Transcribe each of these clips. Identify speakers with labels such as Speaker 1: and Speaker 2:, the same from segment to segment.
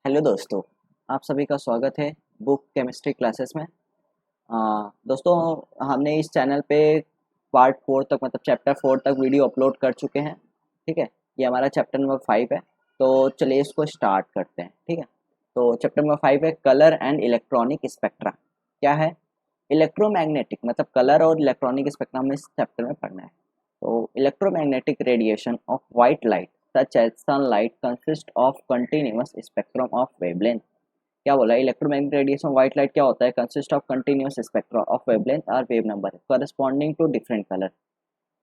Speaker 1: Hello दोस्तों, आप सभी का स्वागत है बुक केमिस्ट्री क्लासेस में। दोस्तों, हमने इस चैनल पे पार्ट 4 तक मतलब चैप्टर 4 तक वीडियो अपलोड कर चुके हैं। ठीक है, ये हमारा चैप्टर नंबर 5 है। तो चलिए इसको स्टार्ट करते हैं। ठीक है, तो चैप्टर नंबर 5 है कलर एंड इलेक्ट्रॉनिक स्पेक्ट्रा। क्या है? इलेक्ट्रोमैग्नेटिक मतलब कलर और इलेक्ट्रॉनिक स्पेक्ट्रा में इस चैप्टर में पढ़ना है। तो electromagnetic radiation of white light such as sunlight consist of continuous spectrum of wavelength. क्या बोला? इलेक्ट्रोमैग्नेटिक रेडिएशन व्हाइट लाइट क्या होता है? Consist of continuous spectra of wavelength और wave number corresponding to different color.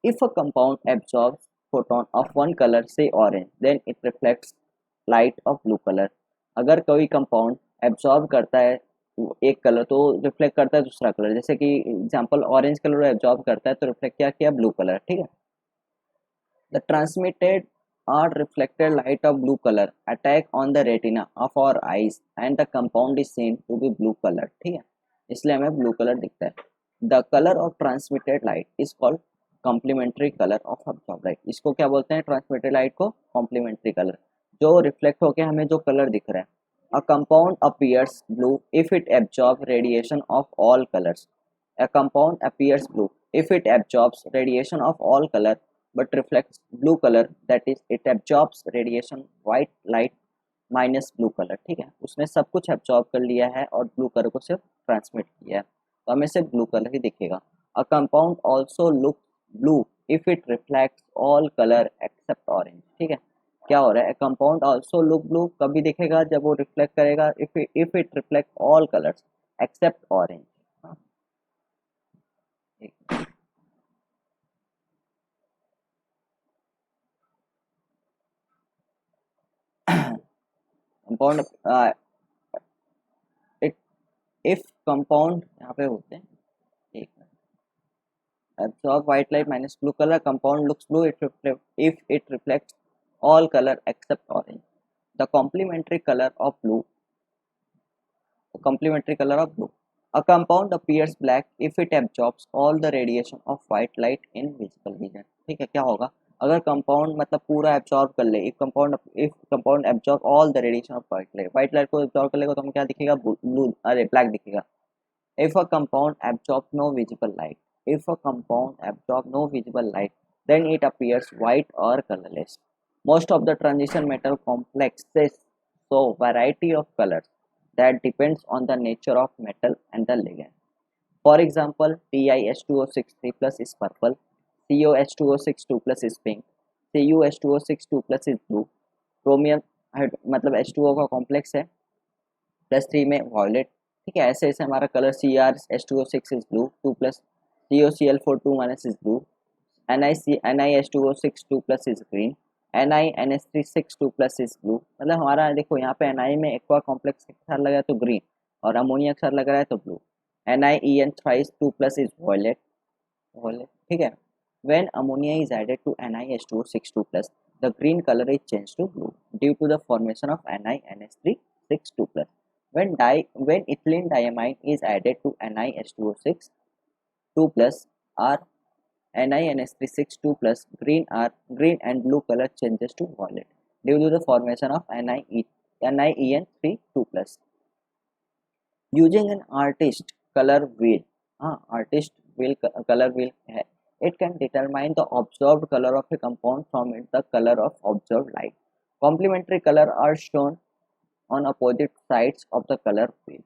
Speaker 1: If a compound absorbs photon of one color, say orange, then it reflects light of blue color. अगर कोई compound absorb करता है एक colour तो reflect करता है दूसरा कलर, जैसे कि एग्जांपल ऑरेंज कलर एब्जॉर्ब करता है तो रिफ्लेक्ट क्या किया? Blue colour. ठीक है, the transmitted or reflected light of blue color attack on the retina of our eyes and the compound is seen to be blue color. ठीक है, इसलिए हमें ब्लू कलर दिखता है। The color of transmitted light is called complementary color of absorbed light. इसको क्या बोलते हैं? ट्रांसमिटेड लाइट को complementary color, जो रिफ्लेक्ट होके हमें जो कलर दिख रहा है। A compound appears blue if it absorbs radiation of all colors. A compound appears blue if it absorbs radiation of all color but reflects blue color, that is it absorbs radiation white light minus blue color. ठीक है, उसने सब कुछ absorb कर लिया है और blue colour को सिर्फ ट्रांसमिट किया है, तो हमें सिर्फ ब्लू कलर ही दिखेगा। A compound also look blue if it reflects all colour except orange. ठीक है, क्या हो रहा है? कंपाउंड ऑल्सो लुक ब्लू कभी दिखेगा? जब वो रिफ्लेक्ट करेगा if it reflect all colours except orange. Compound it if compound यहाँ पे होते हैं, एक absorb white light minus blue color, compound looks blue if it reflects all color except orange. The complementary color of blue. A compound appears black if it absorbs all the radiation of white light in visible vision. ठीक है, क्या होगा अगर compound मतलब पूरा absorb कर ले? If compound absorb all the radiation of white light को एब्जॉर्ब कर लेगा तो हमें क्या दिखेगा? ब्लू, अरे ब्लैक दिखेगा। If a compound absorbs no visible light, if a compound absorbs no visible light, then it appears white or colorless. Most of the transition metal complexes show variety of colors that depends on the nature of metal and the ligand. For example, TiH2O6 3 plus is purple, COH2O6 2 plus is pink, CuH2O6 2 plus is blue, chromium मतलब H2O का complex है +3 में violet. ठीक है, ऐसे ऐसे हमारा colour CrH2O6 is blue 2 plus COCl4 2 minus is blue, NiH2O6 2 plus is green, NiNH3 6 2 plus is blue. मतलब हमारा देखो यहाँ पे Ni में एक्वा कॉम्प्लेक्स के साथ लगा है तो ग्रीन और अमोनिया के साथ लग रहा है तो blue. NiEN thrice 2 plus is violet violet. ठीक है, when ammonia is added to NiH2O6 2 plus, the green color is changed to blue due to the formation of NiNH3 6 2 plus. When ethylene diamine is added to NiH2O6 2 plus or NiNH3 6 2 plus, green and blue color changes to violet due to the formation of NiEN3 2 plus. Using an artist color wheel, artist wheel color wheel है, it can determine the observed color of a compound from the color of observed light. Complementary color are shown on opposite sides of the color wheel.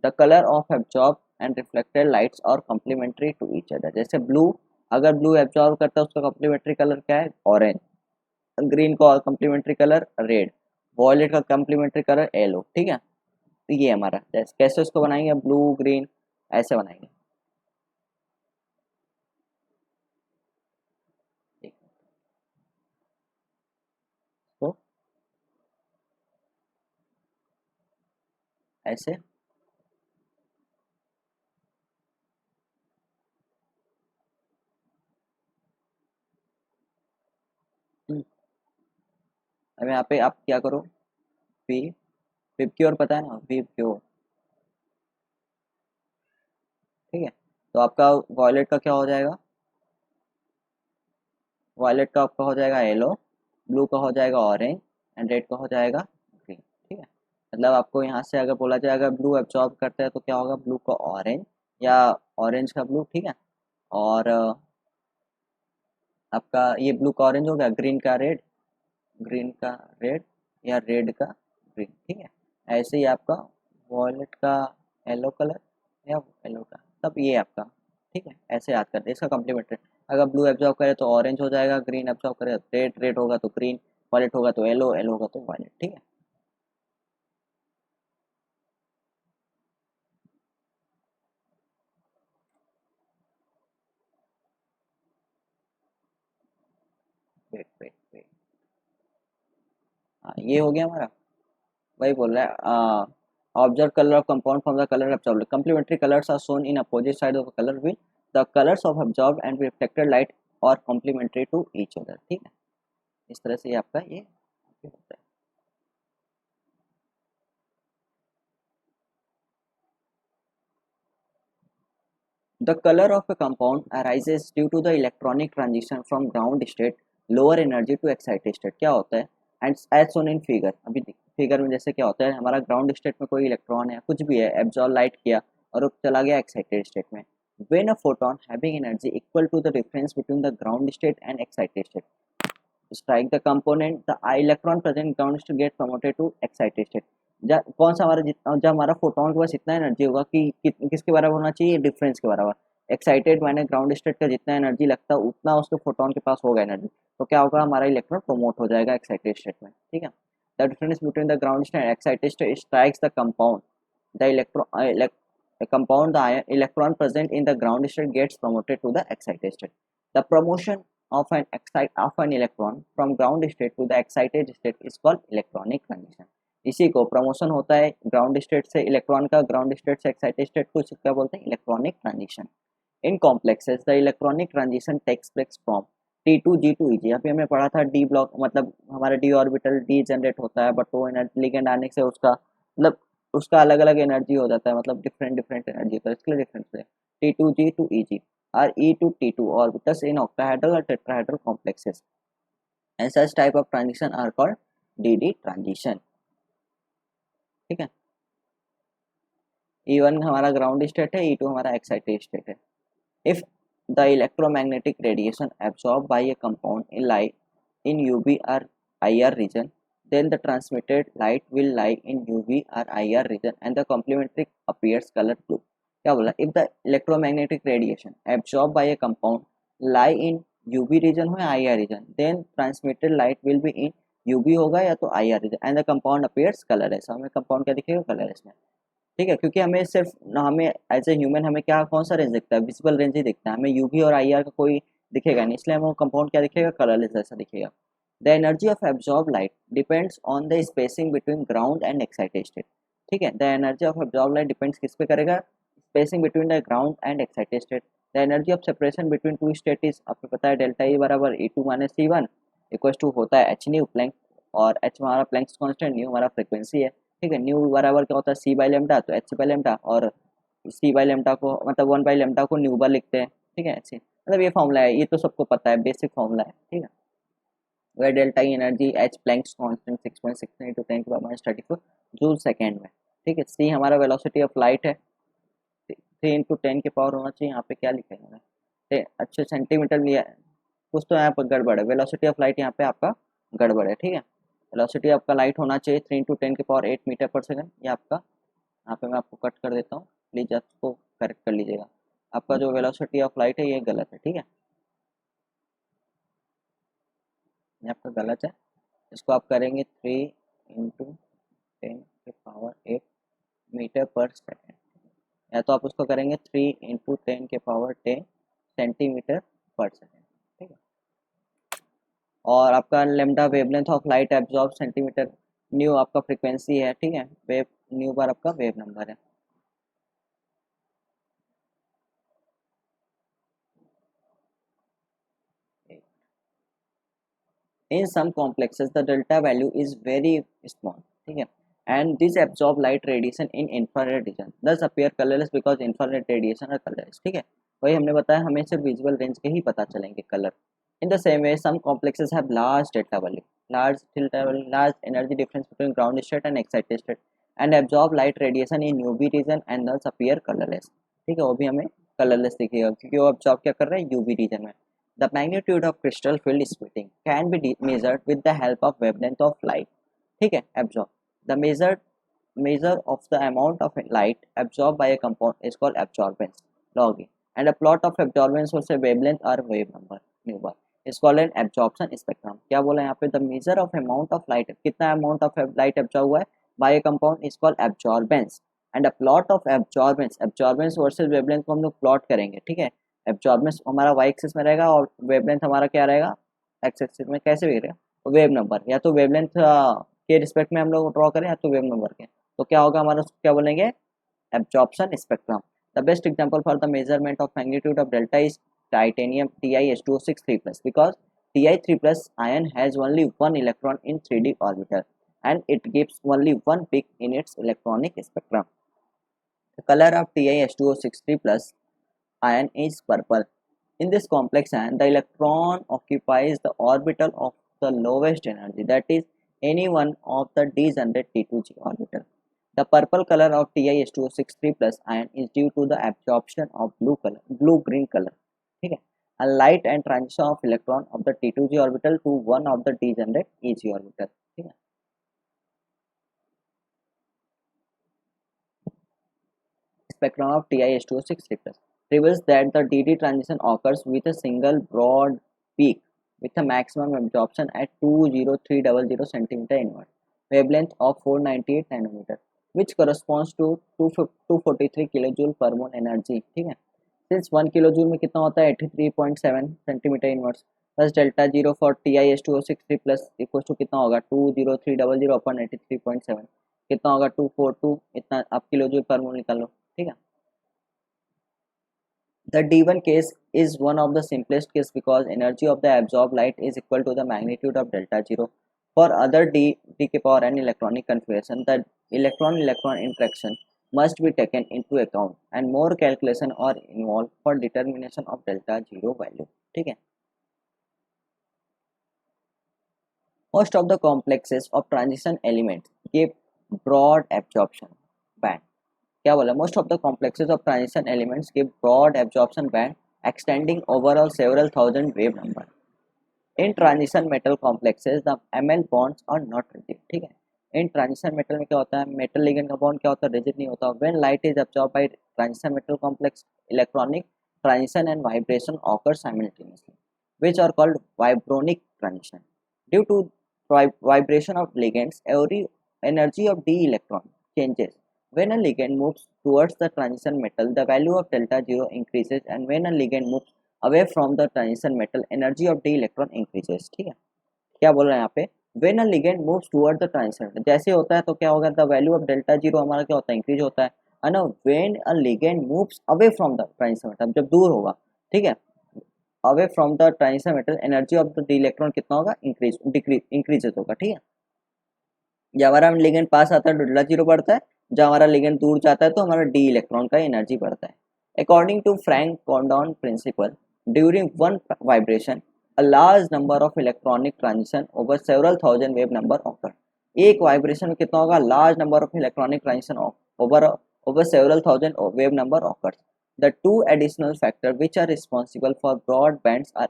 Speaker 1: The color of absorbed and reflected lights are complementary to each other. जैसे blue, अगर blue absorb करता है उसका complementary colour क्या है? Orange. Green का complementary colour red, violet का complementary colour yellow. ठीक है, तो ये हमारा कैसे उसको बनाएंगे? ब्लू ग्रीन ऐसे बनाएंगे। तो ऐसे अब यहाँ पे आप क्या करो? वी विप की ओर पता है ना, विप की ओर। ठीक है, तो आपका वॉयलेट का क्या हो जाएगा? वॉयलेट का आपका हो जाएगा येलो, ब्लू का हो जाएगा ऑरेंज एंड रेड का हो जाएगा ग्रीन। ठीक है, मतलब आपको यहाँ से अगर बोला जाए अगर ब्लू एब्जॉर्ब करते हैं तो क्या होगा, ब्लू का ऑरेंज या ऑरेंज का ब्लू, ठीक है। और आपका ये ब्लू का ऑरेंज हो गया, ग्रीन का रेड, ग्रीन का रेड या रेड का ग्रीन, ठीक है। ऐसे ही आपका वॉयलेट का येलो कलर या येलो का, तब ये आपका, ठीक है। ऐसे याद करते हैं इसका कॉम्प्लीमेंट्री। अगर ब्लू एब्जॉर्ब करे तो ऑरेंज हो जाएगा, ग्रीन एब्जॉर्ब करे तो रेड, रेड होगा तो ग्रीन, वॉयलेट होगा तो येलो, येलो होगा तो वॉयलेट, ठीक है। वेट वेट वेट, हाँ ये हो गया हमारा। वही बोल रहा है, observe colour of compound from the colour observe, complementary colours are shown in opposite side of colour wheel the colours of observe and reflected light are complementary to each other, ठीक है। इस तरह से ये आपका ये होता है। The color of a compound arises due to the electronic transition from ground state lower energy to excited state। क्या होता है, and as shown in figure, अभी फिगर में जैसे क्या होता है, हमारा ग्राउंड स्टेट में कोई इलेक्ट्रॉन है कुछ भी है, एब्जॉर्ब लाइट किया और वो चला गया एक्साइटेड स्टेट में। When a photon having energy equal to the difference between the ground state and excited state strike the component, the electron present ground state get promoted to excited state। कौन सा हमारा जितना, जब हमारा photon के पास इतना energy होगा कि किसके बराबर होना चाहिए, डिफरेंस के बराबर। एक्साइटेड माने ग्राउंड स्टेट का जितना एनर्जी लगता है उतना उसके फोटोन के पास होगा एनर्जी, तो क्या होगा, हमारा इलेक्ट्रॉन प्रमोट हो जाएगा एक्साइटेड स्टेट में, ठीक है। The difference between the ground state and excited state strikes the compound, the compound, the electron present in the ground state gets promoted to the excited state। The promotion of an electron from ground state to the excited state is called electronic transition। इसी को promotion होता है ground state से electron का, ground state से excited state को क्या बोलते हैं, electronic transition. In complexes the electronic transition takes place from T two G to E G. अभी हमने पढ़ा था डी ब्लॉक, मतलब हमारा डी ऑर्बिटल डी जनरेट होता है, बट वो एनर्जी लिगेंड आने से उसका मतलब उसका अलग अलग एनर्जी हो जाता है, मतलब डिफरेंट डिफरेंट एनर्जी होता है, इसके लिए डिफरेंस है। T two G two E G R E two T two orbitals in octahedral और tetrahedral complexes and such type of transition are called D D transition, ठीक है। ई वन हमारा ground state है, E two हमारा excited state है। If the electromagnetic radiation absorb by a compound in light in UV or IR region, then the transmitted light will lie in UV or IR region and the complementary appears color blue। क्या बोला, if the electromagnetic radiation absorbed by a compound lie in UV region हो या IR region, then transmitted light will be in UV होगा या तो IR region and the compound appears color। ऐसा हमें compound क्या दिखेगा, कलर इसमें, ठीक है। क्योंकि हमें सिर्फ हमें एज ए ह्यूमन हमें क्या कौन सा रेंज दिखता है, विजिबल रेंज ही दिखता है, हमें यूवी और आईआर का कोई दिखेगा नहीं, इसलिए हमें कंपाउंड क्या दिखेगा, कलरलेस जैसा दिखेगा। The energy of absorb light depends on the spacing between ground and excited state, ठीक है। The energy of absorb light depends किस पे करेगा, spacing between the ground and excited state. The energy of separation between two state is, आपको पता है delta E बराबर E two minus C one equal to होता है एच न्यू प्लैंक, और एच हमारा प्लैंक्स कांस्टेंट, न्यू हमारा frequency है, ठीक है। न्यू बराबर क्या होता है, सी बाई लेमडा, तो एच सी बाई लेमडा, और सी बाई लेमडा को मतलब वन बाई लेमडा को न्यू बार लिखते हैं, ठीक है। ऐसे मतलब ये फॉर्मूला है, ये तो सबको पता है, बेसिक फॉर्मूला है, ठीक है। वह delta E energy H planks constant 6.69 × 10⁻34 joule second में, ठीक है। सी हमारा वेलोसिटी ऑफ लाइट है, 3 × 10 की पावर होना चाहिए, यहाँ पे क्या लिखा है मैंने, अच्छे सेंटीमीटर लिया है, कुछ तो यहाँ पर गड़बड़ है, वेलोसिटी ऑफ लाइट यहाँ पे आपका गड़बड़ है, ठीक है। वेलोसिटी आपका लाइट होना चाहिए 3 × 10⁸ मीटर पर सेकंड, ये आपका, यहाँ पे मैं आपको कट कर देता हूँ, प्लीज़ आपको करेक्ट कर लीजिएगा। आपका जो वेलोसिटी ऑफ लाइट है ये गलत है, ठीक है, ये आपका गलत है। इसको आप करेंगे 3 × 10⁸ मीटर पर सेकंड, या तो आप उसको करेंगे 3 × 10⁻10 सेंटीमीटर पर सेकंड, ठीक है। और आपका lambda wavelength of light absorb centimetre, new आपका फ्रीक्वेंसी है, ठीक है। वेव न्यू बार आपका वेव नंबर है। In some complexes the delta value is very small, ठीक है, and this absorb light radiation in infrared region thus appear colorless because infrared radiation are colorless, ठीक है। वही हमने बताया, हमें सिर्फ विजुअल रेंज के ही पता चलेंगे colour. In the same way some complexes have large delta value, large delta value, large energy difference between ground state and excited state and absorb light radiation in UV region and thus appear colourless. ठीक है, वो भी हमें colourless दिखेगा क्योंकि वो absorb क्या कर रहा है, यूवी रीजन में। The magnitude of crystal field splitting can be measured with the help of wavelength of light. ठीक है, absorb the measure of the amount of light absorbed by a compound is called absorbance log E, and a plot of absorbance or say wavelength or wave number mu bar is called an absorption spectrum। क्या बोला यहाँ पे, the measure of amount of light, कितना amount of light absorb हुआ है by a compound is called absorbance, and a plot of absorbance versus wavelength को हम लोग प्लॉट करेंगे। ठीक है, absorbance हमारा y एक्सिस में रहेगा और wavelength हमारा क्या रहेगा, x एक्सिस में। कैसे भी रहेगा, वेव नंबर, या तो वेवलेंथ के रिस्पेक्ट में हम लोग ड्रॉ करें या तो वेव नंबर के, तो क्या होगा हमारा, उसको क्या बोलेंगे, absorption spectrum. The best example for the measurement of magnitude of delta is titanium TiS2O6 3+ because Ti3+ ion has only one electron in 3D orbital and it gives only one peak in its electronic spectrum. The color of TiS2O6 3+ ion is purple. In this complex ion, the electron occupies the orbital of the lowest energy, that is any one of the degenerate T2G orbital. The purple color of TiS2O6 3+ ion is due to the absorption of blue-green color. ठीक है, a light and transition of electron of the T2G orbital to one of the degenerate EG orbital. ठीक है, spectrum of TiS2O6 3+ reveals that the DD transition occurs with a single broad peak with a maximum absorption at 20300 cm inward, wavelength of 498 nanometer, which corresponds to 243 kilojoule per mole energy। ठीक है, since 1 kilojoule में कितना होता है, 83.7 centimetre inverse, plus delta zero for TiS2O6 3+ equal to कितना होगा, 20300 upon 83.7 कितना होगा, 242, इतना आप किलोजूल पर मोल निकाल लो। ठीक है, the D1 case is one of the simplest case because energy of the absorbed light is equal to the magnitude of delta 0. For other d के power n electronic configuration, the electron-electron interaction must be taken into account and more calculation are involved for determination of delta 0 value। ठीक है, most of the complexes of transition elements give broad absorption band। क्या बोला, most of the complexes of transition elements give broad absorption band extending overall several thousand wave number. In transition metal complexes the Mn bonds are not rigid. ठीक है, इन transition metal में क्या होता है, metal ligand का bond क्या होता है, रिजिड नहीं होता। When light is absorb by transition metal complex, electronic transition and vibration occur simultaneously which are called vibronic transition. Due to vibration of ligands, every energy of d electron changes. When a ligand moves towards the transition metal, the value of delta 0 increases, and when a ligand moves away from the transition metal, energy of d electron increases। ठीक है, क्या बोल रहे हैं यहाँ पे, when a ligand moves towards the transition metal, जैसे होता है तो क्या होगा, the value of delta 0 हमारा क्या होता है, इंक्रीज होता है। ना, when a ligand moves away from the transition metal, जब दूर होगा, ठीक है, away from the transition metal, energy of the electron कितना होगा, इंक्रीजेज होगा। ठीक है, जब हमारा लिगेंड पास आता है तो डेल्टा 0 बढ़ता है, जब हमारा लिगेंड दूर जाता है तो हमारा डी इलेक्ट्रॉन का एनर्जी बढ़ता है। According to Franck Condon principle, during one vibration a large number of electronic transition over several thousand wave number occur. एक वाइब्रेशन में कितना होगा, large number of electronic transition over several thousand wave number occur. The two additional factors which are responsible for broad bands are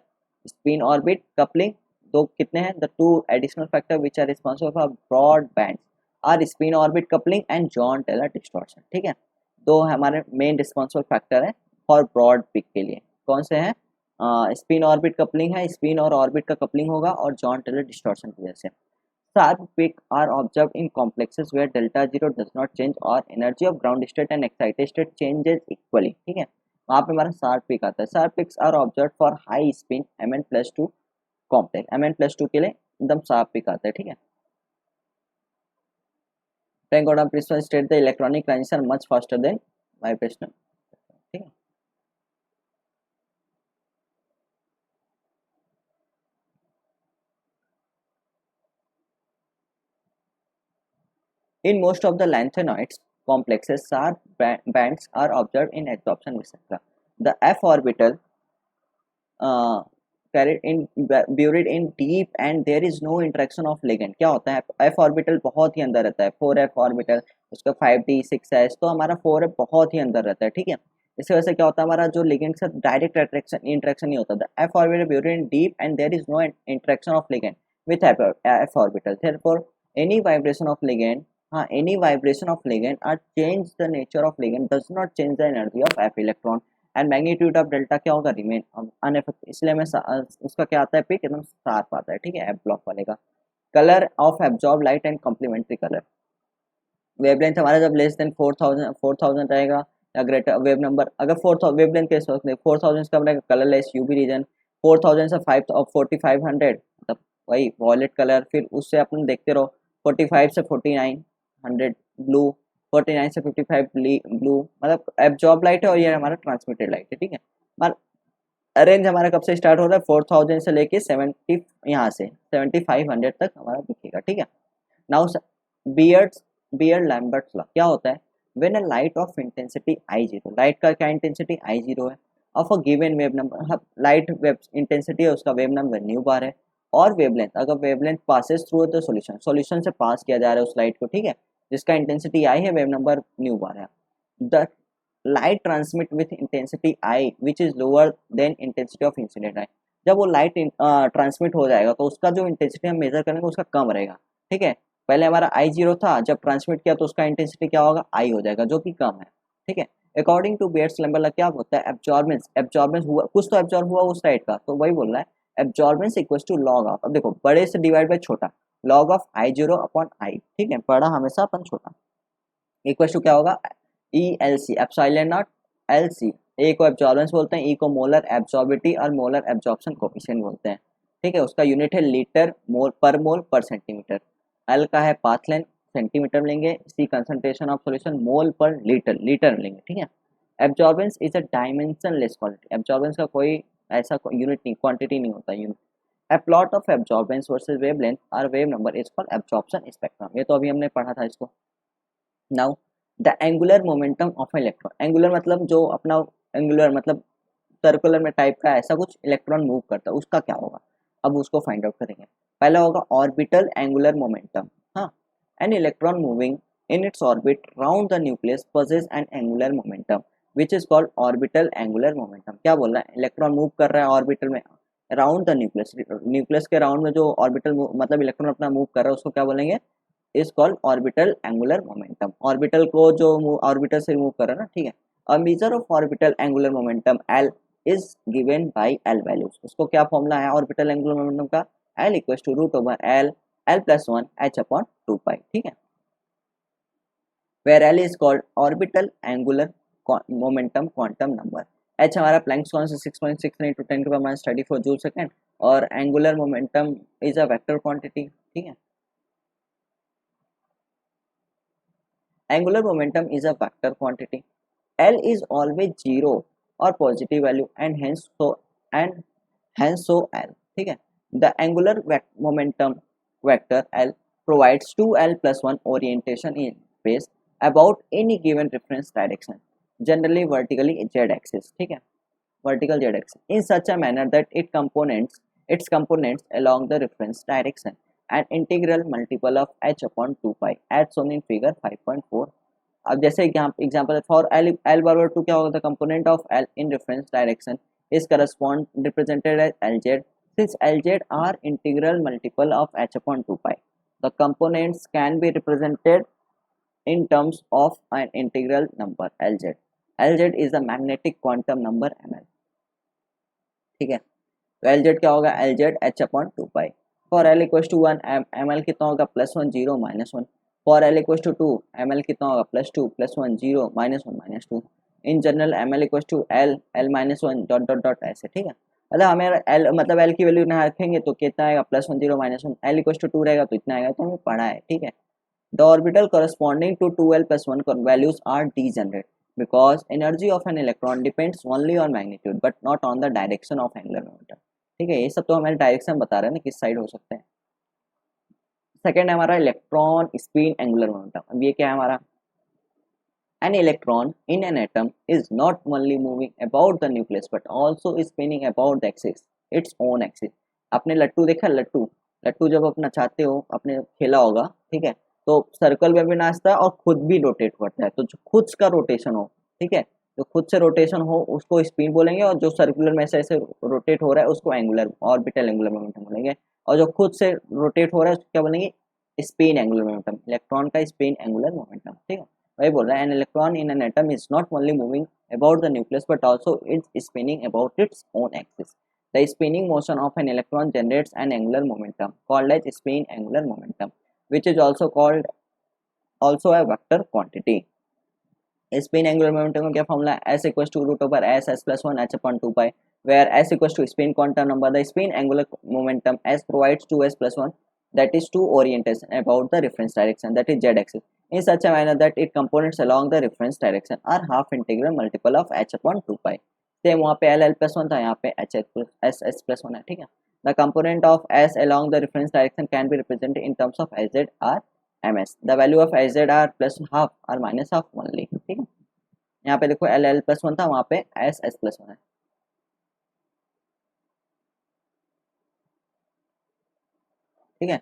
Speaker 1: spin orbit coupling। दो कितने हैं, the two additional factors which are responsible for broad bands are spin orbit coupling and John Taylor distortion। ठीक है, दो हमारे main responsible factor है for broad pick के लिए। कौन से हैं, स्पिन ऑर्बिट कपलिंग है, स्पिन और ऑर्बिट का कपलिंग होगा, और जॉन टेलर डिस्टॉर्शन की वजह से। Sharp peaks are observed in complexes where delta 0 does not change or energy of ground state and excited state changes equally। ठीक है, वहाँ पे हमारा शार्प पिक आता है। Sharp peaks are observe for high spin Mn+2 complex, Mn+2 के लिए एकदम शार्प पिक आता है। ठीक है, Frank Gordon principle state the electronic transition much faster than vibrational। ठीक है, in most of the lanthanoids complexes, sharp bands are observed in absorption etc. The f orbital carried in buried in deep and there is no interaction of ligand। क्या होता है, f orbital बहुत ही अंदर रहता है, 4f orbital उसका 5d6s, तो हमारा 4 है बहुत ही अंदर रहता है, ठीक है। इस वजह से क्या होता है, हमारा जो लिगेंड से डायरेक्ट इंटरेक्शन नहीं होता था। एफ ऑर्बिटल ब्यूटेन deep and there is no interaction of ligand with F orbital, therefore any vibration of ligand, हाँ, any vibration of ligand or change the nature of ligand does not change the energy of F electron and magnitude of delta क्या होगा, remain unaffected. इसलिए मैं उसका क्या आता है, pick एकदम शार्प आता है, ठीक है, एफ ब्लॉक वाले का। Colour of absorb light and complementary colour, wavelength हमारा जब लेस देन 4000 रहेगा या ग्रेटर वेव नंबर, अगर 4000 वेवलेंथ के वक्त 4000 का रहेगा कलरलेस यूवी रीजन, 4000 से 4500 मतलब वही वॉयलेट कलर, फिर उससे अपन देखते रहो 45 से 4900 ब्लू, 49 से 55 ब्लू, मतलब एब्जॉर्ब लाइट है और ये हमारा ट्रांसमिटेड लाइट है, ठीक है। रेंज हमारा कब से स्टार्ट हो रहा है, 4000 से लेके 70, यहाँ से 7500 तक हमारा दिखेगा, ठीक है। नाउ बियर्ड लैम्बर्ट्स लॉ क्या होता है, when a light of intensity I0, light का क्या इंटेंसिटी I0 है, of a given wave number, light wave intensity है, उसका वेव नंबर न्यू बार है, और वेवलेंथ, अगर wavelength passes through the solution से पास किया जा रहा है उस लाइट को, ठीक है, जिसका इंटेंसिटी I है, वेव नंबर न्यू बार है। The light transmit with intensity I which is lower than intensity of incident I, जब वो लाइट ट्रांसमिट हो जाएगा तो उसका जो इंटेंसिटी हम मेजर करेंगे उसका कम रहेगा, ठीक है। पहले हमारा I0 था, जब ट्रांसमिट किया तो उसका इंटेंसिटी क्या होगा, I हो जाएगा, जो कि कम है, ठीक है। अकॉर्डिंग टू बेयर्स लैम्बर्ट क्या होता है, एब्जॉर्बेंस हुआ, कुछ तो एब्जॉर्ब हुआ उस साइड का, तो वही बोल रहा है absorbance equal to log of, अब देखो बड़े से डिवाइड बाय छोटा, log of I0 upon I, ठीक है, बड़ा हमेशा अपन छोटा, इक्वल टू क्या होगा, ELC एप्सिलॉन नॉट LC, ए को एब्जॉर्बेंस बोलते हैं, ई को मोलर एब्जॉर्बिटी और मोलर एब्जॉर्प्शन कोफिशिएंट बोलते हैं, ठीक है। उसका यूनिट है लीटर मोल पर सेंटीमीटर, एल का है पाथ लेंथ सेंटीमीटर में लेंगे, सी कंसंट्रेशन ऑफ सॉल्यूशन मोल पर लीटर में लेंगे, ठीक है। Absorbance is a dimensionless quantity, absorbance का कोई ऐसा यूनिट नहीं, क्वांटिटी नहीं होता unit. A plot of absorbance versus wavelength or wave number is called absorption spectrum, ये तो अभी हमने पढ़ा था इसको। Now the angular momentum of electron, angular मतलब जो अपना एंगुलर मतलब सर्कुलर में टाइप का ऐसा कुछ इलेक्ट्रॉन मूव करता है, उसका क्या होगा, अब उसको फाइंड आउट करेंगे। पहला होगा ऑर्बिटल एंगुलर मोमेंटम, हाँ, an electron moving in its orbit round the nucleus possesses N angular momentum which is called orbital angular momentum. क्या बोल रहा है, इलेक्ट्रॉन मूव कर रहा है ऑर्बिटल में राउंड द न्यूक्लियस, न्यूक्लियस के राउंड में जो ऑर्बिटल मतलब इलेक्ट्रॉन अपना मूव कर रहा है उसको क्या बोलेंगे, is called orbital angular momentum. Orbital को जो ऑर्बिटल से रिमूव कर रहा है ना, ठीक है। A measure of orbital angular momentum L is given by L values, उसको क्या फॉर्मूला है ऑर्बिटल एंगुलर मोमेंटम का, L equals to root over L L plus 1 H upon 2 pi, ठीक है। Where L is called orbital angular momentum quantum number, H हमारा Planck's constant 6.69 × 10⁻34 joule second, और angular momentum is a vector quantity, ठीक है। Angular momentum is a vector quantity. L is always zero or positive value and hence so L. ठीक है. The angular momentum vector L provides 2L plus 1 orientation in space about any given reference direction, generally vertically z-axis. ठीक है. Vertical z-axis in such a manner that its components along the reference direction an integral multiple of h upon 2 pi as shown in figure 5.4। अब जैसे example for L बराबर 2 क्या होगा, the component of L in reference direction is correspond represented as LZ, since LZ are integral multiple of h upon 2 pi the components can be represented in terms of an integral number LZ। LZ is the magnetic quantum number ml, ठीक है। तो LZ क्या होगा, LZ h upon 2 pi, for L equals to 1 ml कितना होगा, +1 0 -1, for L equals to 2 ml कितना होगा, +2 +1 0 -1 -2, in general ml equals to L L -1 dot dot dot ऐसे, ठीक है। मतलब हमें L मतलब L की वैल्यू ना रखेंगे तो कितना आएगा, +1 0 -1, L इक्वल्स टू 2 रहेगा तो इतना आएगा, तो हमें पढ़ा है, ठीक है। The orbital corresponding to 2L plus 1 values are degenerate because energy of an electron depends only on magnitude but not on the direction of angular momentum। ठीक है, ये सब तो हमारे डायरेक्शन बता रहे हैं ना, किस साइड हो सकते हैं। सेकेंड है हमारा इलेक्ट्रॉन स्पिन एंगुलर मोमेंटम। अब ये क्या है हमारा, an electron in an atom is not only moving about the nucleus but also is spinning about the axis, its own axis। आपने लट्टू देखा, लट्टू जब अपना चाहते हो, आपने खेला होगा, ठीक है, तो सर्कल में भी नाचता है और खुद भी रोटेट करता है। तो जो खुद का रोटेशन हो, ठीक है, जो खुद से रोटेशन हो उसको स्पिन बोलेंगे, और जो सर्कुलर में ऐसे ऐसे रोटेट हो रहा है उसको एंगुलर ऑर्बिटल एंगुलर मोमेंटम बोलेंगे, और जो खुद से रोटेट हो रहा है उसको क्या बोलेंगे, स्पिन एंगुलर मोमेंटम, इलेक्ट्रॉन का स्पिन एंगुलर मोमेंटम, ठीक है। वही बोल रहा है, an electron in an atom is not only moving about the nucleus but also it's spinning about its own axis. The spinning motion of an electron generates an angular momentum called as spin angular momentum, which is also called also a vector quantity. Spin angular momentum का क्या formula है, s equals to root over s s plus 1 h upon 2 pi, where s equals to spin quantum number. The spin angular momentum s provides 2s plus 1, that is 2 orientation about the reference direction, that is z axis, in such a manner that its components along the reference direction are half integral multiple of h upon 2 pi. Same वहाँ पे l l plus 1 था, यहाँ पे h s s plus 1 है, ठीक है। The component of s along the reference direction can be represented in terms of sz r ms. The value of sz r plus half or minus half only, ठीक है। यहाँ पे देखो L L plus 1 था, वहाँ पे S S plus 1 है, ठीक है।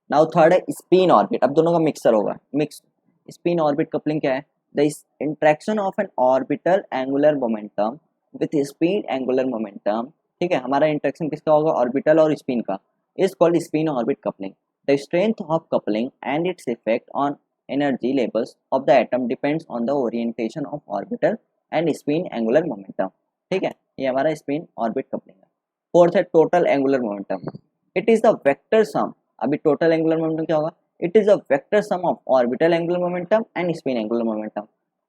Speaker 1: नाउ थर्ड है स्पिन ऑर्बिट। अब दोनों का मिक्सर होगा, मिक्स स्पिन ऑर्बिट कपलिंग क्या है, the interaction of N orbital angular momentum with spin angular momentum, ठीक है। हमारा इंट्रैक्शन किसका होगा, ऑर्बिटल और स्पिन का, is called spin orbit coupling. The strength of coupling and its effect on energy levels of the atom depends on the orientation of orbital and spin angular momentum, ठीक है। ये हमारा spin orbit coupling है। Fourth है total angular momentum. It is the vector sum, अभी total angular momentum क्या होगा, it is a vector sum of orbital angular momentum and spin angular momentum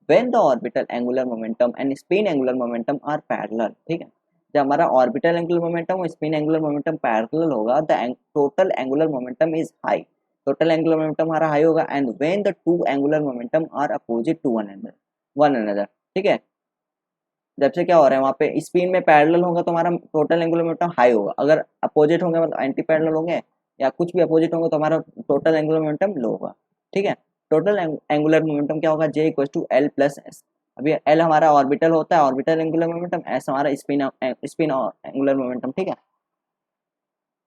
Speaker 1: when the orbital angular momentum and spin angular momentum are parallel, ठीक है। जब हमारा orbital angular momentum और spin angular momentum parallel होगा, the total angular momentum is high, total angular momentum हमारा high होगा, and when the two angular momentum are opposite to one another, ठीक है। जब से क्या हो रहा है, वहाँ पे स्पिन में पैरेलल होगा तो हमारा टोटल एंगुलर मोमेंटम हाई होगा, अगर अपोजिट होंगे मतलब एंटी पैरेलल होंगे या कुछ भी अपोजिट होंगे तो हमारा टोटल एंगुलर मोमेंटम लो होगा, ठीक है। टोटल एंगुलर मोमेंटम क्या होगा, J equal to L plus S. अभी एल हमारा ऑर्बिटल होता है, ऑर्बिटल एंगुलर मोमेंटम, एस हमारा स्पिन स्पिन एंगुलर मोमेंटम, ठीक है।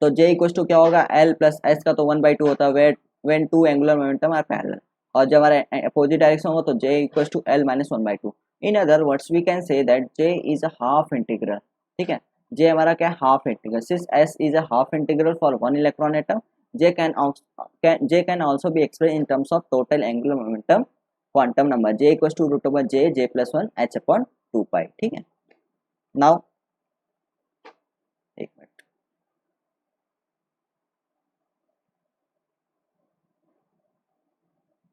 Speaker 1: तो जे इक्वल टू क्या होगा, एल प्लस एस का तो 1/2 होता है when two angular momentum are parallel, और जब हमारे अपोजिट डायरेक्शन होगा तो J equal to L minus 1/2। In other words we can say that J is a half integral, ठीक है। जे हमारा क्या है, half integral, since S is a half integral for one electron atom, J can also be express in terms of total angular momentum quantum number, J equal to root over J plus 1 H upon 2 pi, ठीक है। Now एक minute,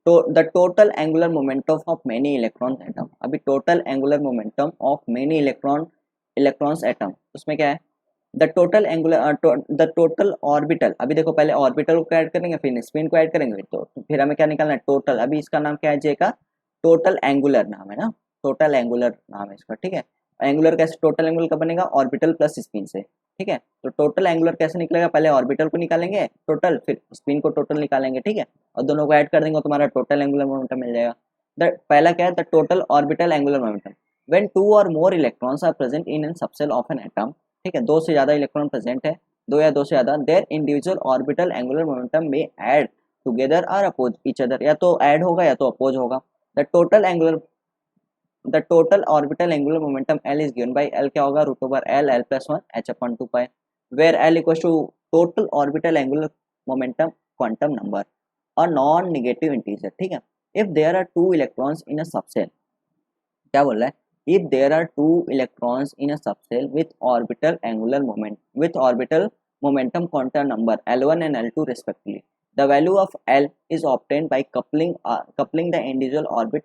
Speaker 1: तो the total angular momentum of many electron atom, अभी total angular momentum of many electrons atom, उसमें क्या है, the total angular the total orbital, अभी देखो पहले ऑर्बिटल को ऐड करेंगे फिर स्पिन को ऐड करेंगे, तो फिर हमें क्या निकालना है, टोटल। अभी इसका नाम क्या है, जे का टोटल एंगुलर नाम है ना, टोटल एंगुलर नाम है इसका, ठीक है। एंगुलर कैसे, टोटल एंगुलर का बनेगा ऑर्बिटल प्लस स्पिन से, ठीक है। तो टोटल एंगुलर कैसे निकलेगा, पहले ऑर्बिटल को निकालेंगे टोटल, फिर स्पिन को टोटल निकालेंगे, ठीक है, और दोनों को ऐड कर देंगे तो तुम्हारा टोटल एंगुलर मोमेंटम मिल जाएगा। पहला क्या है, the total orbital angular momentum when two और more electrons are present in an subshell of an atom, ठीक है, दो से ज्यादा इलेक्ट्रॉन प्रेजेंट है, दो या दो से ज्यादा, their individual orbital angular momentum may add together or oppose each other, या तो ऐड होगा या तो अपोज होगा। The total angular the total orbital angular momentum L is given by L क्या होगा, root over L L plus 1 H upon 2 pi, where L equals to total orbital angular momentum quantum number और non negative integer, ठीक है। If there are two electrons in a subshell, क्या बोल रहा है, if there are two electrons in a subshell with orbital momentum quantum number L1 and L2 respectively, the value of L is obtained by coupling the individual orbit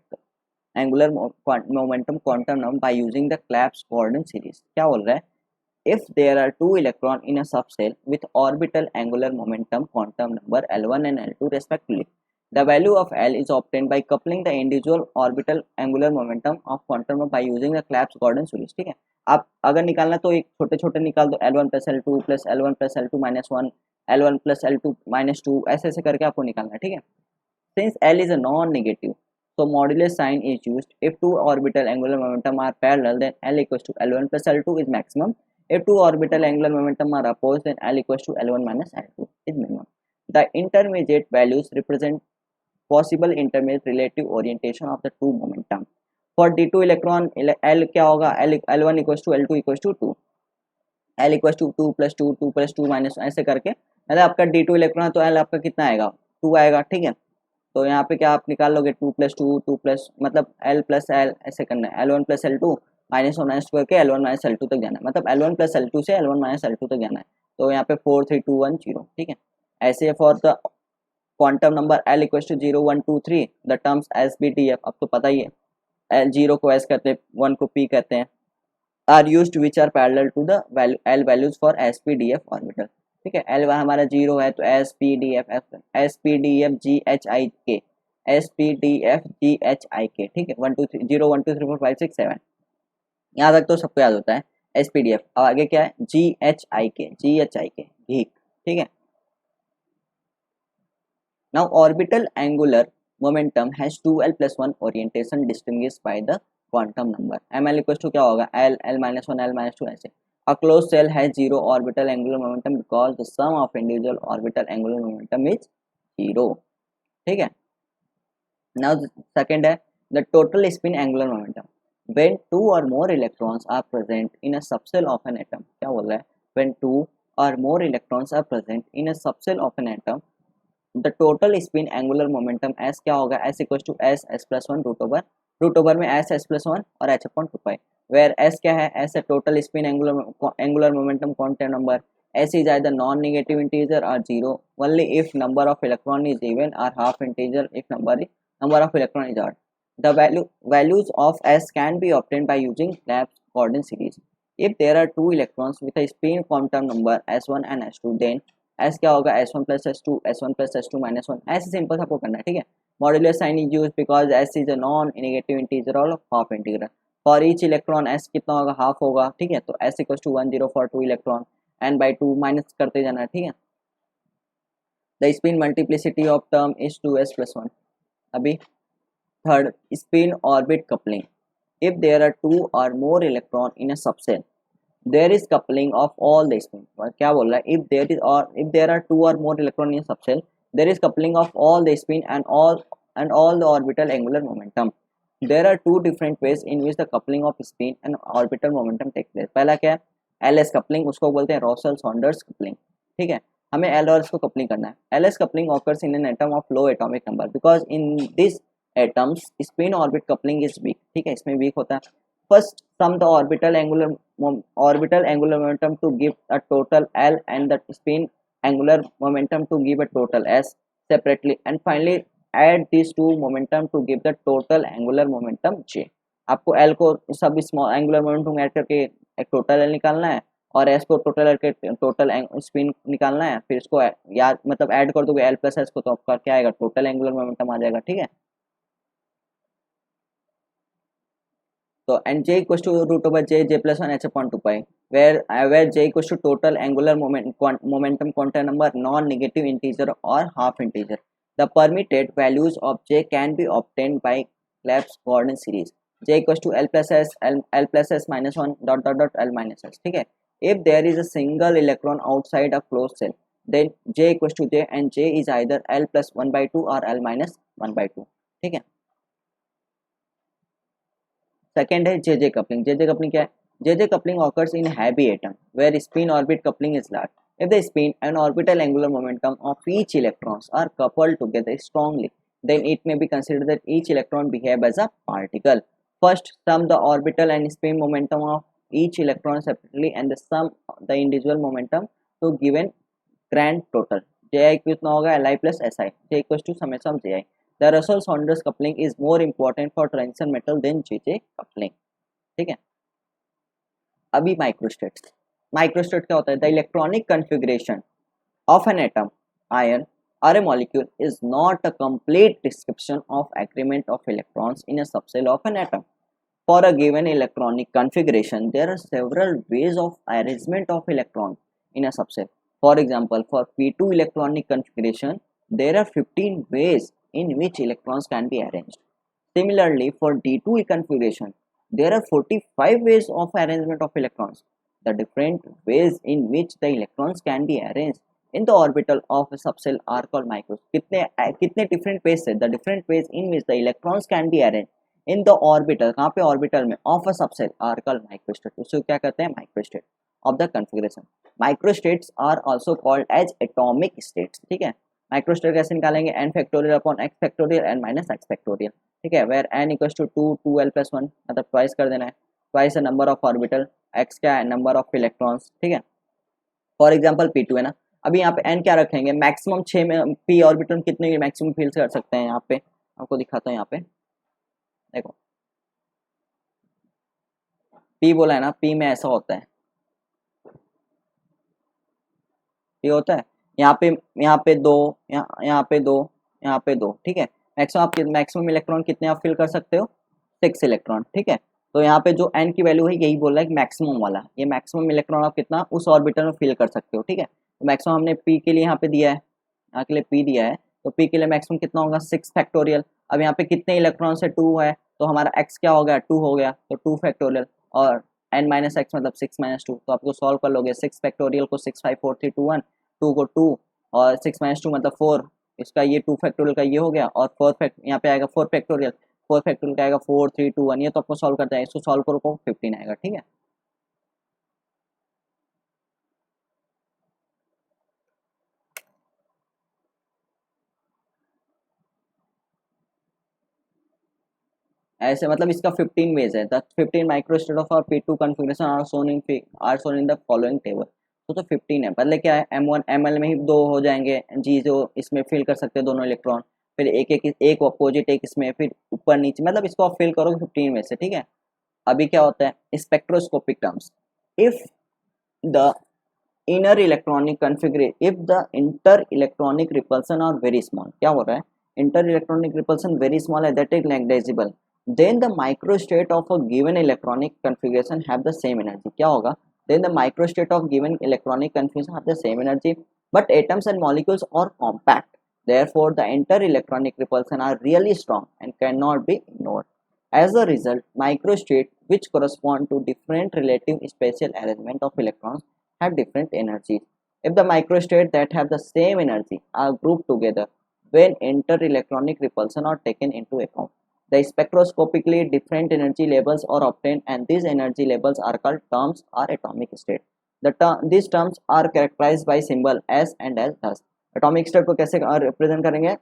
Speaker 1: angular momentum quantum number by using the Clapeyron coordinate series। क्या बोल रहा है, if there are two electron in a subshell with orbital angular momentum quantum number L1 and L2 respectively, the value of L is obtained by coupling the individual orbital angular momentum of quantum number by using the Clapeyron coordinate series, ठीक है। आप अगर निकालना तो एक छोटे छोटे निकाल दो, L1 plus L2 plus L1 plus L2 minus 1 L1 plus L2 minus 2 ऐसे ऐसे करके आपको निकालना है, ठीक है। Since L is a non-negative, so modulus sign is used. If two orbital angular momentum are parallel, then L equals to L1 plus L2 is maximum. If two orbital angular momentum are opposed, then L equals to L1 minus L2 is minimum. The intermediate values represent possible intermediate relative orientation of the two momentum. For d2 electron L क्या होगा, L1 equals to L2 equals to 2, L equals to 2 plus 2 2 plus 2 minus ऐसे करके, मतलब आपका d2 electron है तो L आपका कितना आएगा, 2 आएगा, ठीक है। तो यहाँ पे क्या आप निकाल लोगे, 2 प्लस 2 2 प्लस मतलब L प्लस L ऐसे करना है, L1 plus L2 minus 1 minus करके L1 माइनस L2 तक जाना है, मतलब L1 प्लस L2 से L1 माइनस L2 तक जाना है। तो यहाँ पे 4 3 2 1 0, ठीक है। ऐसे for the quantum number L equal to 0 1 2 3 the terms S P D F, अब तो पता ही है, L 0 को S कहते हैं, 1 को P कहते हैं, are used which are parallel to the L values for S P D F orbital, ठीक है। L हमारा 0 है तो S P D F G H I K, S P D F G H I K, ठीक है। 1 2 3 0 1 2 3 4 5 6 7, यहाँ तक तो सबको याद होता है एस पी डी एफ। अब आगे क्या है, जी एच आई के घीक, ठीक है। Now orbital angular momentum has 2l plus 1 orientation distinguished by the quantum number. ml equals to क्या होगा, l l minus 1 l minus 2 ऐसे। A closed cell has zero orbital angular momentum because the sum of individual orbital angular momentum is zero, ठीक है। Now second है the total spin angular momentum. When two or more electrons are present in a subcell of an atom, क्या बोल रहा है, when two or more electrons are present in a subcell of an atom, the total spin angular momentum S क्या होगा, S equal to S S plus one root over में S S plus one और H upon 2 pi, where S क्या है, S है total spin angular momentum quantum number, S is either non negative integer और zero only if number of electron is even और half integer if number of electron is odd. The values of s can be obtained by using Clapeyron coordinate series. If there are two electrons with a spin quantum number s1 and s2, then s क्या होगा, s1 plus s2 s1 plus s2 minus 1, ऐसे simple आपको करना है, ठीक है। Modulus sign is use because s is a non negative integer और half integer. For each electron s कितना होगा, हाफ होगा, ठीक है। तो s equal to 1 0 for 2 electron n by 2 minus करते जाना है, ठीक है। The spin multiplicity of term is 2s plus 1। अभी third, spin orbit coupling. If there are two और more electron in a subshell, there is coupling of all the spin, क्या बोल रहा है, if there are two or more electron in subshell, there is coupling of all the spin and all the orbital angular momentum. There are two different ways in which the coupling of spin and orbital momentum takes place. पहला क्या है, LS coupling, उसको बोलते हैं Russell Saunders coupling, ठीक है। हमें L और S को coupling करना है। LS coupling occurs in an atom of low atomic number because in this atoms spin orbit coupling is weak, ठीक है, इसमें weak होता है। First sum the orbital angular momentum to give a total L and the spin angular momentum to give a total S separately, and finally add these two momentum to give the total angular momentum J। आपको L को सब small angular momentum add करके एक total L निकालना है और S को total करके टोटल स्पिन निकालना है, फिर इसको याद मतलब ऐड कर दोगे L प्लस S को तो आपका क्या आएगा, टोटल एंगुलर मोमेंटम आ जाएगा, ठीक है। So and j equals to root over j plus 1 h upon 2 pi, where j equals to total angular momentum quantum number, non-negative integer or half integer. The permitted values of j can be obtained by Clapeyron coordinate series. J equals to L plus S L plus S minus 1 dot dot dot L minus S, ठीक है। If there is a single electron outside a closed cell, then j equals to j and j is either L plus 1 by 2 or L minus 1 by 2, ठीक है। Second है J J coupling. जे J coupling क्या है, J J coupling occurs in heavy atom where spin orbit coupling is large. If the spin and orbital angular momentum of each electrons are coupled together strongly, then it may be considered that each electron behave as a particle. First, sum the orbital and spin momentum of each electron separately and the sum the individual momentum to given grand total. Ji कितना होगा, Li plus Si, J equals to summation of Ji. The Russell Saunders coupling is more important for transition metal than JJ coupling, ठीक है। अभी microstates. Microstate क्या होता है, the electronic configuration of an atom, ion or a molecule is not a complete description of agreement of electrons in a subcell of an atom. For a given electronic configuration, there are several ways of arrangement of electrons in a subcell. For example, for p2 electronic configuration, there are 15 ways in which electrons can be arranged. Similarly, for d2 configuration, there are 45 ways of arrangement of electrons. The different ways in which the electrons can be arranged in the orbital of subshell are called micro. कितने different ways है, the different ways in which the electrons can be arrange in the orbital, कहाँ पे orbital में, of a subshell are called microstate, उसको क्या कहते हैं, microstate of the configuration. Microstates are also called as atomic states, ठीक है। Microstate कैसे निकालेंगे, n factorial upon x factorial n minus x factorial, ठीक है, where n equals to 2 2l+1, मतलब ट्वाइस कर देना है, twice the number of orbital, x क्या है, नंबर ऑफ इलेक्ट्रॉन्स, ठीक है। फॉर एग्जांपल p2 है ना, अभी यहाँ पे n क्या रखेंगे, मैक्सिमम 6 में p ऑर्बिटल कितने मैक्सिमम फील कर सकते हैं, यहाँ पे आपको दिखाता हूँ, यहाँ पे देखो p बोला है ना, p में ऐसा होता है, p होता है यहाँ पे, यहाँ पे दो, यहाँ पे दो, यहाँ पे दो, ठीक है। मैक्सिमम आप मैक्सिमम इलेक्ट्रॉन कितने आप फिल कर सकते हो, 6 इलेक्ट्रॉन, ठीक है। तो यहाँ पे जो n की वैल्यू है यही बोल रहा है कि मैक्सिमम वाला, ये मैक्सिमम इलेक्ट्रॉन आप कितना उस ऑर्बिटल में फिल कर सकते हो, ठीक है। तो मैक्सिमम हमने p के लिए यहाँ पे दिया है, यहाँ के लिए p दिया है, तो p के लिए मैक्सिमम कितना होगा, 6 फैक्टोरियल। अब यहाँ पे कितने इलेक्ट्रॉन से 2 है, तो हमारा x क्या हो गया, 2 हो गया, तो 2 फैक्टोरियल, और n माइनस एक्स मतलब 6 माइनस 2, तो आपको सॉल्व कर लोगे, 6 फैक्टोरियल को 6 5 4 3 2 1, 2 को 2 और 6 माइनस 2 मतलब 4, इसका ये 2 फैक्टोरियल का ये हो गया, और 4 फैक्ट यहाँ पे आएगा 4 फैक्टोरियल, 4 फैक्टोरियल का आएगा 4 3 2 1, ये तो आपको सॉल्व करना है, इसको सॉल्व करो तो 15 आएगा, ठीक है। ऐसे मतलब इसका 15 वेज है, the 15 microstate of our P2 configuration are shown in the following table. तो 15 है, पहले क्या है, M1 ML में ही दो हो जाएंगे जी, जो इसमें फिल कर सकते हैं दोनों इलेक्ट्रॉन, फिर एक अपोजिट एक इसमें, फिर ऊपर नीचे, मतलब इसको आप फिल करो 15 में से, ठीक है। अभी क्या होता है, spectroscopic terms, if the inner electronic configuration, if the inter electronic repulsion are very small, क्या हो रहा है, inter electronic repulsion very small है, that is negligible, then the microstate of a given electronic configuration have the same energy, क्या होगा, then the microstate of given electronic configuration have the same energy, but atoms and molecules are compact, therefore the inter electronic repulsion are really strong and cannot be ignored. As a result, microstate which correspond to different relative spatial arrangement of electrons have different energies. If the microstates that have the same energy are grouped together when inter-electronic repulsion are taken into account, the spectroscopically different energy levels are obtained, and these energy levels are called terms or atomic state. These terms are characterized by symbol S and S thus. Atomic state को कैसे represent करेंगे,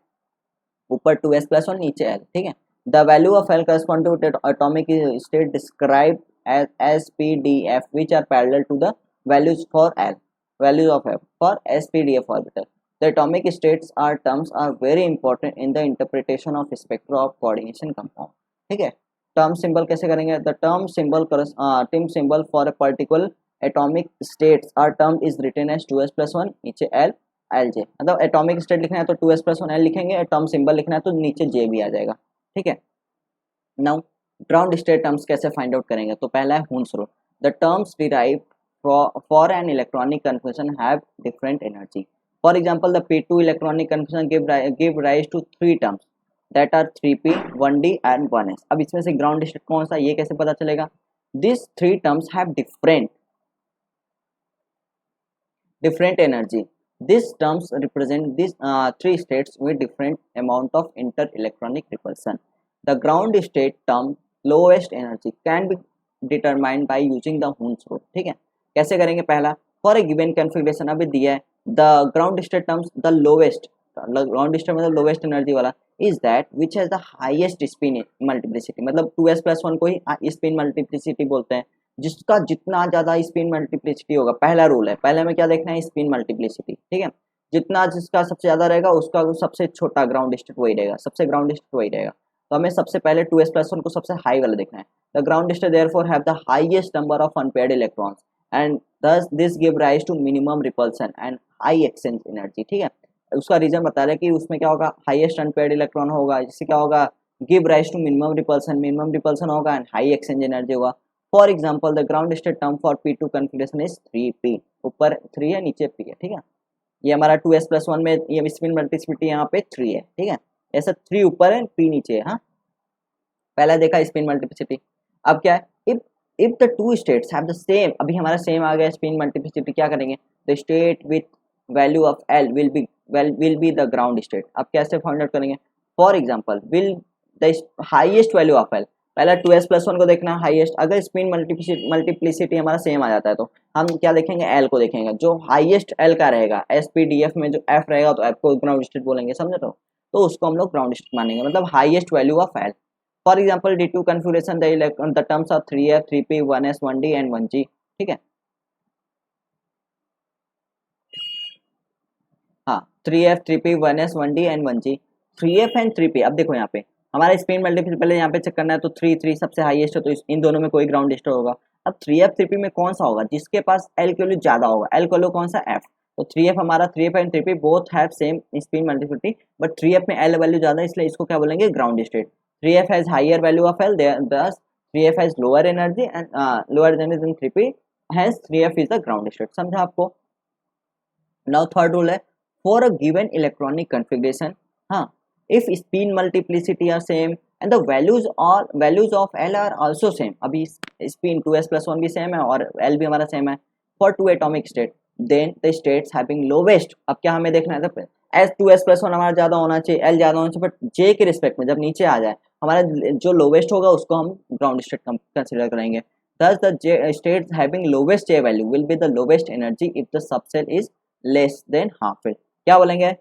Speaker 1: ऊपर 2s+1 नीचे L, ठीक है। The value of L correspond to atomic state described as SPDF, which are parallel to the values for L, values of F for SPDF orbital. The atomic states are terms are very important in the interpretation of spectra of coordination compound, ठीक है। term symbol कैसे करेंगे, the term symbol for a particular atomic states are term is written as 2s+1 नीचे L Lj, मतलब atomic state लिखना है तो 2s+1 L लिखेंगे, एटॉम सिंबल लिखना है तो नीचे J भी आ जाएगा, ठीक है। नाउ ग्राउंड स्टेट टर्म्स कैसे फाइंड आउट करेंगे, तो पहला है Hund's rule, the terms derive for an electronic configuration have different energy. For example the P2 electronic configuration give rise to 3 terms that are 3p 1d and 1s। अब इसमें से ground state कौन सा, ये कैसे पता चलेगा, this 3 terms have different energy. These terms represent these 3 states with different amount of inter-electronic repulsion. The ground state term lowest energy can be determined by using the Hund's rule, ठीक है। कैसे करेंगे, पहला for a given configuration अभी दिया है, the ground state terms the lowest, ground state मतलब lowest energy वाला is that which has the highest spin multiplicity, मतलब 2s+1 को ही spin multiplicity बोलते हैं, जिसका जितना ज्यादा स्पिन मल्टीप्लिसिटी होगा, पहला रूल है, पहले में क्या देखना है, स्पिन मल्टीप्लिसिटी, ठीक है। जितना जिसका सबसे ज्यादा रहेगा उसका सबसे छोटा ग्राउंड स्टेट वही रहेगा, सबसे ग्राउंड स्टेट वही रहेगा, तो हमें सबसे पहले 2s+1 को सबसे हाई वाला देखना है। The ground state therefore have the highest number of unpaired electrons and thus this give rise to minimum repulsion and high exchange energy, ठीक है। उसका रीजन बता रहे हैं कि उसमें क्या होगा, हाईएस्ट अनपेयर्ड इलेक्ट्रॉन होगा, जिससे क्या होगा, give rise to minimum repulsion होगा एंड हाई एक्सचेंज एनर्जी होगा। For example the ground state term for P2 configuration is 3p, ऊपर 3 है नीचे p है, ठीक है। ये हमारा 2s+1 में ये स्पिन मल्टीप्लिसिटी यहाँ पे 3 है, ठीक है, ऐसा 3 ऊपर है p नीचे है, हाँ पहला देखा स्पिन मल्टीप्लिसिटी। अब क्या है, if the two states have the same, अभी हमारा सेम आ गया स्पिन मल्टीप्लिसिटी, क्या करेंगे, the state with value of L will be the ground state. अब कैसे फाइंड आउट करेंगे? For example will the highest value of L, पहला 2s+1 को देखना हाईएस्ट। अगर स्पिन मल्टीप्लिसिटी हमारा सेम आ जाता है तो हम क्या देखेंगे? एल को देखेंगे। जो हाईएस्ट एल का रहेगा एसपीडीएफ में, जो एफ रहेगा तो एफ को ग्राउंड स्टेट बोलेंगे, समझे? तो उसको हम लोग ग्राउंड स्टेट मानेंगे, मतलब highest value of L. For example D2 configuration the terms of 3f 3p 1s 1d and 1g। ठीक है, हाँ 3f 3p 1s 1d and 1g। 3f and 3p, अब देखो यहाँ पे हमारा स्पिन मल्टीपल पहले यहाँ पे चेक करना है, तो 3 सबसे हाईएस्ट है, तो इन दोनों में कोई ग्राउंड स्टेट होगा। अब 3f 3p में कौन सा होगा? जिसके पास एल की वैल्यू ज्यादा होगा। एल का वैल्यू कौन सा? एफ। तो 3f हमारा 3f and 3p both have same spin multiplicity, but 3f में एल वैल्यू ज्यादा है, इसलिए इसको क्या बोलेंगे? Ground state. 3f has higher value of L, thus 3f has lower energy and lower energy than 3p, hence 3f is the ground state. समझा आपको? Now third rule है, for a given electronic configuration, हाँ, if spin multiplicity are same and the values of L are also same. अभी spin 2s+1 भी same है और L भी हमारा सेम है for 2 atomic state, then the states having lowest. अब क्या हमें देखना है? तो एस 2s+1 हमारा ज्यादा होना चाहिए, एल ज्यादा होना चाहिए, बट जे के रिस्पेक्ट में जब नीचे आ जाए हमारा जो लोवेस्ट होगा उसको हम ग्राउंड स्टेट कंसिडर करेंगे। Thus the J states having lowest J value will be the lowest energy if the subcell is less than half filled। क्या बोलेंगे?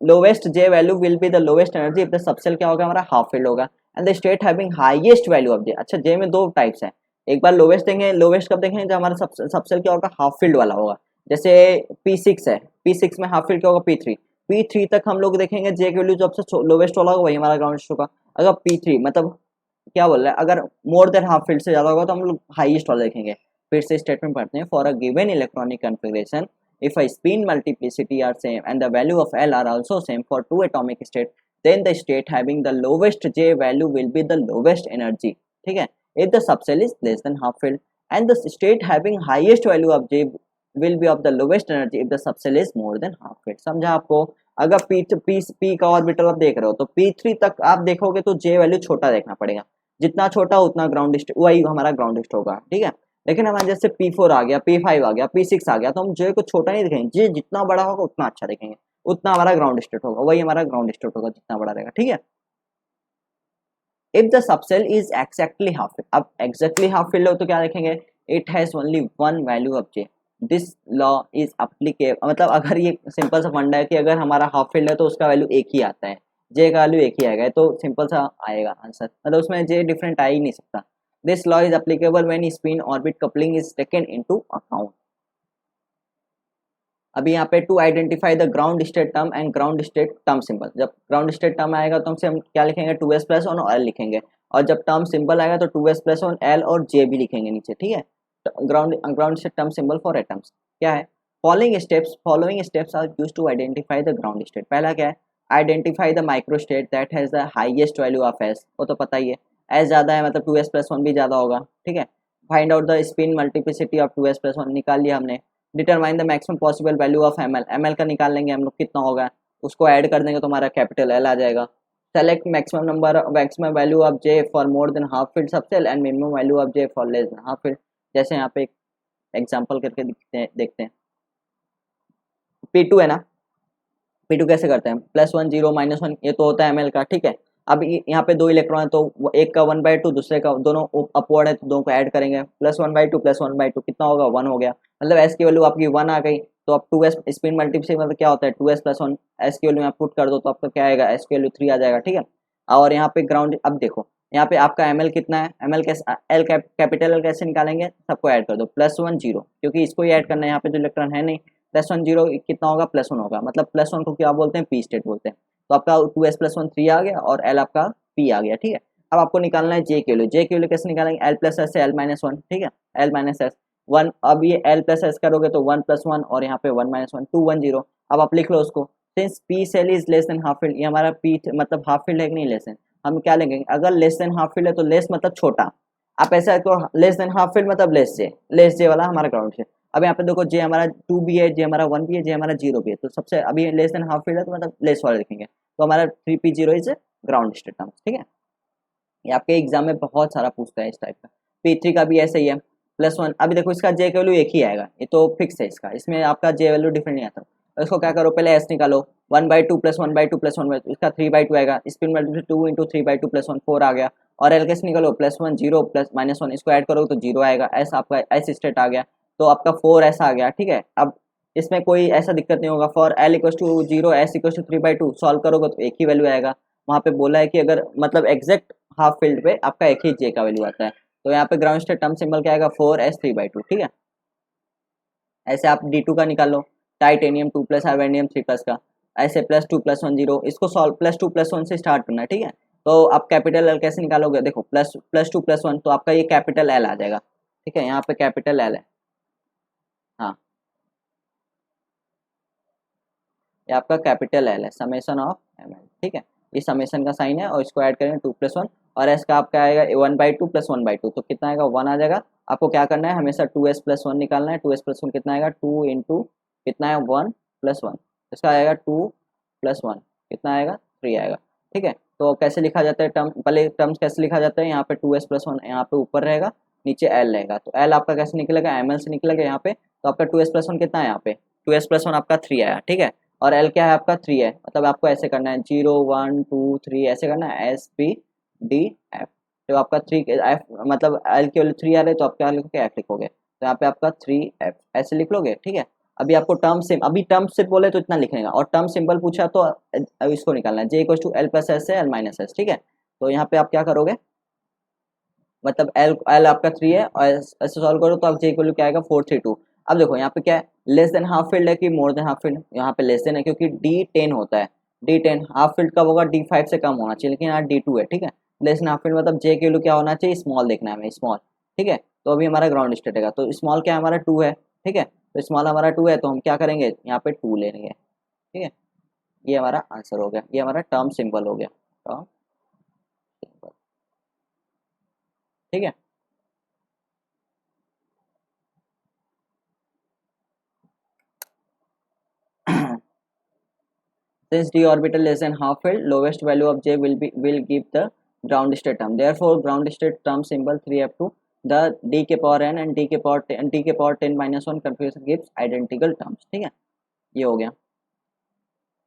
Speaker 1: Lowest J value will be the lowest energy if the subshell क्या होगा? हमारा half field होगा। And the state having highest value of J। अच्छा, J में दो types हैं, एक बार लोवेस्ट देंगे, लोवेस्ट कब देखेंगे? जब हमारा सबसेल क्या होगा? हाफ फील्ड वाला होगा। जैसे P6 है, P6 में हाफ फील्ड क्या होगा? P3। P3 तक हम लोग देखेंगे J की वैल्यू जो सबसे लोवेस्ट वाला होगा वही हमारा ग्राउंड होगा। अगर P3 मतलब क्या बोल रहा है? अगर मोर देन हाफ फील्ड से ज्यादा होगा तो हम लोग हाईएस्ट वाला देखेंगे। फिर से स्टेटमेंट पढ़ते हैं, for a given electronic configuration if a spin multiplicity are same and the value of L are also same for two atomic state, then the state having the lowest J value will be the lowest energy। ठीक है, if the subcell is less than half filled and the state having highest value of J will be of the lowest energy if the subcell is more than half filled। समझा आपको? अगर P का orbital आप देख रहे हो तो P3 तक आप देखोगे तो J वैल्यू छोटा देखना पड़ेगा, जितना छोटा उतना ग्राउंड स्टेट, वही हमारा ग्राउंड स्टेट होगा। ठीक है, लेकिन हमारे जैसे P4 आ गया, P5 आ गया, P6 आ गया, तो हम J को छोटा नहीं दिखेंगे, J जितना बड़ा होगा उतना अच्छा दिखेंगे, उतना हमारा ग्राउंड स्टेट होगा, वही हमारा ग्राउंड स्टेट होगा जितना बड़ा रहेगा। ठीक है, if the subshell is exactly half filled, अब एक्जैक्टली हाफ फिल्ड हो तो क्या देखेंगे? It has only one value of J। This law is applicable, मतलब अगर ये सिंपल सा फंडा है कि अगर हमारा हाफ फिल्ड है तो उसका वैल्यू एक ही आता है, J का वैल्यू एक ही आएगा, तो सिंपल सा आएगा आंसर, मतलब उसमें J डिफरेंट आ ही नहीं सकता। This law is applicable when spin orbit coupling is taken into account। अभी यहाँ पे to identify the ground state term and ground state term symbol. जब ग्राउंड स्टेट टर्म आएगा तो हमसे हम क्या लिखेंगे? 2s+1 और L लिखेंगे, और जब टर्म सिंबल आएगा तो 2s+1 L और J भी लिखेंगे नीचे। ठीक है, ground state term symbol for atoms क्या है? Following steps are used to identify the ground state. पहला क्या है? Identify the micro state that has the highest value of S। वो तो पता ही है, S ज़्यादा है मतलब 2s+1 भी ज़्यादा होगा। ठीक है, find out the spin multiplicity of 2s+1, निकाल लिया हमने। Determine the maximum possible value of M L का निकाल लेंगे हम लोग, कितना होगा उसको ऐड कर देंगे तो हमारा कैपिटल एल आ जाएगा। Select maximum value of J for more than half field subshell and minimum value of J for less than half field. जैसे यहाँ पे एग्जांपल करके देखते हैं। P2 है ना, P2 कैसे करते हैं? +1 0 -1, ये तो होता है ml का। ठीक है, अब यहाँ पे दो इलेक्ट्रॉन है तो एक का 1/2, दूसरे का दोनों अपवर्ड है तो दोनों को ऐड करेंगे, +1/2 +1/2 कितना होगा? 1 हो गया, मतलब S की वैल्यू आपकी 1 आ गई। तो अब 2s स्पिन मल्टीप्लिसिटी मतलब क्या होता है? 2s+1 S की वैल्यू में पुट कर दो तो आपका क्या आएगा? S की वैल्यू 3 आ जाएगा। ठीक है, और यहाँ पे ग्राउंड, अब देखो यहाँ पे आपका ml कितना है? ml कैसे L कैपिटल L कैसे निकालेंगे? सबको ऐड कर दो, +1 0, क्योंकि इसको ही ऐड करना है, यहाँ पे जो इलेक्ट्रॉन है नहीं। +1 0 कितना होगा? +1 होगा, मतलब +1 को क्या बोलते हैं? P स्टेट बोलते हैं। तो आपका 2s+1 3 आ गया और L आपका P आ गया। ठीक है, अब आपको निकालना है J की वैल्यू। J की वैल्यू कैसे निकालेंगे? L+S से L-1। ठीक है, L-S 1, अब ये L+S करोगे तो 1 + 1 और यहाँ पे 1 - 1 2 1 0। अब आप लिख लो उसको, since P shell is less than half filled, ये हमारा P मतलब हाफ फील्ड है कि नहीं? लेस देन, हम क्या लेंगे? अगर लेस देन हाफ फील्ड है तो लेस मतलब छोटा, आप ऐसा तो लेस देन हाफ फील्ड मतलब लेस J वाला हमारा ग्राउंड है। अब यहाँ पे देखो J हमारा 2 भी है, J हमारा 1 भी है, J हमारा 0 भी है, तो सबसे अभी लेस देन हाफ फील्ड है तो मतलब लेस वाला लिखेंगे, तो हमारा 3p0 is ground state term. ठीक है, ये आपके एग्जाम में बहुत सारा पूछता है इस टाइप का। P3 का भी ऐसे ही है, +1। अभी देखो इसका जे का वैल्यू एक ही आएगा, ये तो फिक्स है इसका, इसमें आपका जे वैल्यू डिफरेंट नहीं आता। तो इसको क्या करो, पहले एस निकालो, 1/2 + 1/2 + 1/2, इसका 3/2 आएगा, स्पिन मल्टीप्लाई 2 इंटू 3/2 + 1 4 आ गया। और एल कैसे निकालो, +1 0 प्लस -1, इसको ऐड करोगे तो 0 आएगा, एस आपका एस स्टेट आ गया, तो आपका 4 ऐसा आ गया। ठीक है, अब इसमें कोई ऐसा दिक्कत नहीं होगा। For L equal to 0 S equal to 3/2 solve करोगे तो एक ही वैल्यू आएगा। वहाँ पे बोला है कि अगर मतलब एग्जैक्ट हाफ फील्ड पे आपका एक ही जे का वैल्यू आता है। तो यहाँ पे ग्राउंड स्टेट टर्म सिंबल क्या आएगा, 4s 3/2। ठीक है, ऐसे आप D2 का निकाल लो, टाइटेनियम 2 प्लस हाइवेनियम 3 प्लस का, ऐसे +2 + 1 0, इसको सॉल्व +2 + 1 से स्टार्ट करना है। ठीक है, तो आप कैपिटल एल कैसे निकालोगे, देखो +2 + 1 तो आपका ये कैपिटल एल आ जाएगा। ठीक है, यहाँ पे कैपिटल एल है, हाँ ये आपका कैपिटल एल है, समेशन ऑफ एम एल। ठीक है, ये समेशन का साइन है और इसको ऐड करेंगे 2 + 1, और एस का आपका आएगा 1/2 + 1/2, तो कितना आएगा 1 आ जाएगा। आपको क्या करना है, हमेशा 2s + 1 निकालना है। 2s + 1 कितना आएगा, 2 इंटू कितना है 1 + 1, इसका आएगा 2 + 1 कितना आएगा 3 आएगा। ठीक है, तो कैसे लिखा जाता है टर्म, पहले टर्म्स कैसे लिखा जाता है, यहाँ पे 2s + 1 यहाँ पे ऊपर रहेगा, नीचे एल रहेगा, तो एल आपका कैसे निकलेगा, एम एल से निकलेगा यहाँ पे। तो आपका 2s + 1 कितना है, यहाँ पे 2s + 1 आपका 3 आया। ठीक है, और एल क्या है आपका 3 है, मतलब आपको ऐसे करना है 0 1 2 3 ऐसे करना है, एस पी डी एफ। तो आपका 3 एफ मतलब एल की वैल्यू 3 आ रही है, तो आप क्या लिखोगे, एफ लिखोगे, तो यहाँ पे आपका 3f ऐसे लिख लोगे। ठीक है, अभी आपको टर्म सिम अभी टर्म सिर्फ बोले तो इतना लिखने का, और टर्म सिंबल पूछा तो इसको निकालना है, J equal to L plus S है, एल माइनस एस। ठीक है, तो यहाँ पे आप क्या करोगे, मतलब एल एल आपका 3 है और ऐसे सॉल्व करो तो आप जे इक्वल टू क्या आएगा 432। अब देखो यहाँ पे क्या है, लेस देन हाफ फील्ड है कि मोर देन हाफ फील्ड, यहाँ पे लेस देन है क्योंकि D10 होता है। D10 हाफ फील्ड कब होगा, D5 से कम होना चाहिए, लेकिन यहाँ D2 है। ठीक है, लेस देन हाफ फील्ड मतलब जे के वैल्यू क्या होना चाहिए, स्मॉल देखना है हमें, स्मॉल। ठीक है, तो अभी हमारा ग्राउंड स्टेट है, तो स्मॉल क्या हमारा 2 है। ठीक है, तो स्मॉल हमारा 2 है, तो हम क्या करेंगे, यहाँ पे 2 लेंगे। ठीक है, ये हमारा आंसर हो गया, ये हमारा टर्म सिंबल हो गया, टर्म सिंबल। ठीक है, since d orbital less than half filled, lowest value of j will give the ground state term. Therefore, ground state term symbol 3f2, the d के power n and d के power 10 minus 1 configuration gives identical terms. ठीक है, ये हो गया,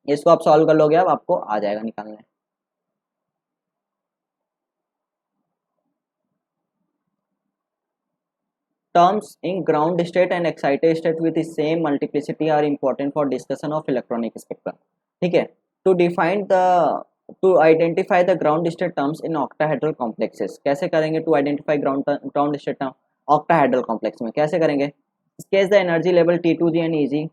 Speaker 1: इसको आप solve कर लोगे, अब आपको आ जाएगा निकालने। Terms in ground state and excited state with the same multiplicity are important for discussion of electronic spectrum. ठीक है, to define the to identify the ground state terms in octahedral complexes, कैसे करेंगे to identify ground state term octahedral complex में, कैसे करेंगे, sketch the energy level T2G and EG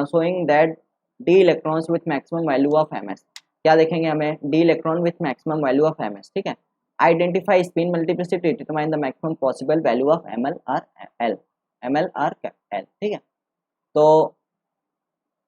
Speaker 1: showing that d electrons with maximum value of ms, क्या देखेंगे हमें, d electron with maximum value of ms। ठीक है, identify spin multiplicity, determine the maximum possible value of ml or l, ml or l। ठीक है, तो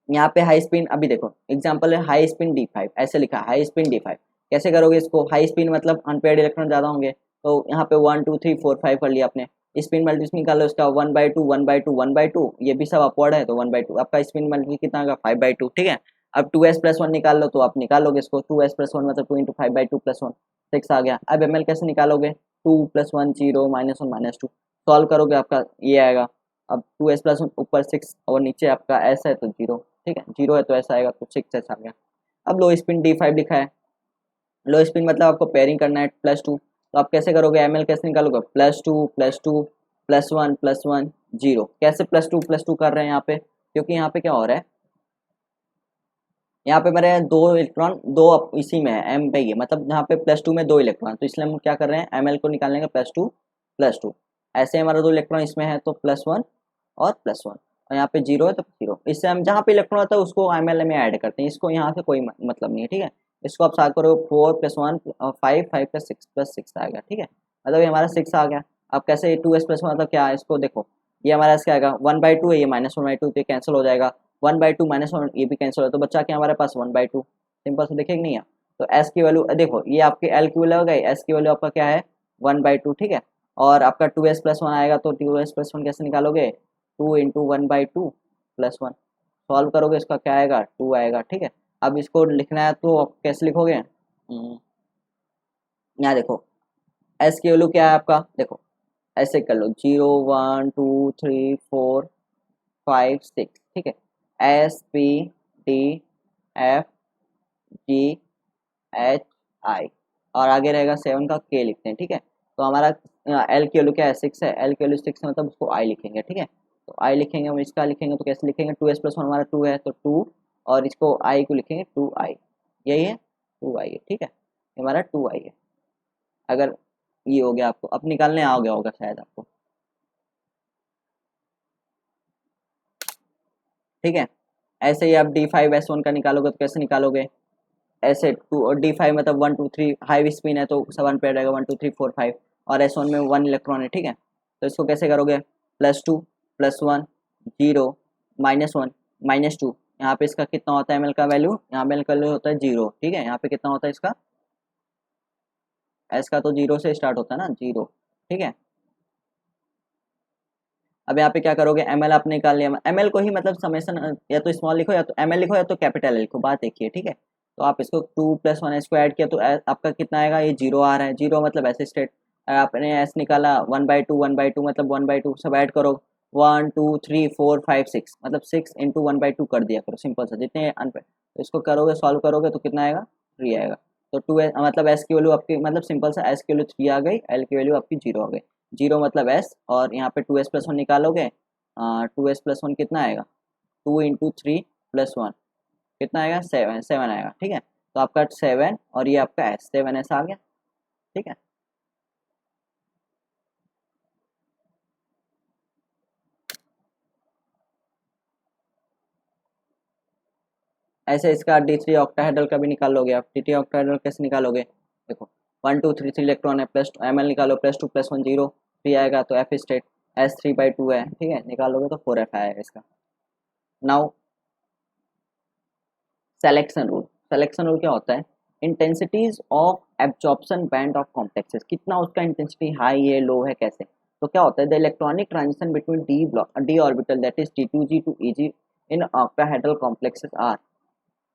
Speaker 1: यहाँ पे हाई स्पिन, अभी देखो एग्जांपल है हाई स्पिन D5, ऐसे लिखा है हाई स्पिन D5, कैसे करोगे इसको, हाई स्पिन मतलब अनपेयर्ड इलेक्ट्रॉन ज़्यादा होंगे, तो यहाँ पे 1 2 3 4 5 कर लिया आपने। स्पिन मल्टीप्लिसिटी निकालो इसका 1/2 1/2 1/2, ये भी सब अपवर्ड है तो 1/2, आपका स्पिन मल्टीप्लिसिटी कितना होगा 5/2। ठीक है, अब 2s + 1 निकाल लो, तो आप निकालोगे इसको 2s + 1 मतलब 2 इंटू 5/2 + 1 6 आ गया। अब ml कैसे निकालोगे, 2 + 1 0 -1 -2 सॉल्व करोगे आपका ये आएगा। अब 2s + 1 ऊपर 6 और नीचे आपका s है तो 0। ठीक है, 0 है तो ऐसा आएगा, तो 6 ऐसा आ गया। अब लो स्पिन D5 लिखा है, लो स्पिन मतलब आपको पेयरिंग करना है +2, तो आप कैसे करोगे, ml कैसे निकालोगे, +2 +2 +1 +1 0, कैसे +2 +2 कर रहे हैं यहाँ पे, क्योंकि यहाँ पे क्या हो रहा है, यहाँ पे मेरे दो इलेक्ट्रॉन दो इसी में है एम पे ही, मतलब यहाँ पे +2 में 2 इलेक्ट्रॉन, तो इसलिए हम क्या कर रहे हैं ml को निकालने का +2 +2, ऐसे हमारा 2 इलेक्ट्रॉन इसमें है तो +1 और +1, और यहाँ पे 0 है तो 0, इससे हम जहाँ पे इलेक्ट्रॉन होता है उसको ml में ऐड करते हैं, इसको यहाँ से कोई मतलब नहीं है। ठीक है, इसको आप सॉल्व करो 4 + 1 5 5 + 6 आ गया। ठीक है, मतलब ये हमारा 6 आ गया। अब कैसे 2s + 1 मतलब क्या है, इसको देखो ये हमारा क्या आएगा 1/2 है, ये -1/2 तो कैंसिल हो जाएगा, 1/2 -1 ये भी कैंसिल हो, तो बच्चा क्या हमारे पास 1/2, सिंपल से देखेंगे नहीं है। तो s की वैल्यू देखो, ये आपकी l की वैल्यू हो गई, s की वैल्यू आपका क्या है 1/2। ठीक है, और आपका 2s + 1 आएगा, तो 2s + 1 कैसे निकालोगे, 2 इंटू 1/2 +1 सॉल्व करोगे, इसका क्या आएगा 2 आएगा। ठीक है, अब इसको लिखना है तो आप कैसे लिखोगे, यहाँ देखो s की वैल्यू क्या है आपका, देखो ऐसे कर लो 0 1 2 3 4 5 6, ठीक है। S P D F G H आई, और आगे रहेगा 7 का के लिखते हैं, ठीक है। तो हमारा एल की वैल्यू क्या है, 6 है। एल की वैल्यू 6 है मतलब उसको आई लिखेंगे, ठीक है। तो आई लिखेंगे, हम इसका लिखेंगे तो कैसे लिखेंगे, 2s प्लस 1 हमारा 2 है तो 2, और इसको आई को लिखेंगे 2i, यही है 2i है, ठीक है। ये हमारा 2i है। अगर ये हो गया, आपको अब निकालने आ गया होगा शायद आपको, ठीक है। ऐसे ही आप D5S1 का निकालोगे तो कैसे निकालोगे, ऐसे 2 और D5 मतलब 1 2 3 हाई स्पिन है तो 7 पे रहेगा 1 2 3 4 5, और S1 में 1 इलेक्ट्रॉन है, ठीक है। तो इसको कैसे करोगे, +2 +1 0 -1 -2, यहाँ पे इसका कितना होता है एमएल का वैल्यू, यहाँ एमएल का वैल्यू होता है 0, ठीक है। यहाँ पे कितना होता है इसका, एस का तो 0 से स्टार्ट होता है ना, 0, ठीक है। अब यहाँ पे क्या करोगे, एम एल आपने निकाल लिया, एम एल को ही मतलब समेसन या तो स्मॉल लिखो या तो एम एल लिखो या तो कैपिटल लिखो, बात देखिए, ठीक है। तो आप इसको 2 + 1 इसको ऐड किया तो आपका कितना आएगा, ये 0 आ रहा है, 0 मतलब ऐसे स्टेट। आपने एस निकाला 1/2 1/2 मतलब 1/2, सब ऐड करो 1 2 3 4 5 6 मतलब 6 × 1/2 कर दिया करो, सिंपल सा, जितने तो इसको करोगे सॉल्व करोगे तो कितना आएगा, 3 आएगा। तो 2 मतलब एस की वैल्यू आपकी मतलब सिंपल सा एस की वैल्यू 3 आ गई, एल की वैल्यू आपकी 0 आ गई। 0 मतलब एस, और यहाँ पे 2s + 1 निकालोगे, 2s + 1 कितना आएगा, 2 × 3 + 1 कितना आएगा, 7 7 आएगा, ठीक है। तो आपका 7 और ये आपका एस 7s आ गया, ठीक है। ऐसे इसका D3 ऑक्टाहेड्रल का भी निकाल लोगे आप। D3 ऑक्टाहेड्रल कैसे निकालोगे, देखो 1 2 3 3 इलेक्ट्रॉन है, +2 एम एल निकालो, +2 + 1 0 3 आएगा, तो एफ स्टेट एस 3/2 है, ठीक है। निकालोगे तो 4f आएगा इसका। नाउ सेलेक्शन रूल क्या होता है, intensities of absorption band of complexes, कितना उसका इंटेंसिटी हाई है लो है कैसे। तो क्या होता है, the electronic transition between D orbital that is T2G to EG in octahedral complexes are,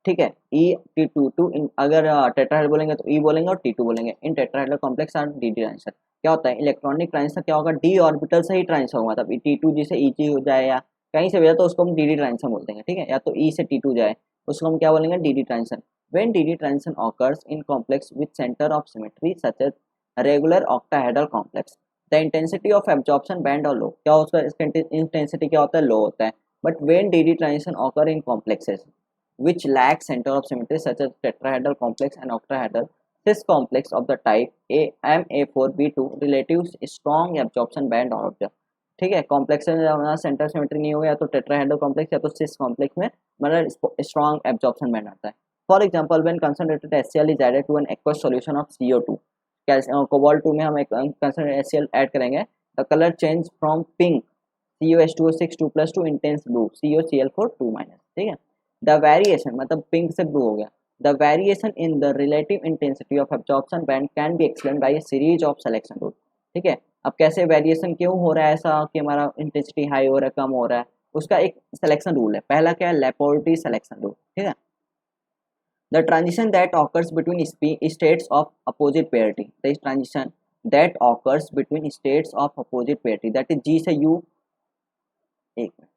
Speaker 1: ठीक है। ई T2 इन, अगर टेट्राहेड्रल बोलेंगे तो ई बोलेंगे और T2 बोलेंगे, इन tetrahedral complex R D transition. क्या होता है, इलेक्ट्रॉनिक ट्रांजिशन क्या होगा, डी ऑर्बिटल से ही ट्रांजिशन होगा, तब T2G से EG हो जाए या कहीं से भी जाए तो उसको हम डी ट्रांजिशन बोलते हैं, ठीक है। या तो ई से T2 जाए उसको हम क्या बोलेंगे, D transition. When D transition occurs in complex with centre of symmetry such as regular octahedral complex, the intensity of absorption band are low, क्या उसका इसका इंटेंसिटी क्या होता है, लो होता है। But when D transition occur in complexes which lack center of symmetry such as tetrahedral complex and octahedral cis complex of the type Ma4B2 relatives strong absorption band or observe, ठीक है। Complex में हमारा centre symmetry नहीं होगा, या तो tetrahedral complex या तो सिस कॉम्प्लेक्स में मतलब स्ट्रॉन्ग एब्जॉर्प्शन बैंड आता है। For example when concentrated HCl is added to an aqueous solution of CO2, cobalt 2 में हम एक कंसंट्रेटेड HCl ऐड करेंगे, the colour change from pink CuH2O6 2 + 2 intense blue CuCl4 2 -, ठीक है। द वेरिएशन मतलब pink से ब्लू हो गया, the variation in the relative intensity of absorption band can be explain by a series of selection rule, ठीक है। अब कैसे वेरिएशन क्यों हो रहा है ऐसा कि हमारा इंटेंसिटी हाई हो रहा है कम हो रहा है, उसका एक सिलेक्शन रूल है। पहला क्या है, लेपोर्टी सिलेक्शन रूल, ठीक है। The transition that occurs between states of opposite parity, the transition that occurs between states of opposite parity that is G से यू, एक मिनट,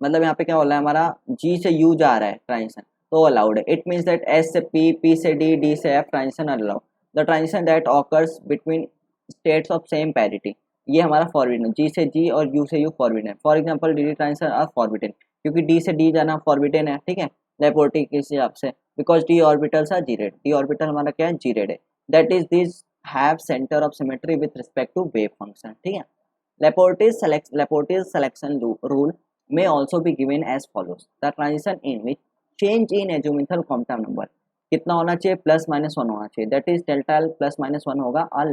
Speaker 1: मतलब यहाँ पे क्या हो रहा है, हमारा G से U जा रहा है ट्रांजिशन, तो अलाउड है। इट मीन्स दैट S से P, P से D, D से F transition allowed. The transition that occurs between states of same parity, ये हमारा फॉरबिडन है। G से G और U से U फॉरबिडन है। For example D transition are forbidden, क्योंकि D से D जाना फॉरबिडन है, ठीक है, लेपोर्टी के हिसाब से, because D orbitals are gerade, D orbital हमारा क्या है, जीरेड है। That is this have centre of symmetry with respect to wave function, ठीक है। Laporte's selection rule may also be given as follows: the transition in which change in azimuthal quantum number कितना होना चाहिए, +-1 होना चाहिए, that is delta L +-1 होगा, और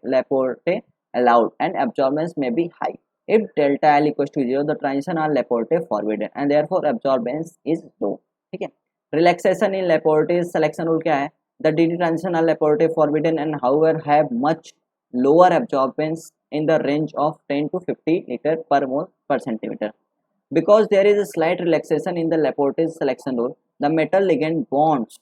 Speaker 1: Laporte allowed and absorbance may be high. If delta L equals to 0, the transition are Laporte forbidden and therefore absorbance is low, ठीक है। Relaxation in Laporte's selection rule क्या है, the DD transition are Laporte forbidden and however have much lower absorbance in the range of 10 to 50 liter per mole per centimeter. Because there is a slight relaxation in the Laporte's selection rule, The metal ligand bonds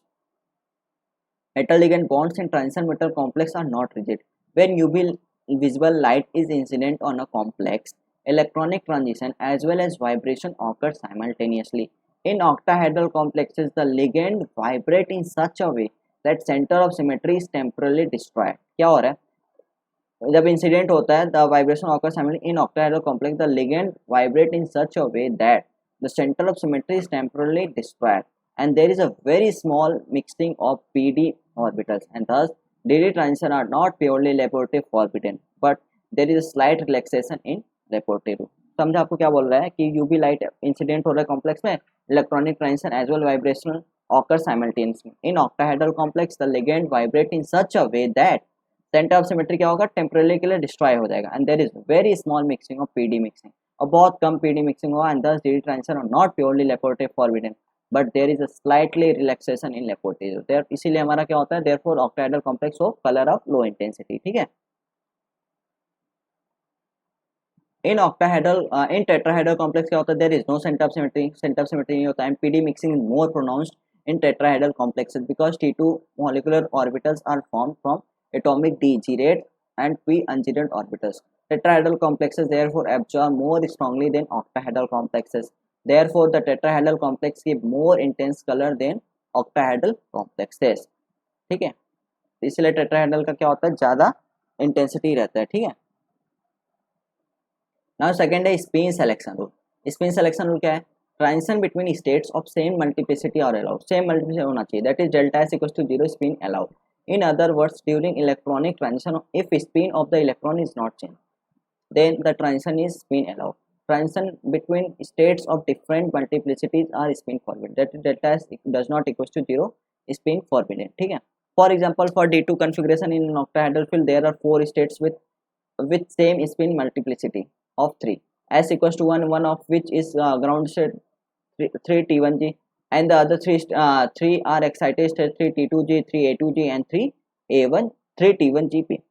Speaker 1: in transition metal complex are not rigid. When UV visible light is incident on a complex, electronic transition as well as vibration occur simultaneously. In octahedral complexes, the ligand vibrate in such a way that center of symmetry is temporarily destroyed. क्या हो रहा है? जब incident होता है, the vibration occurs simultaneously in octahedral complex, the ligand vibrate in such a way that the center of symmetry is temporarily destroyed, and there is a very small mixing of PD orbitals, and thus DD transition are not purely laboratory forbidden, but there is a slight relaxation in laboratory room. समझा आपको क्या बोल रहा है कि UV light incident हो रहा है कॉम्प्लेक्स में, electronic transition as well vibrational occur simultaneously. In octahedral complex, the ligand vibrate in such a way that centre of symmetry क्या होगा, टेम्पररी के लिए डिस्ट्रॉय हो जाएगा, and there is very small mixing of P D mixing, और बहुत कम P D mixing होगा, and this D D transition are not purely Laporte forbidden, but there is a slightly relaxation in Laporte there, इसीलिए हमारा क्या होता है, therefore octahedral complex of colour of low intensity. ठीक है. In octahedral in tetrahedral complex क्या होता है, there is no centre of symmetry नहीं होता है, PD mixing is more pronounced in tetrahedral complexes because T2 molecular orbitals are formed from atomic degenerate and p-ungenerate orbitals. Tetrahedral complexes therefore absorb more strongly than octahedral complexes. Therefore, the tetrahedral complex give more intense color than octahedral complexes. ठीक है, इसलिए tetrahedral का क्या होता है, ज़्यादा intensity रहता है. ठीक है. नाउ सेकेंड है spin selection rule. Spin selection rule क्या है, transition between states of same multiplicity are allowed, same multiplicity होना चाहिए, that is delta S equals to 0 spin allowed. In other words, during electronic transition if spin of the electron is not change, then the transition is spin allowed. Transition between states of different multiplicities are spin forbidden, that is delta s does not equals to 0 spin forbidden. ठीक है. For example, for D2 configuration in an octahedral field, there are 4 states with same spin multiplicity of 3, s equals to 1, one of which is ground state 3 T1G, and the other 3 are excited state 3 T2G, 3 A2G, and 3 A1, 3 T1GP.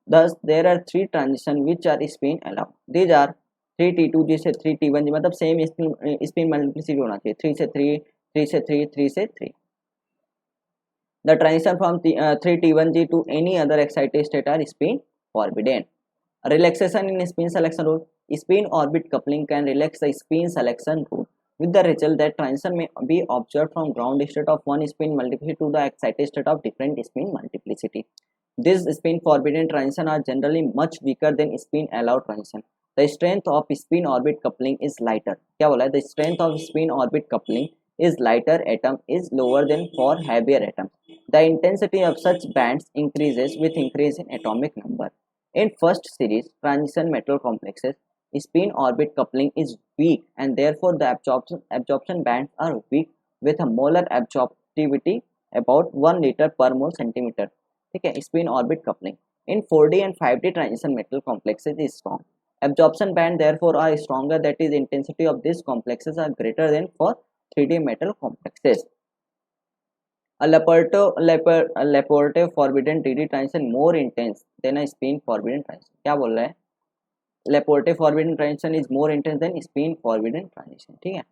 Speaker 1: Thus, there are 3 transitions which are spin allowed. These are 3 T2G से 3 T1G, मतलब same spin multiplicity होना चाहिए, 3 से 3, 3 से 3, 3 से 3. The transition from 3 T1G to any other excited state are spin forbidden. Relaxation in spin selection rule. Spin orbit coupling can relax the spin selection rule with the result that transition may be observed from ground state of one spin multiplicity to the excited state of different spin multiplicity. These spin forbidden transitions are generally much weaker than spin allowed transition. The strength of spin orbit coupling is lighter. क्या बोला है? The strength of spin orbit coupling is lighter atom is lower than for heavier atoms. The intensity of such bands increases with increase in atomic number. In first series transition metal complexes, spin orbit coupling is weak and therefore the absorption bands are weak with a molar absorptivity about 1 liter per mole centimeter. ठीक है, spin orbit coupling in 4D and 5D transition metal complexes is strong. Absorption band therefore are stronger, that is intensity of these complexes are greater than for 3D metal complexes. A Laporte forbidden 3D transition more intense than a spin forbidden transition. क्या बोल रहा है? Laporte forbidden transition is more intense than spin forbidden transition. ठीक है,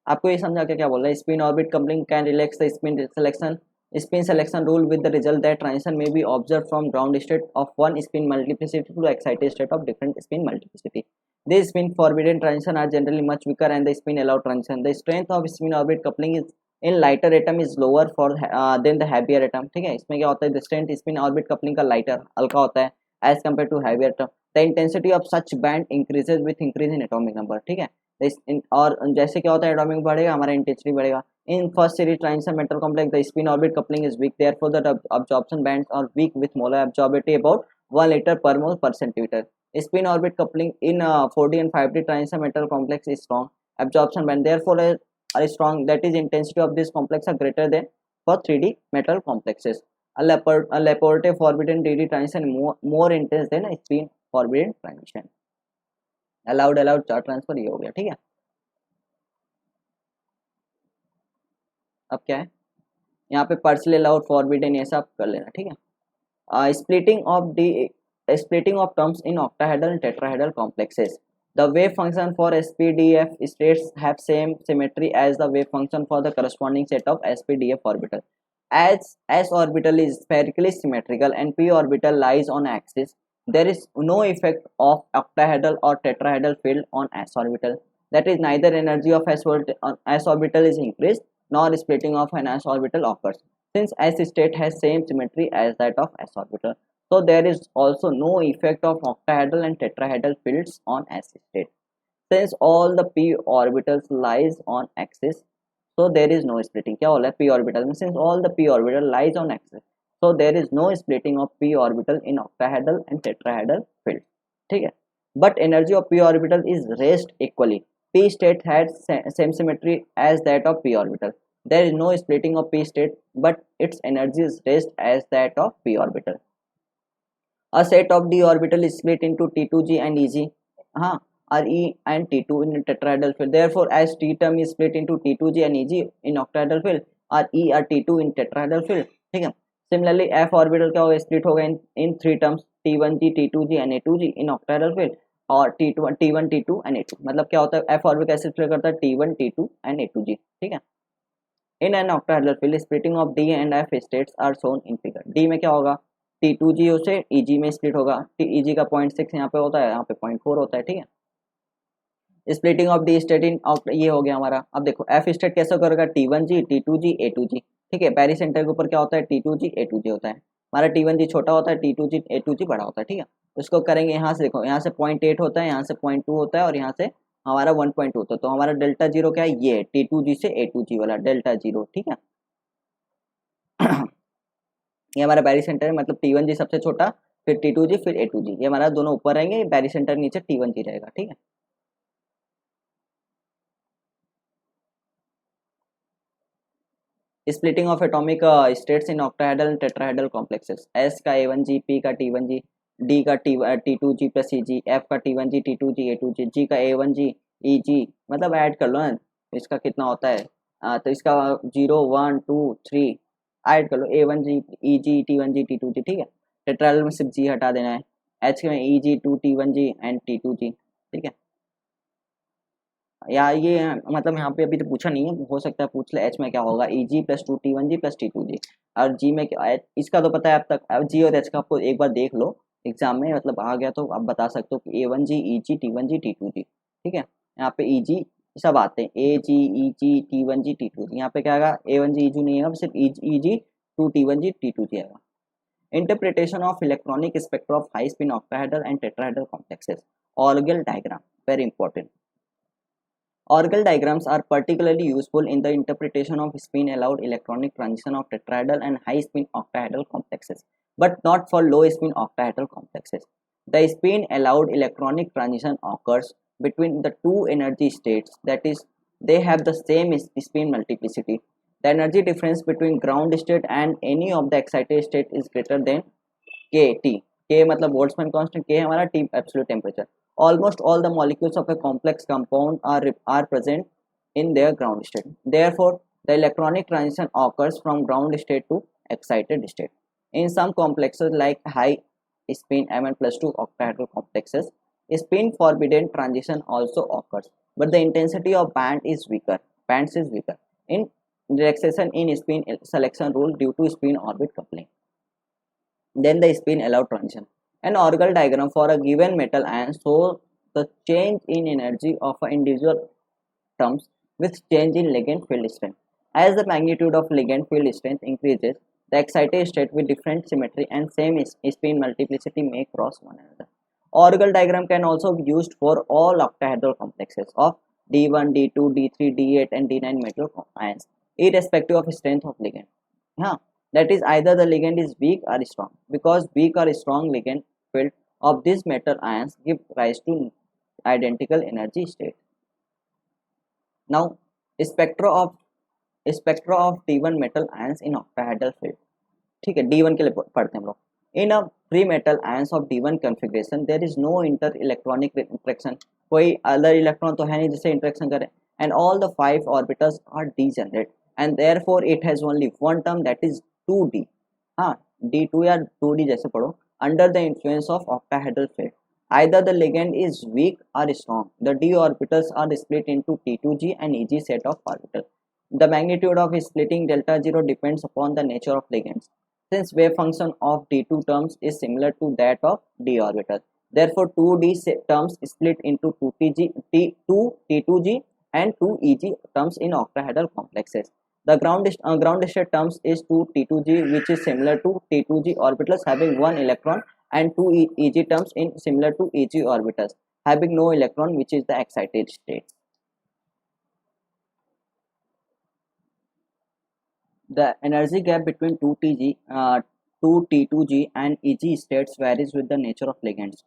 Speaker 1: आपको ये समझा क्या बोल रहा है. Spin orbit coupling can relax the spin selection rule with the result that transition may be observed from ground state of one spin multiplicity to the excited state of different spin multiplicity. These spin forbidden transition are generally much weaker than the spin allowed transition. The strength of spin orbit coupling is in lighter atom is lower for than the heavier atom. ठीक है, इसमें क्या होता है, the strength spin orbit coupling का lighter हल्का होता है as compared to heavier atom. The intensity of such band increases with increase in atomic number. ठीक है, और जैसे क्या होता है, एटॉमिक बढ़ेगा हमारा इंटेंसिटी बढ़ेगा. In first series transition metal complex, the spin orbit coupling is weak. Therefore, the absorption bands are weak with molar absorptivity about 1 liter per mole per centimeter. Spin orbit coupling in 4D and 5D transition metal complex is strong. Absorption band therefore are strong. That is, intensity of this complex are greater than for 3D metal complexes. A Laporte forbidden 3D transition more intense than a spin forbidden transition. Allowed chart transfer ये हो गया. ठीक है, अब क्या है यहाँ पे पार्शियल अलाउड फॉरबिडन ये सब कर लेना. ठीक है. Splitting of terms in octahedral and tetrahedral complexes. The wave function for SPDF states have same symmetry as the wave function for the corresponding set of SPDF orbital. As S orbital is spherically symmetrical and P orbital lies on axis, there is no effect of octahedral or tetrahedral field on S orbital. That is, neither energy of S orbital is increased nor splitting of an S orbital occurs, since S state has same symmetry as that of S orbital. So there is also no effect of octahedral and tetrahedral fields on S state. Since all the p orbitals lies on axis, so there is no splitting. क्या हो रहा है p orbital में? Since all the p orbital lies on axis, so there is no splitting of p orbital in octahedral and tetrahedral field. ठीक है? But energy of p orbital is raised equally. P state had same symmetry as that of p orbital. There is no splitting of p state, but its energy is raised as that of p orbital. A set of d orbital is split into T2g and Eg, Re and T2 in tetrahedral field. Therefore, as T term is split into T2g and Eg in octahedral field, Re or T2 in tetrahedral field. ठीक है? Similarly, f orbital क्या होगा? Split होगा in three terms T1g, T2g and A2g in octahedral field और T1, T2 and A2. मतलब क्या होता है? f orbital कैसे split करता है? T1, T2 and A2g. ठीक है? In an octahedral field, splitting of D and F states are shown in figure. D में क्या होगा? T2g से Eg में स्प्लिट होगा. Eg का 0.6 यहाँ पे होता है, यहाँ पे 0.4 होता है. ठीक है? Splitting of D state in ये हो गया हमारा. अब देखो F स्टेट कैसे करेगा? T1g, T2g, A2g. ठीक है? बैरी सेंटर के ऊपर क्या होता है? T2g, A2g होता है. हमारा T1g छोटा होता है, T2g, A2g बड़ा होता है. ठीक है? उसको करेंगे यहाँ से. देखो यहाँ से 0.8 होता है, यहाँ से 0.2 होता है और यहाँ से हमारा 1.2 होता है. तो हमारा डेल्टा जीरो क्या है? ये T2g से A2g वाला डेल्टा जीरो. ठीक है? ये हमारा बैरी सेंटर है, मतलब T1g सबसे छोटा, फिर T2g, फिर A2g. ये हमारा दोनों ऊपर रहेंगे, बैरी सेंटर नीचे T1g रहेगा. ठीक है? Splitting of atomic states in octahedral and tetrahedral complexes. S का A1g, P का T1g, D का T2g प्लस Eg, F का T1g, T2g, A2g, G का A1g, Eg. मतलब ऐड कर लो ना, इसका कितना होता है? तो इसका 0, 1, 2, 3 ऐड कर लो. A1g, Eg, T1g, T2g. ठीक है? टेट्राहेड्रल में सिर्फ G हटा देना है. H में Eg, 2 T1g एंड T2g. ठीक है? या ये मतलब यहाँ पे अभी तो पूछा नहीं है, हो सकता है पूछ ले. H में क्या होगा? Eg plus 2 T1g plus T2g. और G में क्या? इसका तो पता है अब तक. अब G और H का आपको एक बार देख लो एग्जाम में, मतलब आ गया तो आप बता सकते हो कि A1g, Eg, T1g, T2g. ठीक है? यहाँ पे Eg सब आते हैं, Ag, Eg, T1g, T2g. यहाँ पे क्या आएगा? A1g, Eg नहीं आएगा, सिर्फ Eg, 2 T1g, T2g आएगा. Interpretation of electronic spectra of high spin octahedral and tetrahedral complexes. Orgel diagram, very important. Orgel diagrams are particularly useful in the interpretation of spin allowed electronic transition of tetrahedral and high spin octahedral complexes, but not for low spin octahedral complexes. The spin allowed electronic transition occurs between the two energy states, that is, they have the same spin multiplicity. The energy difference between ground state and any of the excited state is greater than kT. K मतलब Boltzmann constant, K हमारा T absolute temperature. Almost all the molecules of a complex compound are present in their ground state. Therefore, the electronic transition occurs from ground state to excited state. In some complexes like high spin Mn+2 octahedral complexes, spin forbidden transition also occurs, but the intensity of bands is weaker. In relaxation in spin selection rule due to spin orbit coupling. Then the spin allowed transition. An orbital diagram for a given metal ion shows the change in energy of an individual terms with change in ligand field strength. As the magnitude of ligand field strength increases, the excited state with different symmetry and same spin multiplicity may cross one another. Orbital diagram can also be used for all octahedral complexes of D1, D2, D3, D8 and D9 metal ions, irrespective of strength of ligand. That is, either the ligand is weak or strong, because weak or strong ligand field of these metal ions give rise to identical energy state. Now, spectra of D1 metal ions in octahedral field. ठीक है? D1 के लिए पढ़ते हैं हम लोग. In a free metal ions of D1 configuration, there is no inter-electronic interaction. कोई other electron तो है नहीं जिससे interaction करे, and all the 5 orbitals are degenerate, and therefore it has only one term, that is 2D. D2 या 2D जैसे पढ़ो, under the influence of octahedral field. Either the ligand is weak or strong. The d orbitals are split into T2g and Eg set of orbitals. The magnitude of splitting delta 0 depends upon the nature of ligands. Since wave function of D2 terms is similar to that of d orbital, therefore 2d terms split into 2T2g and 2Eg terms in octahedral complexes. The ground state terms is 2T2g, which is similar to T2g orbitals having one electron, and 2Eg terms in similar to Eg orbitals having no electron, which is the excited state. The energy gap between 2T2g and Eg states varies with the nature of ligands.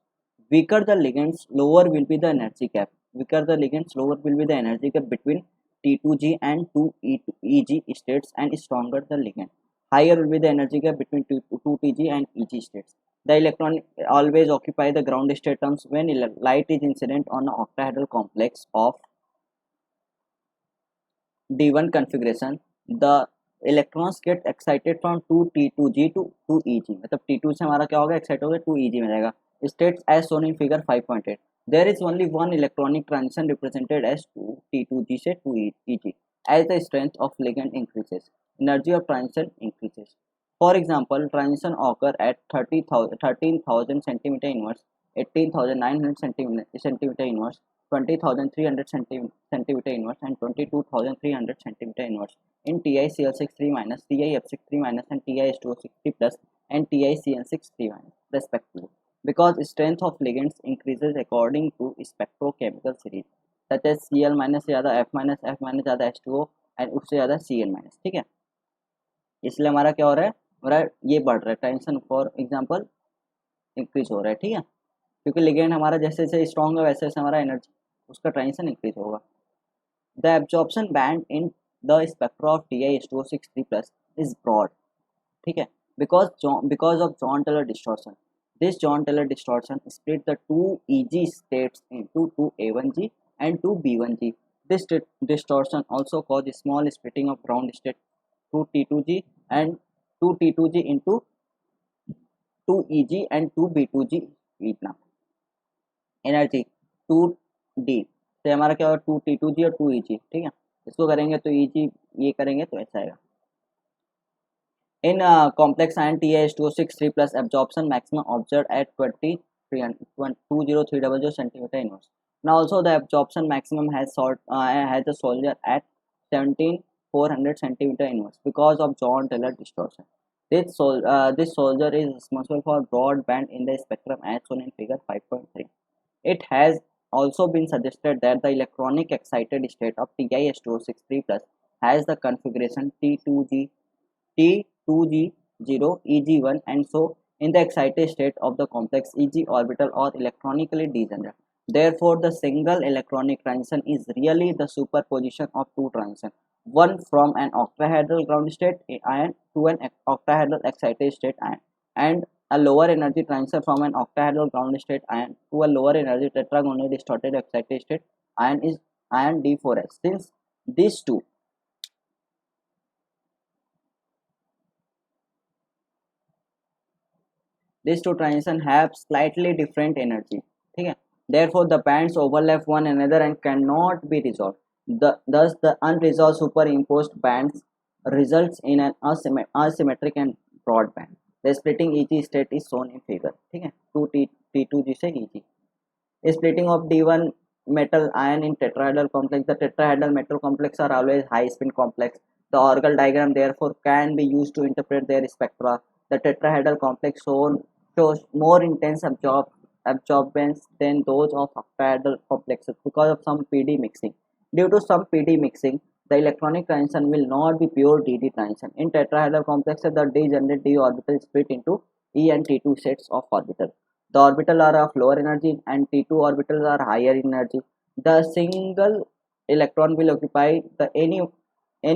Speaker 1: Weaker the ligands, lower will be the energy gap. Weaker the ligands, lower will be the energy gap between T2g and 2Eg states, and stronger the ligand, higher will be the energy gap between 2Tg and Eg states. The electron always occupy the ground state terms when light is incident on an octahedral complex of D1 configuration. The electrons get excited from 2T2G to 2Eg, मतलब T2 से हमारा क्या होगा, excite होगा 2Eg में जाएगा. States as shown in figure 5.8. There is only one electronic transition represented as 2T2G से 2Eg. As the strength of ligand increases, energy of transition increases. For example, transition occur at 13,000 centimeter inverse, 18,900 centimeter inverse, 20,300 centimeter inverse, and 22,300 centimeter inverse in TiCl6 minus, TiF6 minus, and TiH2O6 plus, and TiCN6 minus respectively, because strength of ligands increases according to spectrochemical series, such as Cl minus से ज़्यादा F minus ज़्यादा H2O and उससे ज़्यादा Cl minus. ठीक है, इसलिए हमारा क्या हो रहा है, हमारा ये बढ़ रहा है, टेंशन फॉर एग्जांपल इंक्रीज हो रहा है. ठीक है, क्योंकि लिगेंड हमारा जैसे जैसे स्ट्रॉन्ग है वैसे वैसे हमारा एनर्जी उसका ट्रांजिशन इंक्रीज होगा. The absorption band in the spectra of TiH2O6 plus is broad. ठीक है, because of John Taylor distortion. This John Taylor distortion split the two Eg states into 2A1G and 2B1G. This distortion also caused small splitting of ground state 2T2G and 2T2G into 2Eg and 2B2G. इतना energy 2D से हमारा क्या होगा 2T2G और 2Eg. ठीक है, इसको करेंगे तो Eg, ये करेंगे तो ऐसा आएगा. In complex ion TiH2O6 3 plus absorption maximum observed at 20300 centimeter inverse. Now also the absorption maximum has a soldier at 17400 centimeter inverse because of John Taylor distortion. This soldier is responsible for broad band in the spectrum as shown in figure 5.3. It has also been suggested that the electronic excited state of TiH2O6 3 plus has the configuration T2G 0 Eg1, and so in the excited state of the complex Eg orbital or electronically degenerate. Therefore, the single electronic transition is really the superposition of two transitions, one from an octahedral ground state ion to an octahedral excited state ion, and a lower energy transition from an octahedral ground state ion to a lower energy tetragonally distorted excited state ion is ion D4s. Since these two transitions have slightly different energy. ठीक है, therefore the bands overlap one another and cannot be resolved. Thus the unresolved superimposed bands results in an asymmetric and broad band. The splitting Eg state is shown in figure. ठीक है, 2T2G से Eg. Splitting of D1 metal ion in tetrahedral complex. The tetrahedral metal complex are always high spin complex. The orbital diagram therefore can be used to interpret their spectra. The tetrahedral complex shows more intense absorbance than those of octahedral complexes because of some PD mixing. Due to some PD mixing, the electronic transition will not be pure DD transition. In tetrahedral complexes, the degenerate d orbital is split into E and T2 sets of orbitals. The orbitals are of lower energy and T2 orbitals are higher in energy. The single electron will occupy the any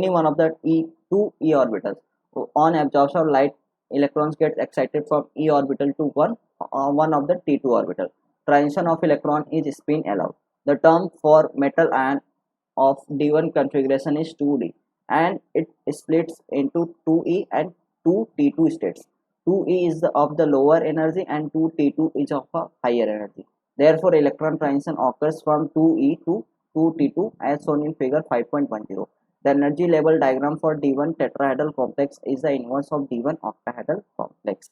Speaker 1: one of the two E orbitals. On absorption of light, electrons get excited from E orbital to one of the T2 orbital. Transition of electron is spin allowed. The term for metal ion of D1 configuration is 2D, and it splits into 2E and 2T2 states. 2E is of the lower energy and 2T2 is of a higher energy. Therefore electron transition occurs from 2e to 2t2 as shown in figure 5.10. The energy level diagram for D1 tetrahedral complex is the inverse of D1 octahedral complex.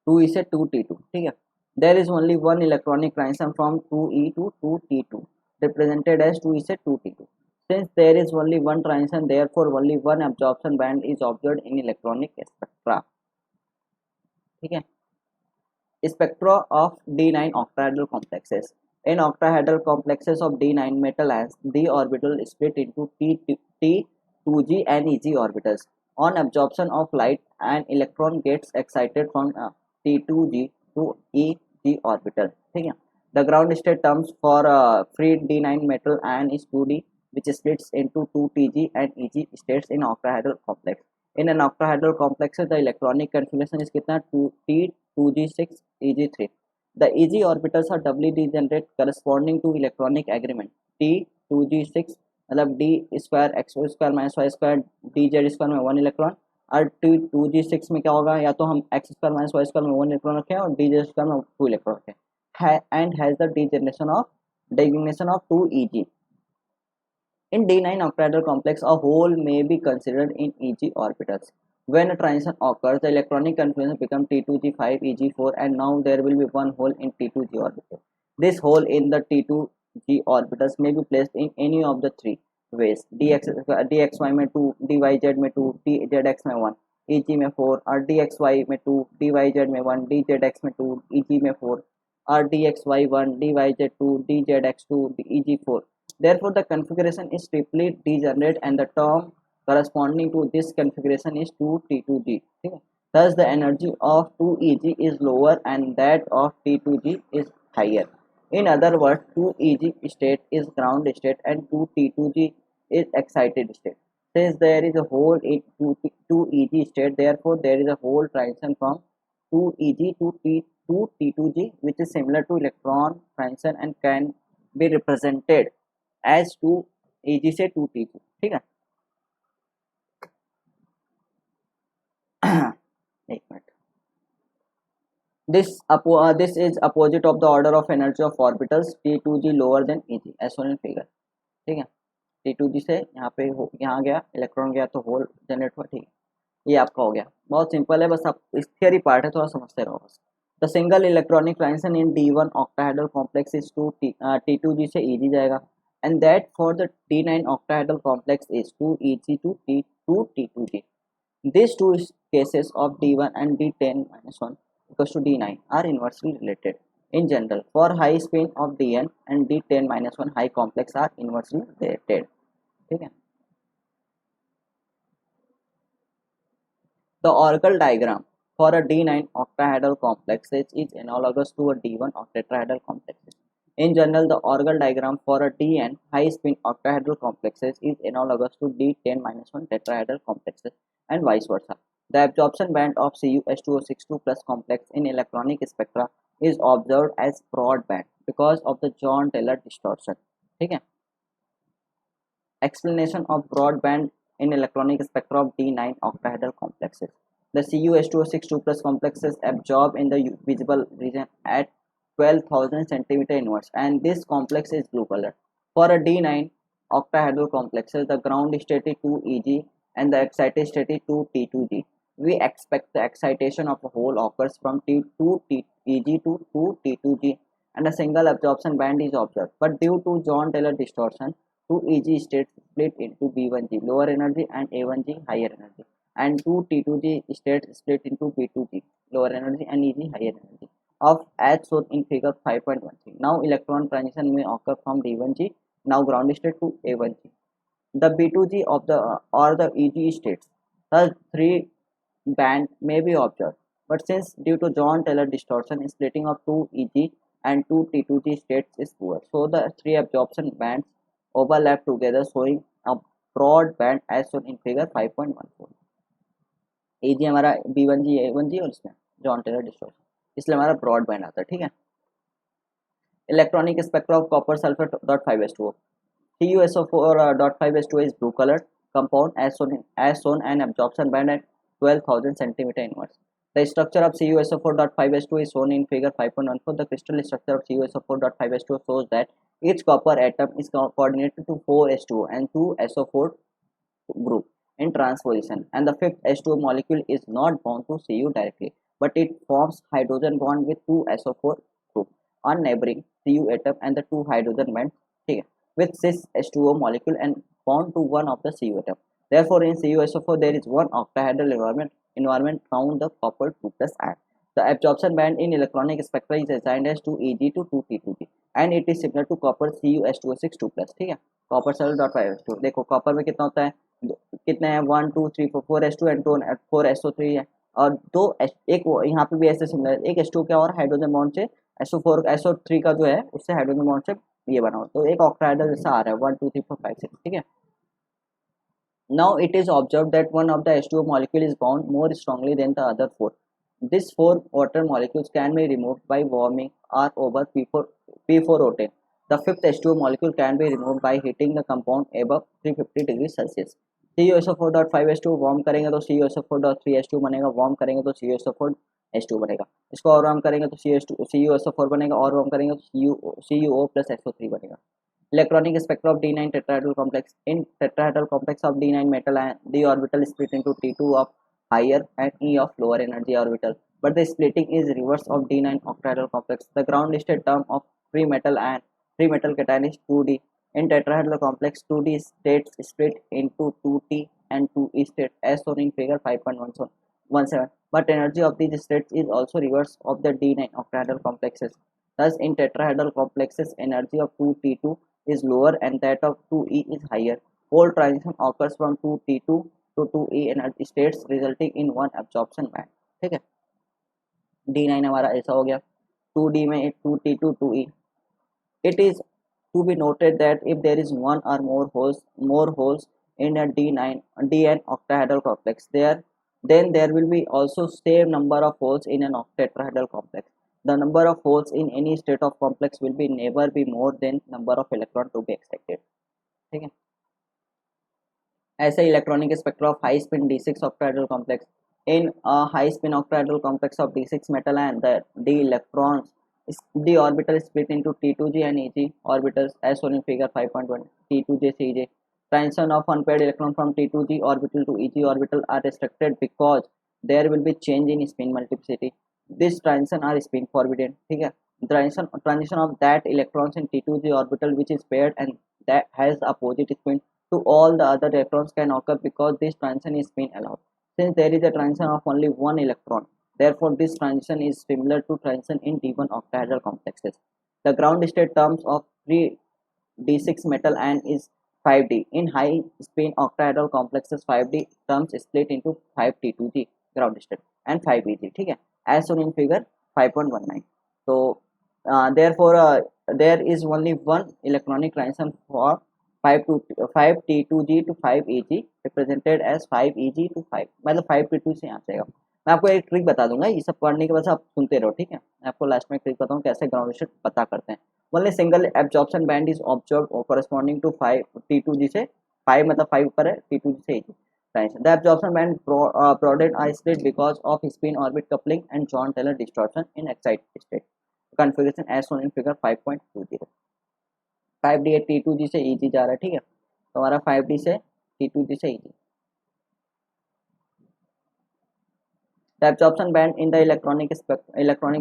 Speaker 1: 2 is a 2t2. ठीक है. There is only one electronic transition from 2e to 2t2 represented as 2 is a 2t2. Since there is only one transition, therefore only one absorption band is observed in electronic spectra. ठीक है. Spectra of D9 octahedral complexes. In octahedral complexes of D9 metal ions, the orbital is split into T2g and Eg orbitals. On absorption of light, an electron gets excited from T2g to Eg orbital. ठीक है. The ground state terms for free D9 metal ion is 2d, which splits into 2Tg and Eg states in octahedral complex. In an octahedral complex, the electronic configuration is कितना 2T2g6 Eg3. The Eg orbitals are doubly degenerate corresponding to electronic agreement. T2g6 मतलब d square X square minus Y square D Z square में 1 electron, और T2g6 में क्या होगा, या तो हम X square minus Y square में 1 इलेक्ट्रॉन रखें और डी जेड स्क्वायर में 2 इलेक्ट्रॉन रखें, and has the designation of 2Eg. In D9 octahedral complex, a hole may be considered in Eg orbitals. When a transition occurs, the electronic configuration becomes T2g5 Eg4, and now there will be one hole in T2g orbital. This hole in the T2g orbitals may be placed in any of the three ways: dxy में 2, dyz में 2, dzx में 1, Eg में 4, और dxy में 2, dyz में 1, dzx में 2, Eg में 4, और dxy1, dyz2, dzx2, Eg4. Therefore, the configuration is triply degenerate, and the term corresponding to this configuration is 2T2g. Thus, the energy of 2Eg is lower and that of T2g is higher. In other words, 2Eg state is ground state and 2T2g is excited state. Since there is a hole in 2Eg state, therefore there is a hole transition from 2Eg to T2g, which is similar to electron transition and can be represented as 2Eg से 2T2. ठीक है. एक minute. This is opposite of the order of energy of orbitals T2g lower than Eg as shown in figure. ठीक है. T2g से यहाँ पे यहाँ गया इलेक्ट्रॉन गया तो होल जनरेट हुआ. ठीक है. ये आपका हो गया. बहुत सिंपल है, बस आप इस थियरी पार्ट है, थोड़ा समझते रहो बस. The single electronic transition in D1 octahedral complex is T2g से Eg जाएगा, and that for the D9 octahedral complex is 2Eg to T2g. These two cases of D1 and D10-1 equals to D9 are inversely related. In general, for high spin of Dn and D10-1 high complex are inversely related. ठीक है. The orbital diagram for a D9 octahedral complex is analogous to a D1 tetrahedral complex. In general, the orbital diagram for a Dn high spin octahedral complexes is analogous to D10-1 tetrahedral complexes and vice versa. The absorption band of Cu-H2O6 plus complex in electronic spectra is observed as broad band because of the John-Taylor distortion. ठीक है. Explanation of broad band in electronic spectra of D9 octahedral complexes. The Cu-H2O6 plus complexes absorb in the visible region at 12,000 cm inverse, and this complex is blue color. For a D9 octahedral complexes, the ground state is 2Eg and the excited state is 2T2g. We expect the excitation of a hole occurs from T2Eg to 2T2g, and a single absorption band is observed. But due to John-Taylor distortion, 2Eg states split into B1g lower energy and A1g higher energy, and 2T2g states split into B2g lower energy and Eg higher energy of as shown in figure 5.13. Now electron transition may occur from D1g, now ground state, to A1g. The B2g of the or the Eg states, thus three band may be observed. But since due to John-Taylor distortion, splitting of 2Eg and 2T2g states is poor, so the three absorption bands overlap together, showing a broad band as shown in figure 5.14. Eg हमारा B1g A1g और इसमें John-Taylor distortion, इसलिए हमारा broad band आता है. ठीक है. Electronic spectra of copper sulphur dot 5s2o. CuSO4.5s2o is blue colored compound as shown and absorption band at 12,000 cm inverse. The structure of CuSO4.5s2 is shown in figure 5.14. The crystal structure of CuSO4.5s2 shows that each copper atom is coordinated to 4s2 and 2SO4 group in transposition, and the fifth H2O molecule is not bound to Cu directly, but it forms hydrogen bond with 2SO4 group on neighboring Cu atom and the two hydrogen bonds with cis H2O molecule and bound to one of the Cu atom. Therefore, in CuSO4 there is one octahedral environment found the copper 2 plus ion. The absorption band in electronic spectra is assigned as 2Eg to 2T2G and it is similar to copper CuH2O6 2 plus. ठीक है, copper 7.5 देखो copper में कितना होता है, कितने हैं 1 2 3 4 4s2 and 2 4SO3 है और दो एक यहाँ पे भी ऐसे सिमिलर एक H2 क्या और हाइड्रोजन बॉन्ड से SO3 का जो है उससे हाइड्रोजन बॉन्ड से ये बना हो तो एक ऑक्टाहेड्रल जैसा आ रहा है 1 2 3 4 5 6 ठीक है. Now it is observed that one of the H2O molecule is bound more strongly than the other four. These four water molecules can be removed by warming or over P4 rotate. The fifth H2O molecule can be removed by heating the compound above 350 degrees Celsius. CuSO4.5H2 warm करेंगे तो CuSO4.3H2 बनेगा, warm करेंगे तो CuSO4H2 बनेगा, इसको और warm करेंगे तो CuSO4 बनेगा, और वार्म करेंगे तो CuO plus SO3 बनेगा. Electronic spectrum of D9 tetrahedral complex. In tetrahedral complex of D9 metal ion, the orbital split into T2 of higher and E of lower energy orbital. But the splitting is reverse of D9 octahedral complex. The ground state term of free metal cation is 2D. In tetrahedral complex, 2D states split into 2T and 2E states as shown in figure 5.17. But energy of these states is also reverse of the D9 octahedral complexes. Thus, in tetrahedral complexes, energy of 2T2 is lower and that of 2E is higher. Whole transition occurs from 2T2 to 2E energy states resulting in one absorption band. ठीक है, D9 हमारा ऐसा हो गया, 2D में 2T2 2E. It is to be noted that if there is one or more holes in a DN octahedral complex, then there will be also same number of holes in an tetrahedral complex. The number of holes in any state of complex will be never be more than number of electron to be extracted. ठीक है, ऐसे electronic spectra of high spin D6 octahedral complex. In a high spin octahedral complex of D6 metal ion, the orbital split into T2G and EG orbitals as shown in figure 5.1. T2J CJ. Transition of unpaired electron from T2G orbital to EG orbital are restricted because there will be change in spin multiplicity. This transition are spin forbidden. ठीक है, transition of that electrons in T2G orbital which is paired and that has opposite spin to all the other electrons can occur because this transition is spin allowed. Since there is a transition of only one electron, therefore this transition is similar to transition in D1 octahedral complexes. The ground state terms of 3 D6 metal ion is 5D. In high spin octahedral complexes, 5D terms split into 5T2G ground state and 5EG. ठीक है, as shown in figure 5.19. So therefore there is only one electronic transition for 5T2G to 5EG represented as 5EG to 5, मतलब 5T2 से यहाँ से आएगा. मैं आपको एक ट्रिक बता दूंगा, ये सब पढ़ने के बाद आप सुनते रहो. ठीक है, मैं आपको लास्ट में ट्रिक बताऊँ कैसे ग्राउंड स्टेट पता करते हैं. Only single absorption band is observe corresponding to 5 T2G से 5 मतलब 5 ऊपर है, T2G से EG. The absorption band broadened are split because of spin orbit coupling and John Taylor distortion in excited state configuration as shown in figure 5.20. 5D T2G से EG जा रहा है. ठीक है, तो हमारा 5D से T2G से EG. The absorption band in the electronic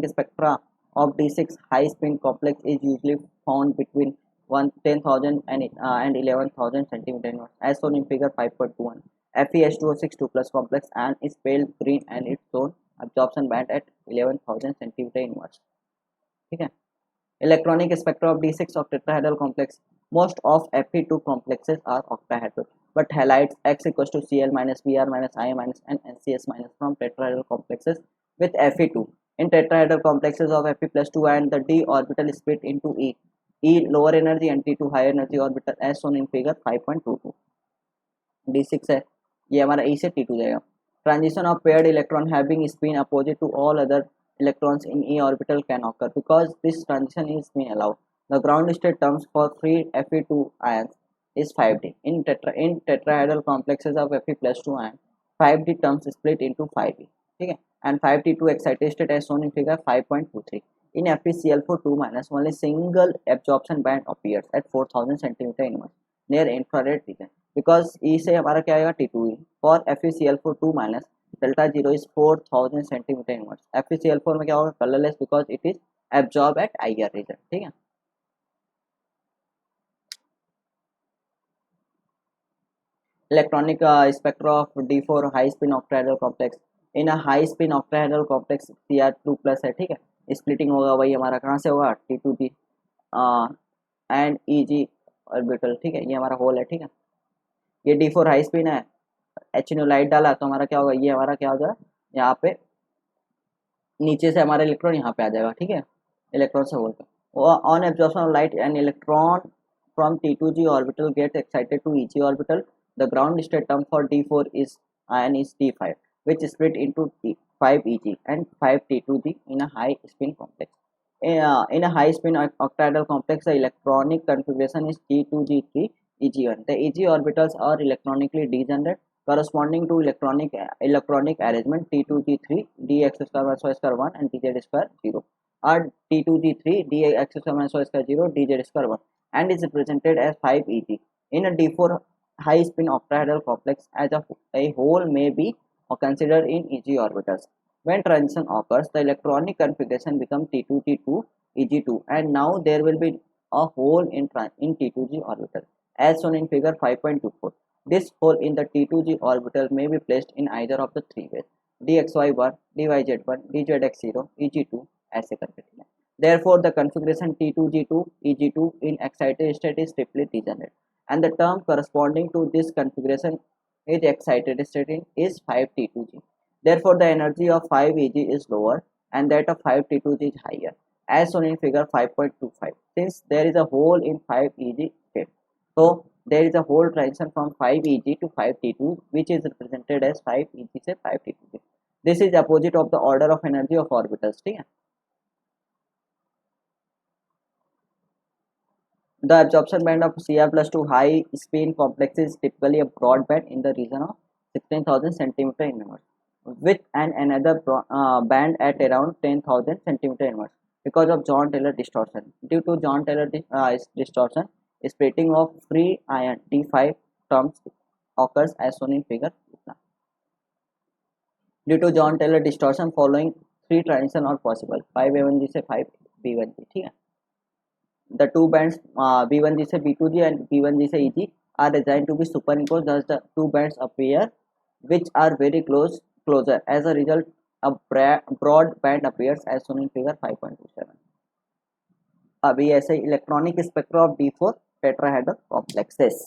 Speaker 1: spectra of D6 high spin complex is usually found between 10,000 and 11,000 cm as shown in figure 5.21. FeH2O6 2 plus complex and is pale green and its shown absorption band at 11,000 cm inverse. ठीक है, electronic spectra of D6 of tetrahedral complex. Most of Fe2 complexes are octahedral, but halides X equals to Cl minus Br minus I minus and NCS minus from tetrahedral complexes with Fe2. In tetrahedral complexes of Fe plus 2 and the D orbital split into E lower energy and T2 higher energy orbital as shown in figure 5.22. D6 है, ये हमारा E से T2 जाएगा. Transition of paired electron having spin opposite to all other electrons in E orbital can occur because this transition is being allowed. The ground state terms for free Fe2 ions is 5D. In tetrahedral complexes of Fe plus 2 ion, 5D terms split into 5E. ठीक है, and 5T2 excited state as shown in figure 5.23. In FeCl4 2- only single absorption band appears at 4000 centimeter inverse near infrared region. Because E से हमारा क्या आएगा T2E. For FeCl4 2- delta 0 is 4000 centimeter inverse. FeCl4 में क्या होगा colorless because it is absorbed at IR region. ठीक है. Electronic spectra of D4 high spin octahedral complex. In a high spin octahedral complex Cr2 plus है. ठीक है. Splitting होगा वही हमारा कहाँ से होगा T2G एंड EG ऑर्बिटल. ठीक है. ये हमारा होल है. ठीक है. ये D4 हाई स्पिन है. HNO लाइट डाला तो हमारा क्या होगा, ये हमारा क्या हो जाएगा, यहाँ पे नीचे से हमारा इलेक्ट्रॉन यहाँ पे आ जाएगा. ठीक है. इलेक्ट्रॉन से होल पे on absorption of light and electron from T2G orbital get excited to EG orbital. The ground state term for D4 is ion is D5, which is split into 5 EG and 5T2G in a high spin complex. In a high spin octahedral complex, the electronic configuration is T2G3 EG1. The EG orbitals are electronically degenerate corresponding to electronic arrangement T2G3 dx square minus y square 1 and dz square 0, or T2G3 dx square minus y square 0 dz square 1, and is represented as 5 EG. In a D4 high spin octahedral complex as a whole may be considered in EG orbitals. When transition occurs, the electronic configuration becomes T2G2 EG2, and now there will be a hole in T2G orbital as shown in figure 5.24. This hole in the T2G orbital may be placed in either of the three ways: dxy1, dyz1, dzx0, eg2 ऐसे करके. Therefore, the configuration T2G2 EG2 in excited state is triply degenerate, and the term corresponding to this configuration is excited state is 5T2G. Therefore, the energy of 5EG is lower and that of 5T2G is higher, as shown in figure 5.25. Since there is a hole in 5EG state, so there is a hole transition from 5EG to 5T2, which is represented as 5EG से 5T2G. This is opposite of the order of energy of orbitals. ठीक है. The absorption band of Cr+2 high spin complex is typically a broad band in the region of 16,000 centimeter inverse, with another band at around 10,000 centimeter inverse because of John Taylor distortion. Due to John Taylor distortion, splitting of free ion D5 terms occurs as shown in figure. Due to John Taylor distortion, following three transition are possible: 5A1G से 5B1G. ठीक है. The two bands B1G से B2G and B1G से EG are designed to be superimposed, thus the two bands appear which are very closer. As a result, a broad band appears as shown in figure 5.27. अभी ऐसे electronic spectra of D4 tetrahedral complexes.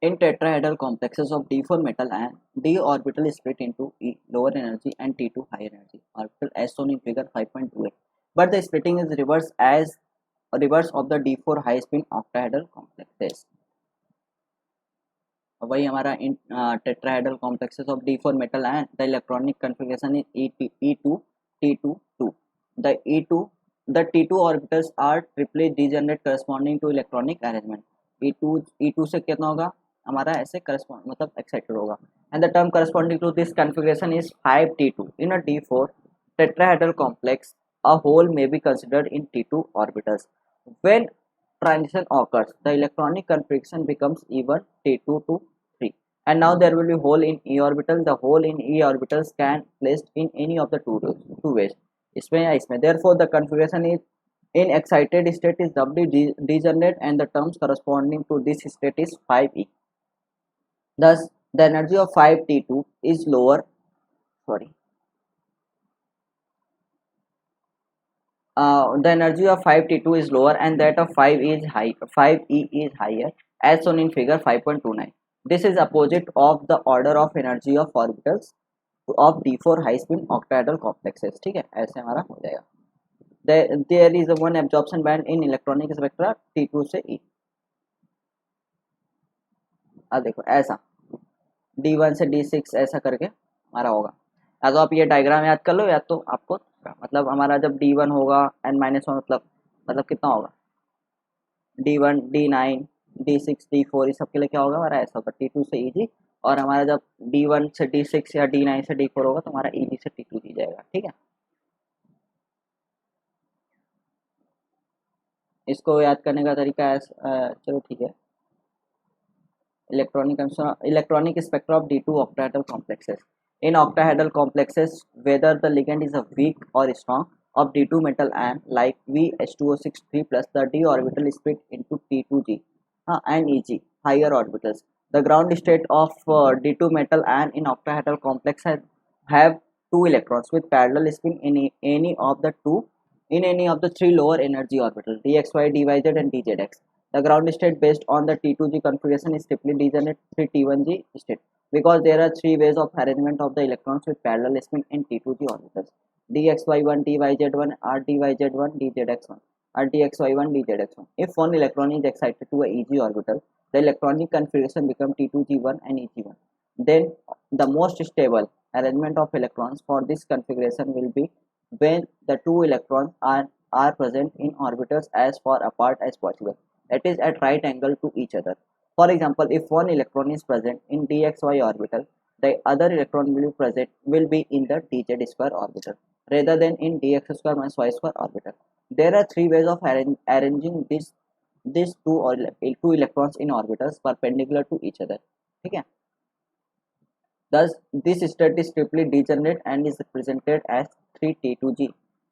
Speaker 1: In tetrahedral complexes of D4 metal ion, D orbital is split into E lower energy and T2 higher energy orbital as shown in figure 5.28. But the splitting is reverse of the D4 high spin octahedral complexes. वही हमारा in tetrahedral complexes of D4 metal ion, the electronic configuration is E2 T2 2. The T2 orbitals are triply degenerate corresponding to electronic arrangement. E2 से कितना होगा हमारा ऐसे correspond मतलब excited होगा, and the term corresponding to this configuration is 5T2. In a D4 tetrahedral complex, a hole may be considered in T2 orbitals. When transition occurs, the electronic configuration becomes even T2 to 3, and now there will be hole in E orbital. The hole in E orbitals can placed in any of the two ways, इसमें या इसमें. Therefore, the configuration is in excited state is doubly degenerate, and the terms corresponding to this state is 5E. Thus, the energy of 5T2 is lower. The energy of 5T2 is lower and that of 5E is higher as shown in figure 5.29. This is opposite of the order of energy of orbitals of D4 high spin octahedral complexes. ठीक है, ऐसे हमारा हो जाएगा. There is a one absorption band in electronic spectra T2 से E. अब देखो ऐसा D1 से D6 ऐसा करके हमारा होगा. या तो आप ये डायग्राम याद कर लो या तो आपको मतलब हमारा जब D1 होगा n-1 मतलब कितना होगा D1 D9 D6 D4 इस सब के लिए क्या होगा हमारा ऐसा होगा T2 से EG और हमारा जब D1 से D6 या D9 से D4 होगा तो हमारा Eg से T2G जाएगा। ठीक है, इसको याद करने का तरीका है चलो ठीक है। Electronic spectra of D2 octahedral complexes. In octahedral complexes, whether the ligand is a weak or strong of D2 metal ion like VH2O6 3 plus, the d orbital is split into T2G and Eg higher orbitals. The ground state of D2 metal ion in octahedral complex have two electrons with parallel spin in any of the three lower energy orbitals dxy, dyz and dzx. The ground state based on the T2G configuration is triply degenerate 3T1G state because there are three ways of arrangement of the electrons with parallel spin in T2G orbitals dxy1, dyz1, rdyz1, dzx1, rdxy1, dzx1. If one electron is excited to a Eg orbital, the electronic configuration becomes T2G1 and Eg1. Then the most stable arrangement of electrons for this configuration will be when the two electrons are present in orbitals as far apart as possible, that is at right angle to each other. For example, if one electron is present in dxy orbital, the other electron will be in the dz square orbital rather than in dx square minus y square orbital. There are three ways of arranging these two electrons in orbitals perpendicular to each other. Okay? Thus, this state is triply degenerate and is represented as 3T2G.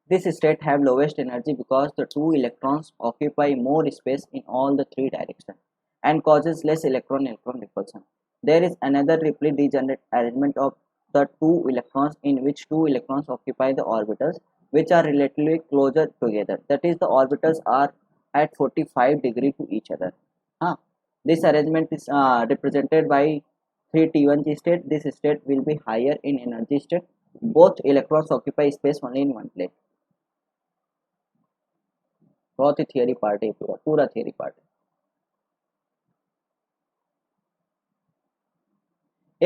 Speaker 1: This state have lowest energy because the two electrons occupy more space in all the three directions and causes less electron-electron repulsion. There is another triply degenerate arrangement of the two electrons in which two electrons occupy the orbitals which are relatively closer together. That is, the orbitals are at 45 degree to each other. This arrangement is represented by 3T1G state. This state will be higher in energy state. Both electrons occupy space only in one place. बहुत ही theory part है, पूरा theory part है.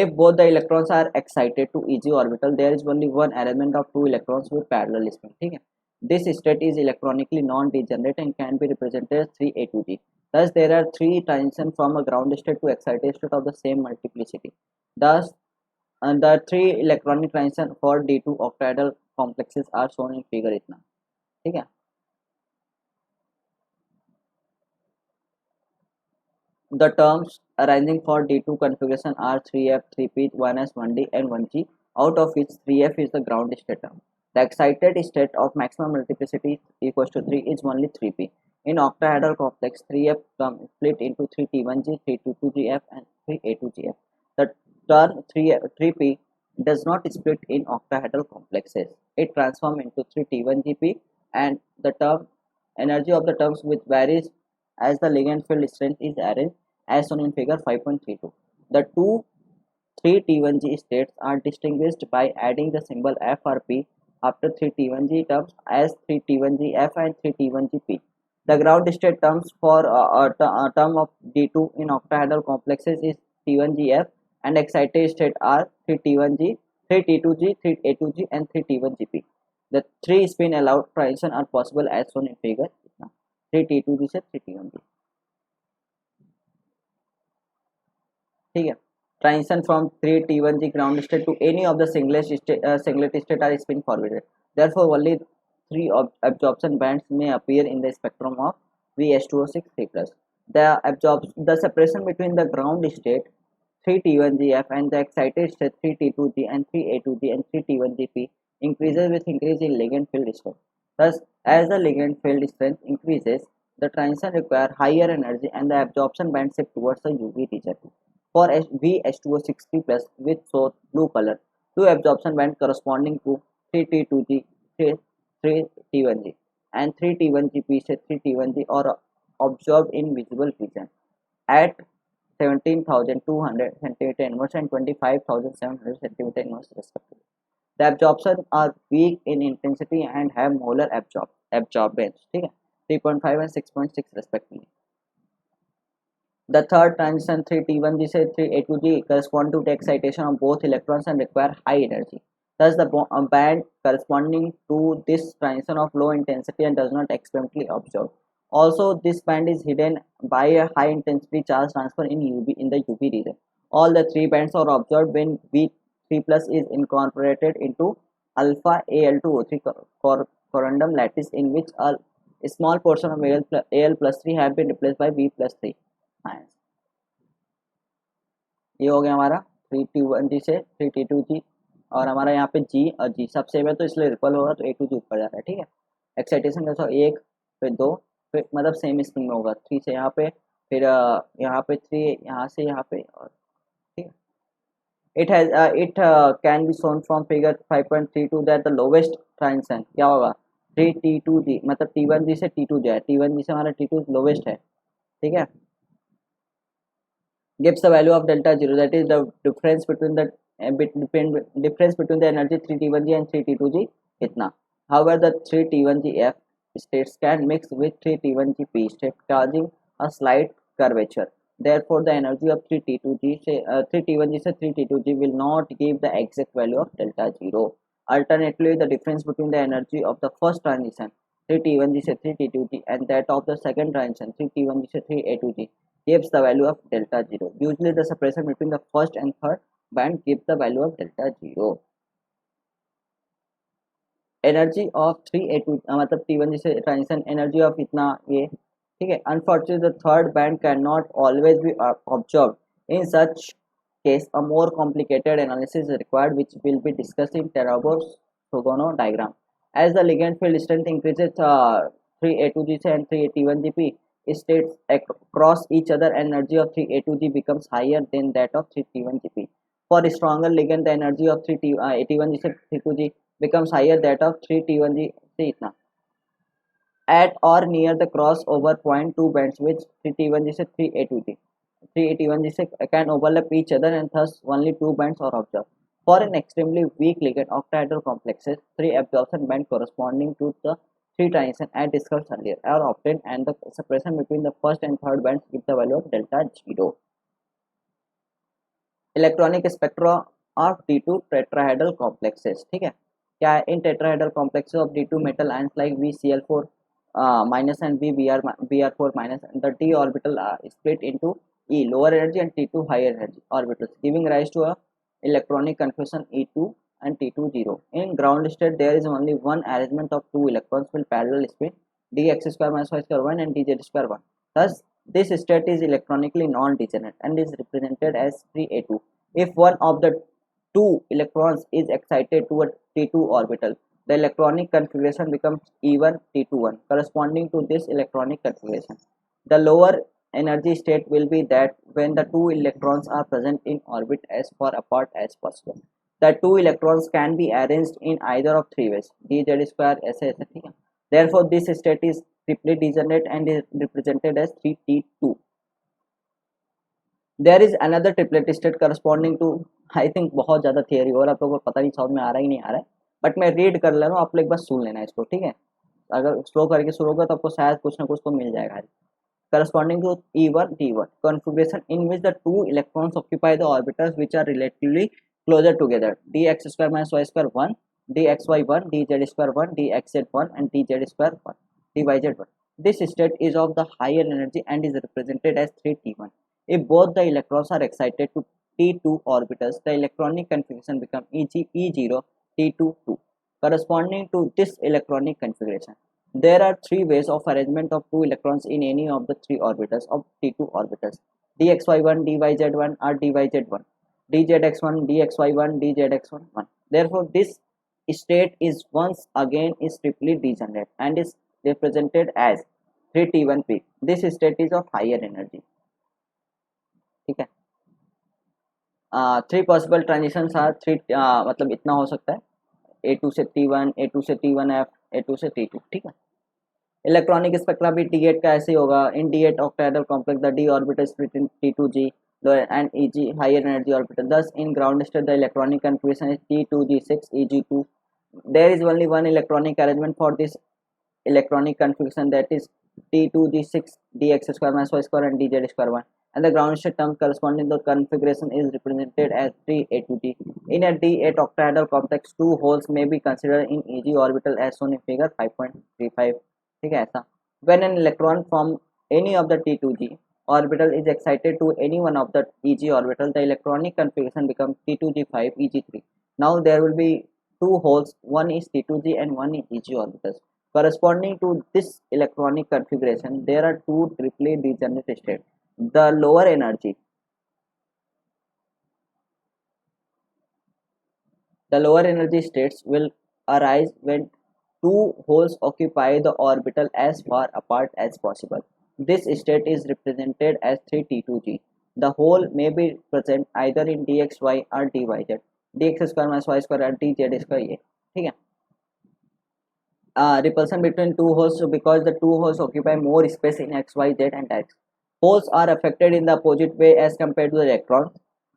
Speaker 1: If both the electrons are excited to Eg orbital, there is only one arrangement of two electrons with parallel spin. ठीक है, this state is electronically non-degenerate and can be represented as 3A2G. Thus, there are three transitions from a ground state to excited state of the same multiplicity. Thus, the three electronic transition for D2 octahedral complexes are shown in figure इतना. ठीक है, the terms arising for D2 configuration are 3F, 3P, 1S, 1D and 1G, out of which 3F is the ground state term. The excited state of maximum multiplicity equals to 3 is only 3P. In octahedral complex, 3F comes split into 3T1G, 3T2GF and 3A2GF. The term 3P does not split in octahedral complexes. It transforms into 3T1GP and the term energy of the terms which varies as the ligand field strength is arranged as shown in figure 5.32. The two 3T1G states are distinguished by adding the symbol F or P after 3T1G terms as 3T1GF and 3T1GP. The ground state terms for a term of D2 in octahedral complexes is T1GF and excited state are 3T1G, 3T2G, 3A2G and 3T1GP. The three spin allowed transition are possible as shown in figure 3T2G से 3T1G. ठीक है, transition from 3T1G ground state to any of the singlet state are spin forwarded. Therefore, only three absorption bands may appear in the spectrum of VH2O6 3+. The separation between the ground state 3T1GF and the excited state 3T2G and 3A2G and 3T1GP increases with increase in ligand field strength. Thus, as the ligand field strength increases, the transition requires higher energy and the absorption band shift towards the UV region. For VH2O6 plus with so blue color, two absorption band corresponding to 3T2G, 3T1G and 3T1GP से 3T1G are observed in visible region at 17,200 cm inverse and 25,700 cm inverse respectively. The absorption are weak in intensity and have molar absorbance. ठीक है, 3.5 and 6.6 respectively. The third transition 3T1G से 3A2G correspond to the excitation of both electrons and require high energy. Thus, the band corresponding to this transition of low intensity and does not experimentally observe. Also, this band is hidden by a high intensity charge transfer in the UV region. All the three bands are observed when V3 plus is incorporated into alpha Al2O3 corundum lattice, in which a small portion of Al plus 3 have been replaced by V plus 3 ions. ये हो गया हमारा 3T1G से 3T2G, और हमारा यहाँ पे G और G सब सेम है तो इसलिए रिपल होगा तो A2G ऊपर जा रहा है। ठीक है, एक्साइटेशन कैसा, एक फिर दो, फिर मतलब सेम स्प्रिंग में होगा, 3 से यहाँ पे, फिर यहाँ पे 3, यहाँ से यहाँ पे, और ठीक है। It can be shown from figure 5.32 that the lowest transition क्या होगा 3T2G, मतलब T1G से T2G है, T1G से हमारा T2 लोवेस्ट है। ठीक है, gives the value of delta 0, that is the difference between the difference between the energy 3T1G and 3T2G इतना। However, the 3T1GF states can mix with 3T1GP state, causing a slight curvature. Therefore, the energy of 3T1G से 3T2G will not give the exact value of delta 0. Alternatively, the difference between the energy of the first transition 3T1G से 3T2G and that of the second transition 3T1G से 3A2G gives the value of delta 0. Usually, the separation between the first and third band gives the value of delta 0. Energy of 3A2 मतलब T1 से transition energy of इतना ये, ठीक है। Unfortunately the third band can not always be observe in such case a more complicated analysis required which will be discussed in Tarabov-Sogono diagram. As the ligand field strength increases 3A2G and 3T1GP states across each other, energy of 3A2G becomes higher than that of 3T1GP. For stronger ligand, the energy of 3T1G से 3T2G becomes higher that of 3T1G से इतना। At or near the crossover point, two bands which 3T1G से 3A2G से can overlap each other and thus only two bands are observed. For an extremely weak ligand, octahedral complexes, 3 absorption band corresponding to the 3 transition as discussed earlier are obtained, and the separation between the first and third bands gives the value of delta 0. Electronic spectra of D2 tetrahedral complexes, ठीक है। क्या है, इन tetrahedral complexes of D2 metal ions like VCl4 minus and Br4 minus, and the d orbital are split into E lower energy and T2 higher energy orbitals, giving rise to a electronic configuration E2 and T2 0. In ground state, there is only one arrangement of two electrons with parallel spin dx square minus y square 1 and dz square 1. Thus, this state is electronically non-degenerate and is represented as 3A2. If one of the two electrons is excited to a T2 orbital, the electronic configuration becomes E1 T21 corresponding to this electronic configuration. The lower energy state will be that when the two electrons are present in orbit as far apart as possible. The two electrons can be arranged in either of three ways, dz square ऐसे ऐसे, ठीक है। Therefore, this state is triply degenerate and is represented as 3T2. There is another triplet state corresponding to, I think बहुत ज़्यादा theory हो रहा है, आप लोगों को पता नहीं समझ में आ रहा है कि नहीं आ रहा है, बट मैं रीड कर ले रहा हूँ, आप लोग एक बार सुन लेना इसको, ठीक है। अगर स्लो करके सुनोगे तो आपको शायद कुछ ना कुछ तो मिल जाएगा। Corresponding to E1 D1 configuration in which the two electrons occupy the orbitals which are relatively closer together, dx square minus y square 1, dxy 1, dz square 1, dxz 1 and dz square 1, dyz 1. This state is of the higher energy and is represented as 3T1. If both the electrons are excited to T2 orbitals, the electronic configuration becomes E0 T2 2. Corresponding to this electronic configuration, there are three ways of arrangement of two electrons in any of the three orbitals of T2 orbitals, dxy1, dyz1 or dyz1, dzx1, dxy1, dzx1, 1. Therefore, this state is once again is triply degenerate and is represented as 3T1P. This state is of higher energy, ठीक है। Three possible transitions are three, मतलब इतना हो सकता है A2 से T1, A2 से T1F, A2 से T2, ठीक है। इलेक्ट्रॉनिक स्पेक्ट्रा भी D8 का ऐसे ही होगा। इन D8 octahedral complex, the d orbital split in T2G lower and Eg higher energy orbital. Thus, in ground state, the electronic configuration is T2G6 Eg2. There is only one electronic arrangement for this electronic configuration, that is T2G6 dx square minus y square and dz square 1. And the ground state term corresponding to the configuration is represented as 3A2G. In a D8 octahedral complex, two holes may be considered in Eg orbital as shown in figure 5.35, ठीक है ऐसा। When an electron from any of the T2G orbital is excited to any one of the Eg orbital, the electronic configuration becomes T2G5 Eg3. Now there will be two holes, one is T2G and one is Eg orbitals. Corresponding to this electronic configuration, there are two triply degenerate states. The lower energy states will arise when two holes occupy the orbital as far apart as possible. This state is represented as 3T2G. The hole may be present either in dxy or dyz. dx square minus y square और dz square ये ठीक है. Repulsion between two holes because the two holes occupy more space in x, y, z and x. Holes are affected in the opposite way as compared to the electrons.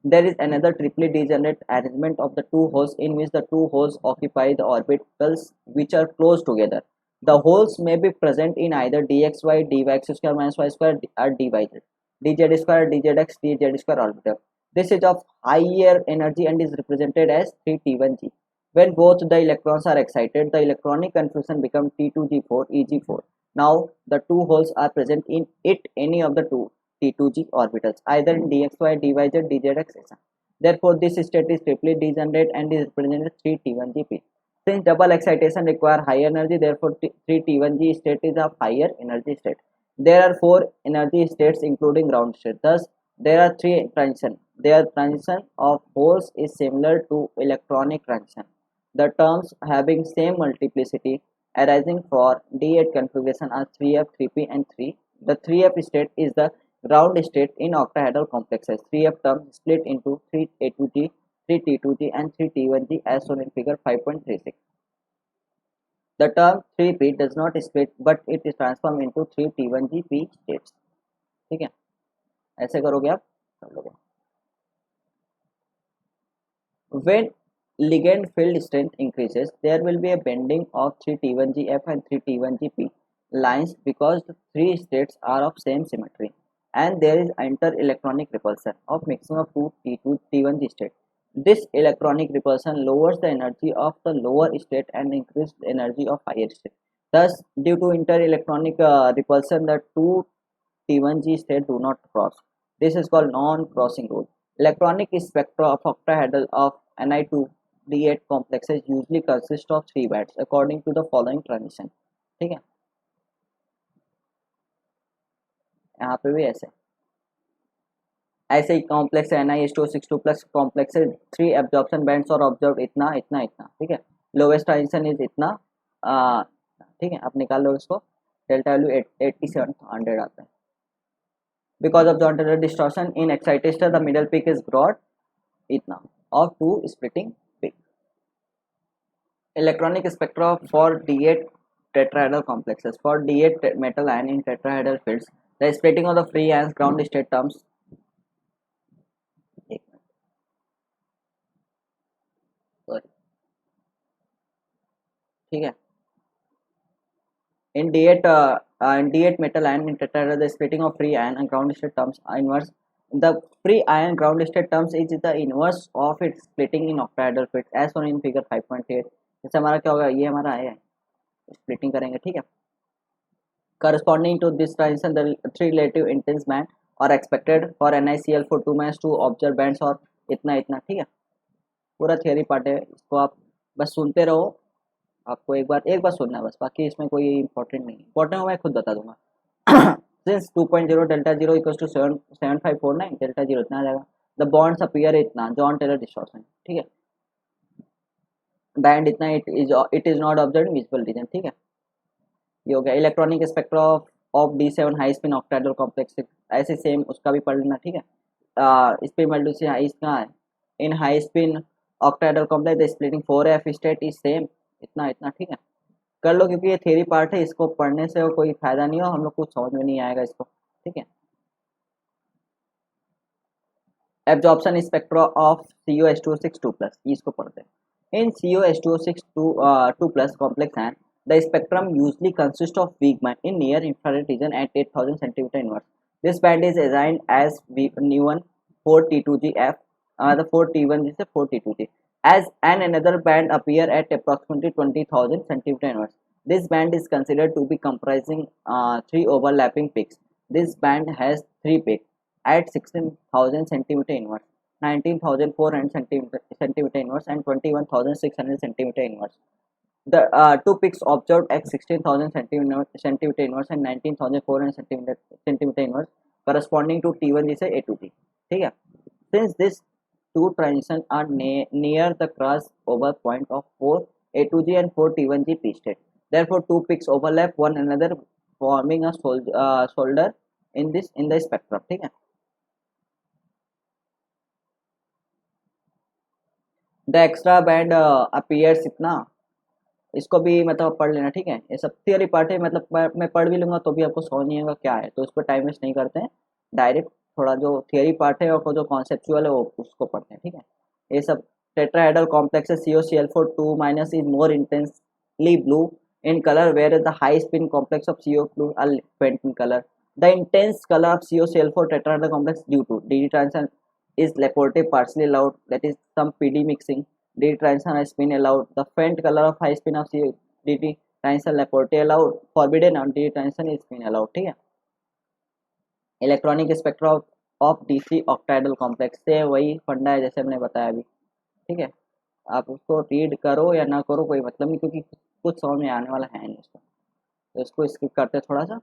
Speaker 1: There is another triply degenerate arrangement of the two holes in which the two holes occupy the orbitals which are close together. The holes may be present in either dxy, dyx square minus y square or dyz, dz square, dzx, dz square orbital. This is of higher energy and is represented as 3T1G. When both the electrons are excited, the electronic confusion becomes T2G4 Eg4. Now the two holes are present in any of the two T2G orbitals, either in dxy, dyz, dzx, etc. Therefore, this state is triply degenerate and is represented as 3T1GP. Since double excitation require higher energy, therefore 3T1G state is of higher energy state. There are four energy states including ground state. Thus, there are three transitions. Their transition of holes is similar to electronic transition. The terms having same multiplicity arising for D8 configuration are 3f, 3p and 3. The 3f state is the ground state in octahedral complexes. 3f term split into 3a2g, 3t2g and 3t1g as shown in figure 5.36. The term 3p does not split but it is transformed into 3t1gp states. ठीक है, ऐसे करोगे आप कर लोगे. When ligand field strength increases, there will be a bending of 3T1GF and 3T1GP lines because the three states are of same symmetry and there is inter-electronic repulsion of maximum of 2 T1G states. This electronic repulsion lowers the energy of the lower state and increases the energy of higher state. Thus, due to inter-electronic repulsion, the two T1G states do not cross. This is called non-crossing rule. Electronic spectra of octahedral of Ni2D8 complexes usually consist of 3 bands according to the following transition. ठीक है, यहाँ पे भी ऐसे ही complex है Ni2H2 plus complex है 3 absorption bands और observe इतना इतना इतना. ठीक है, लोवेस्ट ट्रांजिशन इज इतना. ठीक है, आप निकाल लो इसको. डेल्टा वैल्यू 8700 आता है. Because of joint distortion in excitation, the middle peak is broad itna of two splitting peak. Electronic spectra for D8 tetrahedral complexes. For D8 metal ion in tetrahedral fields, the splitting of the free ions ground state terms. ठीक है, in D8 metal ion in tetrahedral, the splitting of free ion and ground state terms are inverse. The free ion ground state terms is the inverse of its splitting in octahedral fields as shown in figure 5.8. जैसे हमारा क्या होगा, ये हमारा है splitting करेंगे. ठीक है, corresponding to this transition, the three relative intense band are expected for NiCl for 2-2 observed bands और इतना इतना. ठीक है, पूरा थियरी पार्ट है, इसको आप बस सुनते रहो. आपको एक बार सुनना है बस, बाकी इसमें कोई इंपॉर्टेंट नहीं. इंपॉर्टेंट हो मैं खुद बता दूंगा. Since 2.0 delta 0 equals to 7549 delta 0 इतना आ जाएगा. द बॉन्ड्स अपीयर इतना जॉन टेलर डिस्टॉर्शन. ठीक है, बैंड इतना it is not observed in visible region. ठीक है, ये हो गया. Electronic spectra of D7 high spin octahedral complex, ऐसे सेम उसका भी पढ़ लेना. ठीक है, स्पिन मल्टीप्लिसिटी हाई कहाँ है इन high spin octahedral complex, the splitting 4f state is same इतना इतना. ठीक है, कर लो क्योंकि ये थ्योरी पार्ट है, इसको पढ़ने से कोई फायदा नहीं हो, हम लोग कुछ समझ में नहीं आएगा इसको. ठीक है, एब्जॉर्प्शन स्पेक्ट्रा ऑफ COH262+, इसको पढ़ते हैं. इन COH262+ complex ion, the spectrum usually consists of weak band in near infrared region at 8000 cm inverse. This band is assigned as Nu1 4T2GF, the 4T1 is 4T2G, as and another band appear at approximately 20,000 cm inverse. This band is considered to be comprising 3 overlapping peaks. This band has three peaks at 16,000 centimeter inverse, 19,400 centimeter inverse, and 21,600 centimeter inverse. The two peaks observed at 16,000 centimeter inverse and 19,400 centimeter inverse corresponding to T1 जिसे A2T. ठीक है. Since these two transitions are near the crossover point of 4 A2G and 4 T1G P state, therefore two peaks overlap one another forming a shoulder in the spectrum. ठीक है. The extra band appears इतना, इसको भी मतलब पढ़ लेना. ठीक है. ये सब थियरी पार्ट है, मतलब मैं पढ़ भी लूँगा तो भी आपको समझ नहीं आएगा क्या है, तो इस पर टाइम वेस्ट नहीं करते हैं. डायरेक्ट थोड़ा जो थियरी पार्ट है और जो कॉन्सेप्चुअल है वो उसको पढ़ते हैं. ठीक है. ये सब tetrahedral complex COCl4 2 minus is more intensely blue in color, whereas the high spin complex of CO2 are faint in color. The intense color of COCl4 tetrahedral complex due to DD transition is Laporte partially allowed, that is some PD mixing. DD transition is spin allowed. The faint color of high spin of DD transition Laporte allowed, forbidden, and DD transition is spin allowed. ठीक है. Electronic spectra of DC ऑक्टाइडल complex से वही फंडा है जैसे हमने बताया अभी. ठीक है. आप उसको रीड करो या ना करो कोई मतलब नहीं, क्योंकि कुछ समझ में आने वाला है नहीं इसको, तो इसको स्किप करते थोड़ा सा.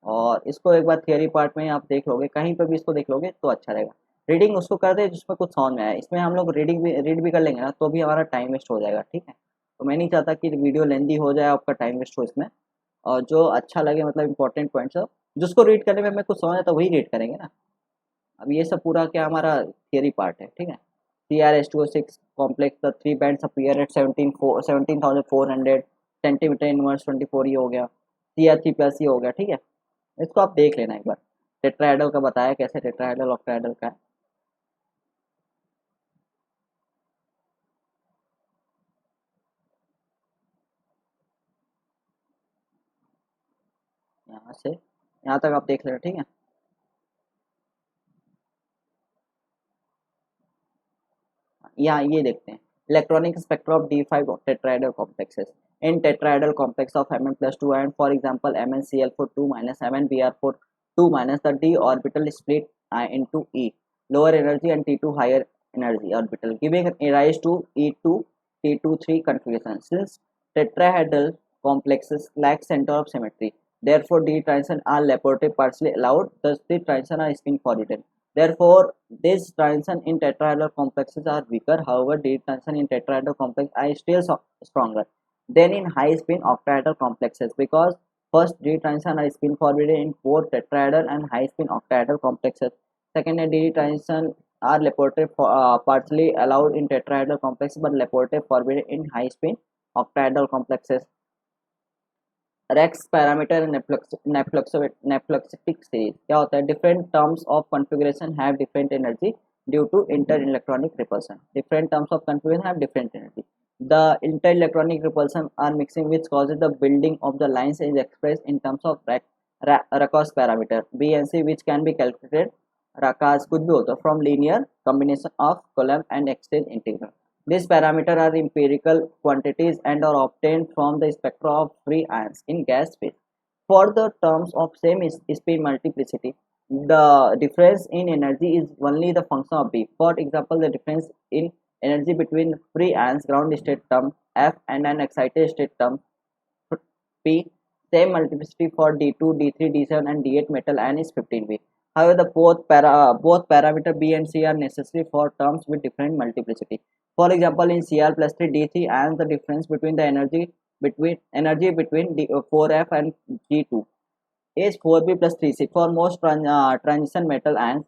Speaker 1: और इसको एक बार थियरी पार्ट में आप देख लोगे, कहीं पर भी इसको देख लोगे तो अच्छा रहेगा. रीडिंग उसको कर दे जिसमें कुछ समझ में आया. इसमें हम लोग रीड भी कर लेंगे ना तो भी हमारा टाइम वेस्ट हो जाएगा. ठीक है. तो मैं नहीं चाहता कि वीडियो लेंदी हो जाए, आपका टाइम वेस्ट हो इसमें. और जो अच्छा लगे मतलब इंपॉर्टेंट पॉइंट्स हो, जिसको रीड करने में हमें कुछ समझ आता वही रीड करेंगे ना. अब ये सब पूरा क्या हमारा थियरी पार्ट है. ठीक है. CrH2O6 complex, the three bands appear at 17,400 centimetre inverse 24, ये हो गया. Cr3 प्लस ये हो गया. ठीक है. इसको आप देख लेना एक बार. टेट्राहेड्रल का बताया कैसे टेट्राहेड्रल ऑक्टाहेड्रल का है. यहाँ से यहाँ तक आप देख लेना. ठीक है. यहाँ ये देखते हैं electronic spectra of D5 of tetrahedral complexes. In tetrahedral complex of Mn plus 2 ion, for example MnCl4 2 minus MnBr4 2 minus, the D orbital split into E lower energy and T2 higher energy orbital, giving rise to E2 T2 3 configuration. Since tetrahedral complexes lack center of symmetry, therefore D transition are Laporte partially allowed, thus the transition are spin forbidden. Therefore, these transition in tetrahedral complexes are weaker. However, D transition in tetrahedral complex are still stronger than in high spin octahedral complexes, because first D transition are spin forbidden in 4 tetrahedral and high spin octahedral complexes. Second, D transition are Laporte partially allowed in tetrahedral complexes but Laporte forbidden in high spin octahedral complexes. Racah parameter nephelauxetic series क्या होता है. Different terms of configuration have different energy due to inter electronic repulsion. Different terms of configuration have different energy. The inter-electronic repulsion are mixing which causes the building of the lines is expressed in terms of Rakos parameter B and C, which can be calculated. Rakas कुछ भी होता है from linear combination of Coulomb and exchange integral. These parameters are empirical quantities and are obtained from the spectra of free ions in gas phase. For the terms of same spin multiplicity, the difference in energy is only the function of B. For example, the difference in energy between free ions ground state term F and an excited state term P, same multiplicity for D2, D3, D7 and D8 metal ion is 15B. However, both parameter B and C are necessary for terms with different multiplicity. For example, in Cr plus 3 D3 ions, the difference between the energy between D4F and G2 is 4B plus 3C. For most transition metal ions,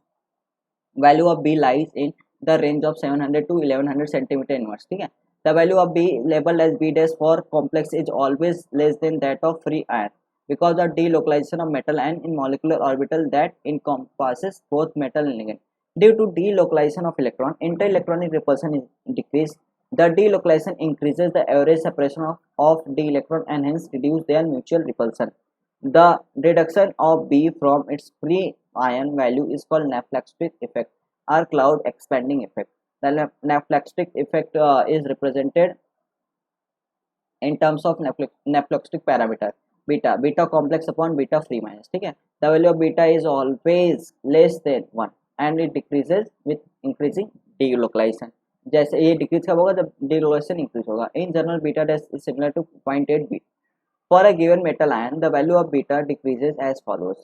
Speaker 1: value of B lies in the range of 700 to 1100 centimeter inverse. ठीक है. The value of B labeled as B dash for complex is always less than that of free ion because of delocalization of metal ion in molecular orbital that encompasses both metal and ligand. Due to delocalization of electron, inter-electronic repulsion is decreased. The delocalization increases the average separation of d electron and hence reduce their mutual repulsion. The reduction of B from its free ion value is called Navier-Stokes effect or cloud expanding effect. The Navier-Stokes effect is represented in terms of Navier-Stokes parameter. Beta complex upon beta free minus, ठीक है। The value of beta is always less than 1 and it decreases with increasing delocalization. जैसे ये decrease कब होगा, जब delocalization increase होगा। In general beta dash is similar to 0.8 B. For a given metal ion the value of beta decreases as follows.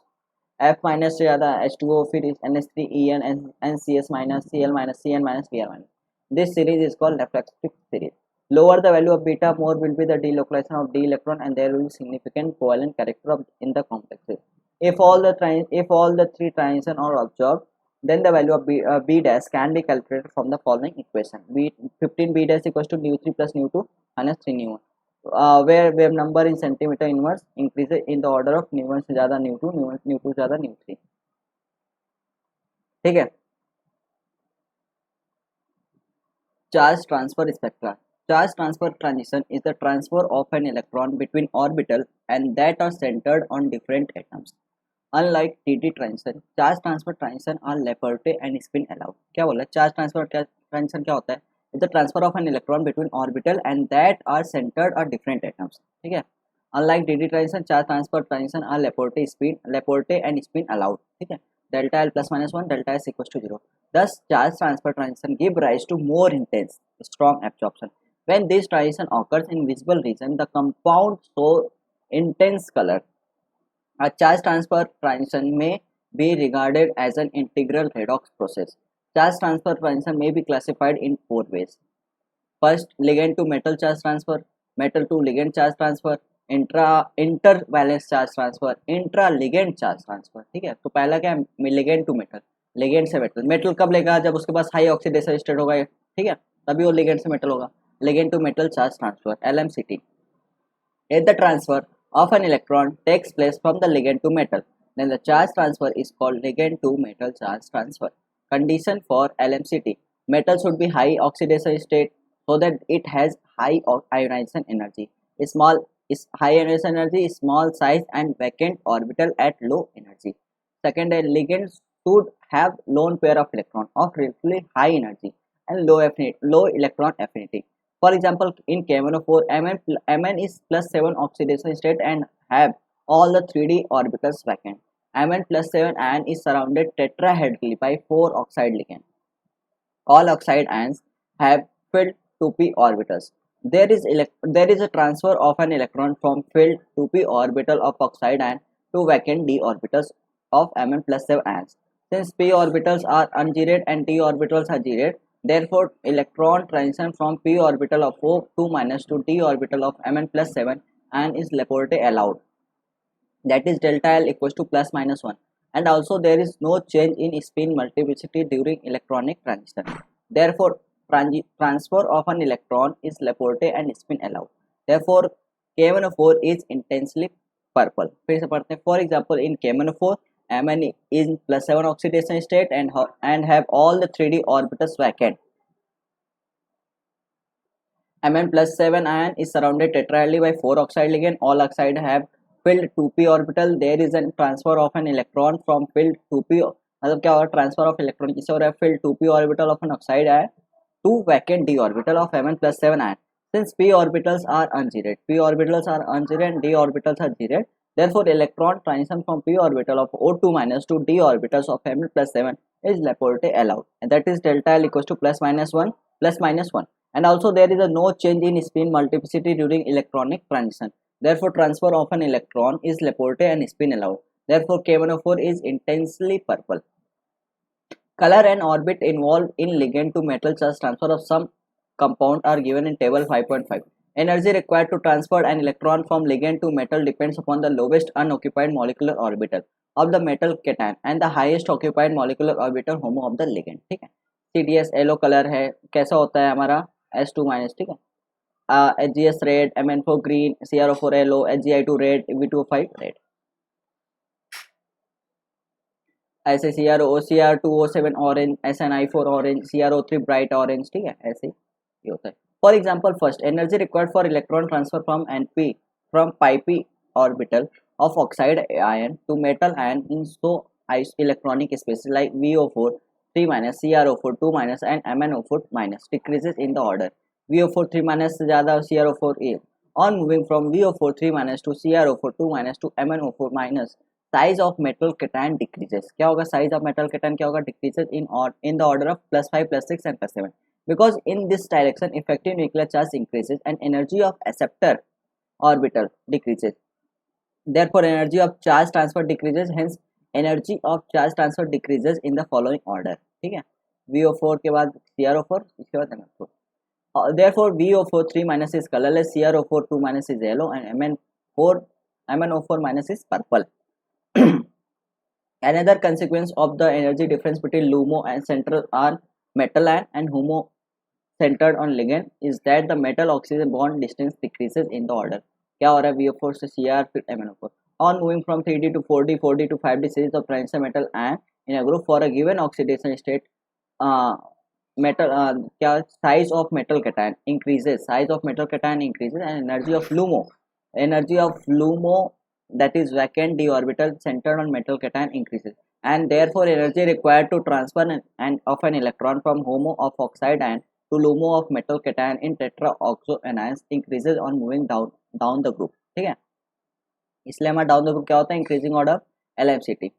Speaker 1: F minus से ज़्यादा H2O, फिर NH3 EN NCS minus Cl minus Cn minus Br minus. This series is called reflexive series. Lower the value of beta, more will be the delocalization of d electron, and there will be significant covalent character of in the complexes. If all the three transitions are observed, then the value of B dash can be calculated from the following equation: B 15 B dash equals to nu 3 plus nu 2 minus 3 nu 1. Where wave number in centimeter inverse increases in the order of nu 1 से ज़्यादा nu 2, nu 2 ज़्यादा nu 3, ठीक है। Charge transfer spectra. Charge transfer transition is the transfer of an electron between orbital and that are centered on different atoms. Unlike TT transition, charge transfer transition are Laporte and spin allowed. क्या बोला? Charge transfer transition क्या होता है? It's the transfer of an electron between orbital and that are centered on different atoms. ठीक है? Unlike DT transition, charge transfer transition are Laporte and spin allowed. ठीक है? Delta L plus minus 1, delta S equals to 0. Thus, charge transfer transition give rise to more intense, strong absorption. When this transition occurs in visible region, the compound show intense color. A charge transfer transition may be regarded as an integral redox process. Charge transfer transition may be classified in four ways. First, ligand to metal charge transfer, metal to ligand charge transfer, intervalence charge transfer, intra ligand charge transfer. ठीक है, तो पहला क्या है, ligand to metal, ligand से metal. Metal कब लेगा, जब उसके पास हाई ऑक्सीडेशन स्टेट होगा, ठीक है, तभी वो लिगेंड से मेटल होगा। Ligand to metal charge transfer, LMCT। If the transfer of an electron takes place from the ligand to metal, then the charge transfer is called ligand to metal charge transfer. Condition for LMCT: metal should be high oxidation state so that it has high ionization energy. High ionization energy, small size and vacant orbital at low energy. Second, a ligand should have lone pair of electron of relatively high energy and low electron affinity. For example, in KMnO4, Mn is plus 7 oxidation state and have all the 3d orbitals vacant. Mn plus 7 ion is surrounded tetrahedrally by 4 oxide ligands. All oxide ions have filled 2p orbitals. There is a transfer of an electron from filled 2p orbital of oxide ion to vacant d orbitals of Mn plus 7 ions. Since p orbitals are unzeroed and d orbitals are zeroed, therefore electron transition from p orbital of O2 minus to d orbital of Mn plus 7 ion is Laporte allowed. That is delta L equals to plus minus 1. And also there is no change in spin multiplicity during electronic transition. Therefore, transfer of an electron is Laporte and spin allowed. Therefore, KMnO4 is intensely purple. फिर से पढ़ते हैं. For example, in KMnO4, Mn is in plus 7 oxidation state and have all the 3d orbitals vacant. Mn plus 7 ion is surrounded tetrahedrally by 4 oxide ligand. All oxide have filled 2p orbital. There is a transfer of an electron from filled 2p, मतलब क्या होगा, transfer of electron किससे हो रहा है, filled 2p orbital of an oxide ion to vacant d orbital of Mn plus 7 ion. Since p orbitals are unzeroed and d orbitals are zeroed, therefore electron transition from p orbital of O2 minus to d orbitals of Mn plus 7 is Laporte allowed, and that is delta L equals to plus minus 1. And also there is a no change in spin multiplicity during electronic transition. Therefore, transfer of an electron is Laporte and spin allowed. Therefore, KMnO4 is intensely purple. Color and orbit involved in ligand to metal charge transfer of some compound are given in table 5.5. Energy required to transfer an electron from ligand to metal depends upon the lowest unoccupied molecular orbital of the metal cation and the highest occupied molecular orbital HOMO of the ligand. ठीक है, CDS yellow colour है, कैसा होता है हमारा S2 minus, ठीक है, HGS red, MN4 green, CrO4 yellow, HgI2 red, V2O5 red, ऐसे Cr2O7 orange, SnI4 orange, CrO3 bright orange, ठीक है, ऐसे ये होता है. For example, first energy required for electron transfer from pi orbital of oxide ion to metal ion in so electronic space like VO4 3 minus, CrO4 2 minus and MnO4 minus decreases in the order. VO4 3 minus से ज़्यादा CrO4 A On moving from VO4 3 minus to CrO4 2 minus to MnO4 minus, size of metal cation decreases. क्या होगा? size of metal cation क्या होगा? decreases in the order of +5 +6 and +7, because in this direction effective nuclear charge increases and energy of acceptor orbital decreases. Therefore energy of charge transfer decreases, hence energy of charge transfer decreases in the following order. ठीक है, VO4 के बाद CrO4, इसके बाद MnO4. Therefore VO4 3 minus is colorless, CrO4 2 minus is yellow, and MnO4 minus is purple. Another consequence of the energy difference between LUMO and central are metal ion and HOMO centered on ligand is that the metal oxygen bond distance decreases in the order. क्या हो रहा है? VO4 से Cr फिर MnO4. On moving from 3D to 4D, 4D to 5D series of transition metal ion in a group for a given oxidation state, metal क्या size of metal cation increases, size of metal cation increases, and energy of LUMO, that is vacant d orbital centered on metal cation, increases, and therefore energy required to transfer of an electron from HOMO of oxide ion to LUMO of metal cation in tetraoxo anions increases on moving down the group. ठीक है, इसलिए हमारा down the group क्या होता है? Increasing order LMCT.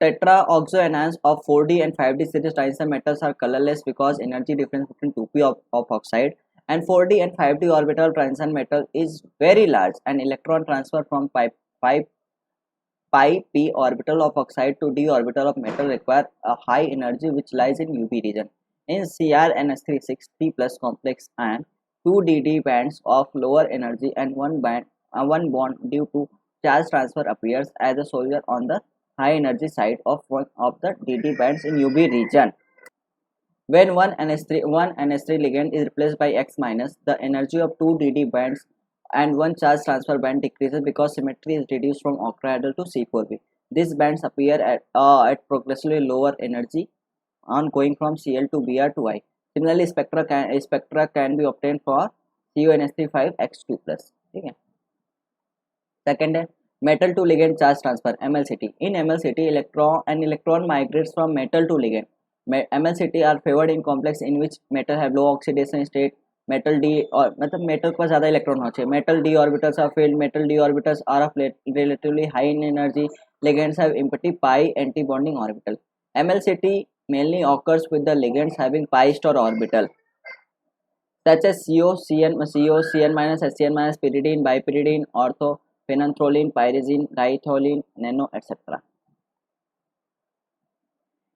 Speaker 1: Tetraoxo anions of 4D and 5D series transition metals are colorless because energy difference between 2p of oxide and 4D and 5D orbital transition metal is very large, and electron transfer from pi p orbital of oxide to d orbital of metal require a high energy which lies in UV region. In CrNH3 6p plus complex and 2 DD bands of lower energy and one bond due to charge transfer appears as a soldier on the high energy side of one of the DD bands in UV region. When one NH3 ligand is replaced by X minus, the energy of two DD bands and one charge transfer band decreases because symmetry is reduced from octahedral to C4b. These bands appear at progressively lower energy on going from Cl to Br to I. Similarly, spectra can be obtained for CuNH3 5X2+. ठीक है. Second है metal to ligand charge transfer, MLCT. In MLCT, electron migrates from metal to ligand. MLCT are favored in complex in which metal have low oxidation state. Metal d और मतलब metal के पास ज़्यादा electron होना चाहिए. Metal d orbitals are filled. Metal d orbitals are of relatively high in energy. Ligands have empty pi anti-bonding orbital. MLCT mainly occurs with the ligands having pi star orbital, such as CO, CN minus, SCN minus, pyridine, bipyridine, ortho, phenanthrolene, pyrazine, diethylene, nano, etc.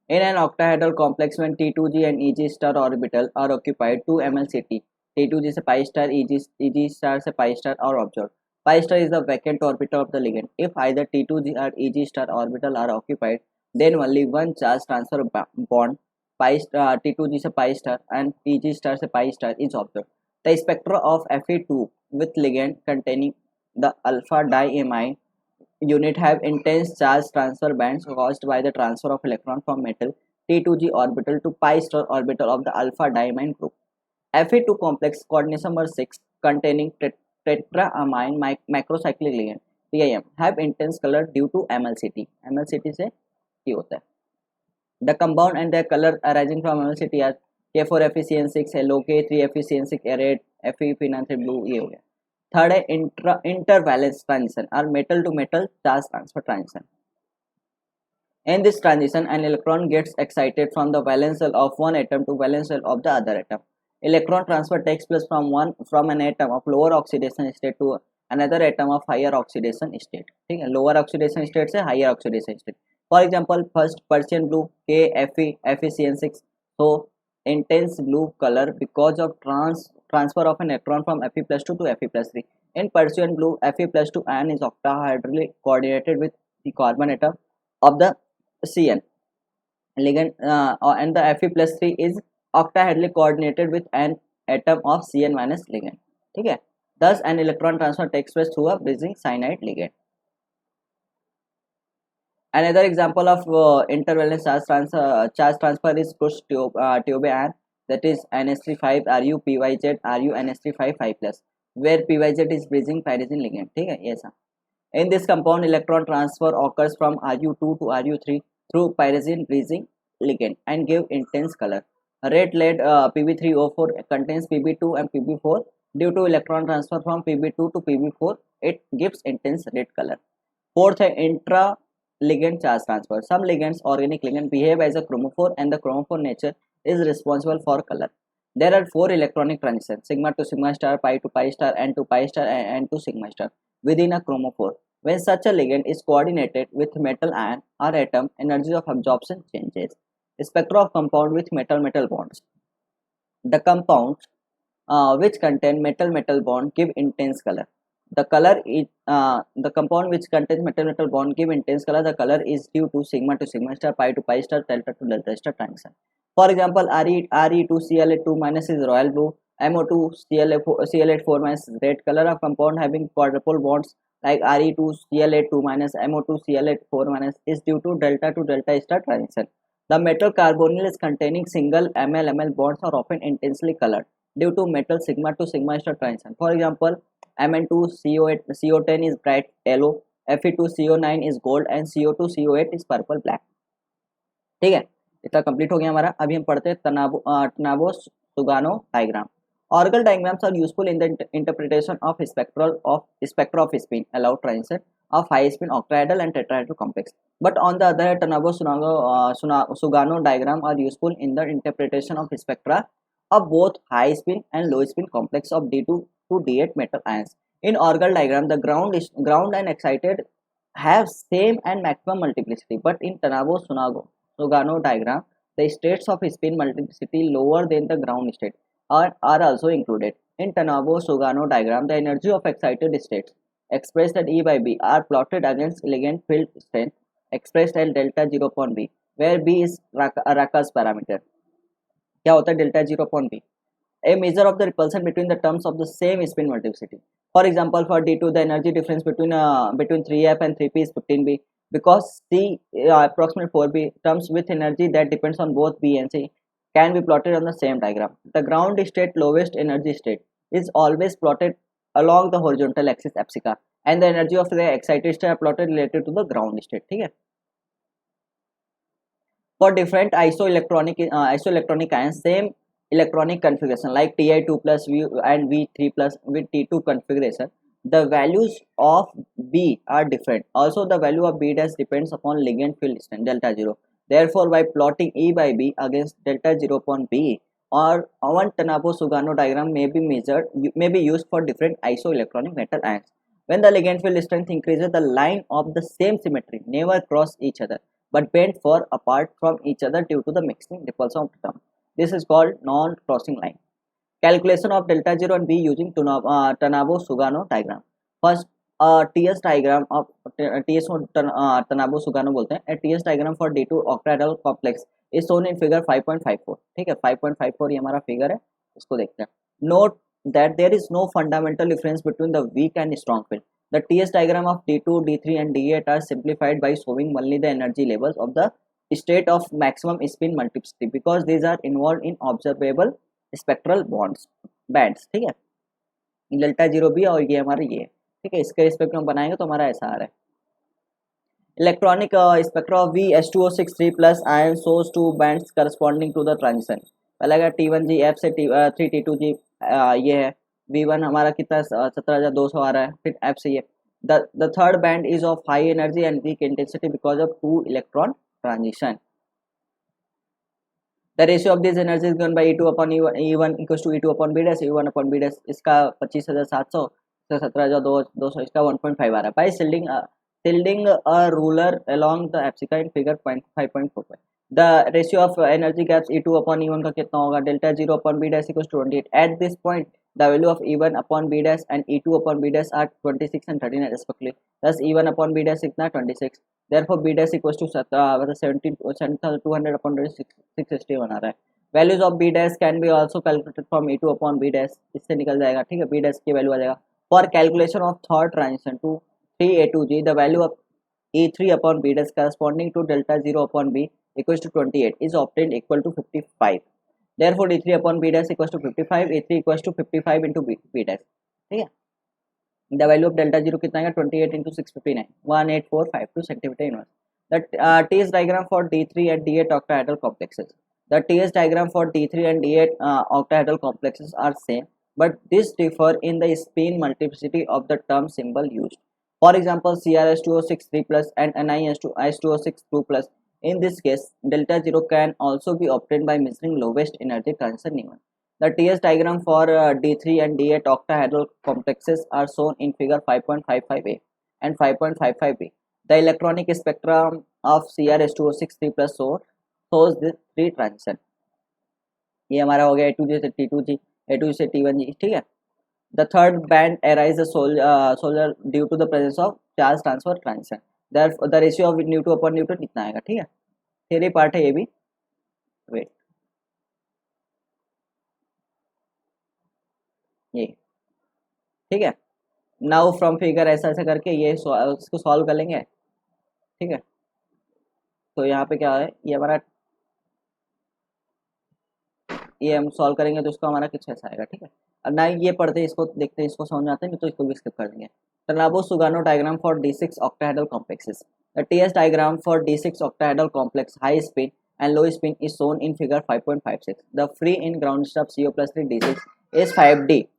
Speaker 1: In an octahedral complex, when T2G and EG star orbital are occupied, 2 MLCT, T2G से pi star, EG star से pi star are observed. Pi star is the vacant orbital of the ligand. If either T2G or EG star orbital are occupied, then only one charge transfer bond pi star, T2G से pi star and EG star से pi star is observed. The spectra of Fe2 with ligand containing the alpha diamine unit have intense charge transfer bands caused by the transfer of electron from metal T2G orbital to pi star orbital of the alpha diamine group. Fe2 complex coordination number 6 containing tetraamine macrocyclic ligand TIM have intense color due to MLCT. MLCT से ये होता है. The compound and their color arising from MLCT are K4FeCN6 yellow, K3FeCN6 red, Fe-phenanthrate blue. ये हो गया. Third है intervalence transition or metal to metal charge transfer transition. In this transition, an electron gets excited from the valence shell of one atom to valence shell of the other atom. Electron transfer takes place from an atom of lower oxidation state to another atom of higher oxidation state. ठीक है, lower oxidation state से higher oxidation state. For example, first Persian blue KFeCN6, so intense blue color because of transfer of an electron from Fe+2 to Fe+3. In Persian blue, Fe+2 ion is octahedrally coordinated with the carbon atom of the Cn ligand, and the Fe+3 is octahedrally coordinated with an atom of Cn minus ligand. ठीक है, thus an electron transfer takes place through a bridging cyanide ligand. Another example of intervalence charge transfer is push tube ion, that is NH3 Ru PYZ Ru NH3 5+, where PYZ is bridging pyrazine ligand. ठीक है, ऐसा. In this compound, electron transfer occurs from Ru2 to Ru3 through pyrazine bridging ligand and give intense color. Red lead Pb3O4 contains Pb2 and Pb4. Due to electron transfer from Pb2 to Pb4, it gives intense red color. Fourth है intra-ligand charge transfer. Some ligands, organic ligand, behave as a chromophore, and the chromophore nature is responsible for color. There are 4 electronic transitions: sigma to sigma star, pi to pi star, n to pi star, and n to sigma star within a chromophore. When such a ligand is coordinated with metal ion or atom, energy of absorption changes. Spectra of compound with metal-metal bonds. The compounds which contain metal-metal bond give intense color. The color is the compound which contains metal-metal bond give intense color. The color is due to sigma to sigma star, pi to pi star, delta to delta star transition. For example, Re2Cl2 minus is royal blue. MO2Cl4 minus is red. Color of compound having quadruple bonds like Re2Cl2 minus MO2Cl4 minus is due to delta star transition. The metal carbonyls containing single Ml bonds are often intensely colored due to metal sigma to sigma star transition. For example, Mn2CO8 CO10 is bright yellow, Fe2CO9 is gold, and CO2CO8 is purple black. ठीक है, इतना complete हो गया हमारा. अभी हम पढ़ते हैं टनाबो सुगानो diagram. Orbital diagrams are useful in the interpretation of spectra of spin, allow transition of high spin octahedral and tetrahedral complex. But on the other hand, Tanabo-Sugano diagram are useful in the interpretation of spectra of both high spin and low spin complex of D2 to D8 metal ions. In orbital diagram, the ground and excited have same and maximum multiplicity, but in Tanabo-Sugano diagram, the states of spin multiplicity lower than the ground state are also included. In Tanabo-Sugano diagram, the energy of excited states expressed at E by B are plotted against ligand field strength expressed at delta 0 upon B, where B is Raka's parameter. क्या होता है delta 0 upon B? A measure of the repulsion between the terms of the same spin multiplicity. For example, for D2, the energy difference between 3F and 3P is 15B. Because C approximate 4B terms with energy that depends on both B and C can be plotted on the same diagram. The ground state lowest energy state is always plotted along the horizontal axis epsica, and the energy of the excited state are plotted related to the ground state. ठीक है. For different isoelectronic ions, same electronic configuration like Ti2 plus V and V3 plus with T2 configuration, the values of B are different. Also, the value of B dash depends upon ligand field strength delta 0. Therefore, by plotting E by B against delta 0 upon B, or one Tanabo-Sugano diagram may be used for different isoelectronic metal ions. When the ligand field strength increases, the line of the same symmetry never cross each other, but bend far apart from each other due to the mixing repulsion of the term. This is called non-crossing line. Calculation of delta 0 and B using Tanabo-Sugano diagram. First, TS diagram of TS Tanabo-Sugano बोलते हैं. A TS diagram for D2 octahedral complex is shown in figure 5.54. ठीक है, 5.54 ये हमारा figure है, इसको देखते हैं. Note that there is no fundamental difference between the weak and strong field. The TS diagram of D2, D3 and D8 are simplified by showing only the energy levels of the state of maximum spin multiplicity because these are involved in observable spectral bands. ठीक है, delta 0B और ये हमारा ये, ठीक है, इसके respect में बनाएंगे तो हमारा ऐसा आ रहा है. Electronic spectra of VH2O6 3+ ion shows 2 bands corresponding to the transition. पहले का T1G F से 3T2G ये है. V1 हमारा कितना 17,200 आ रहा है, फिर F से ये. The third band is of high energy and weak intensity because of 2 electron transition. The ratio of this energy is given by E2 upon E1 equals to E2 upon B dash E1 upon B dash. इसका 25,700 से 17,200 इसका 1.5 आ रहा है. By tilting a ruler along the epsica in figure 5.45. The ratio of energy gaps E2 upon E1 का कितना होगा? Delta 0 upon B dash equals to 28. At this point, the value of E1 upon B dash and E2 upon B dash are 26 and 39 respectively. Thus E1 upon B dash कितना 26. Therefore B dash equals to 7,200 upon 661 आ रहा है. Values of B dash can be also calculated from E2 upon B dash. इससे निकल जाएगा, ठीक है. B dash की value आ जाएगा. For calculation of third transition to 3A2G, the value of E3 upon B dash corresponding to delta 0 upon B equals to 28 is obtained equal to 55. Therefore D3 upon B dash equals to 55, E3 equals to 55 into B dash. ठीक है. The value of delta 0 कितना है? 28 into 659, 18452 centimeter inverse. The TS diagram for D3 and D8 octahedral complexes. The TS diagram for D3 and D8 octahedral complexes are same, but this differ in the spin multiplicity of the term symbol used. For example, CrS2O6 3 plus and NiS2O6 2 plus. In this case, delta 0 can also be obtained by measuring lowest energy transition neon. The TS diagram for D3 and D8 octahedral complexes are shown in figure 5.55a and 5.55b. The electronic spectrum of CrS2O6 3 plus shows this three transition. ये हमारा हो गया A2G से T2G, A2G से T1G, ठीक है. The third band arises solar due to the presence of charge transfer transition. Therefore, the ratio of nu2 upon nu2 कितना आएगा, ठीक है. थ्योरी पार्ट है ये भी. वेट, ये ठीक है. नाउ फ्रॉम फिगर ऐसा ऐसा करके ये इसको सॉल्व कर लेंगे, ठीक है. तो यहाँ पे क्या है, ये हमारा ये हम सॉल्व करेंगे तो इसको हमारा कुछ ऐसा आएगा, ठीक है. अब ना ये पढ़ते हैं, इसको देखते हैं, इसको समझ में आता है नहीं तो इसको भी स्किप कर देंगे. Ternabo-Sugano diagram for D6 octahedral complexes. The TS diagram for D6 octahedral complex high spin and low spin is shown in figure 5.56. The free in ground state of CO plus 3 D6 is 5D,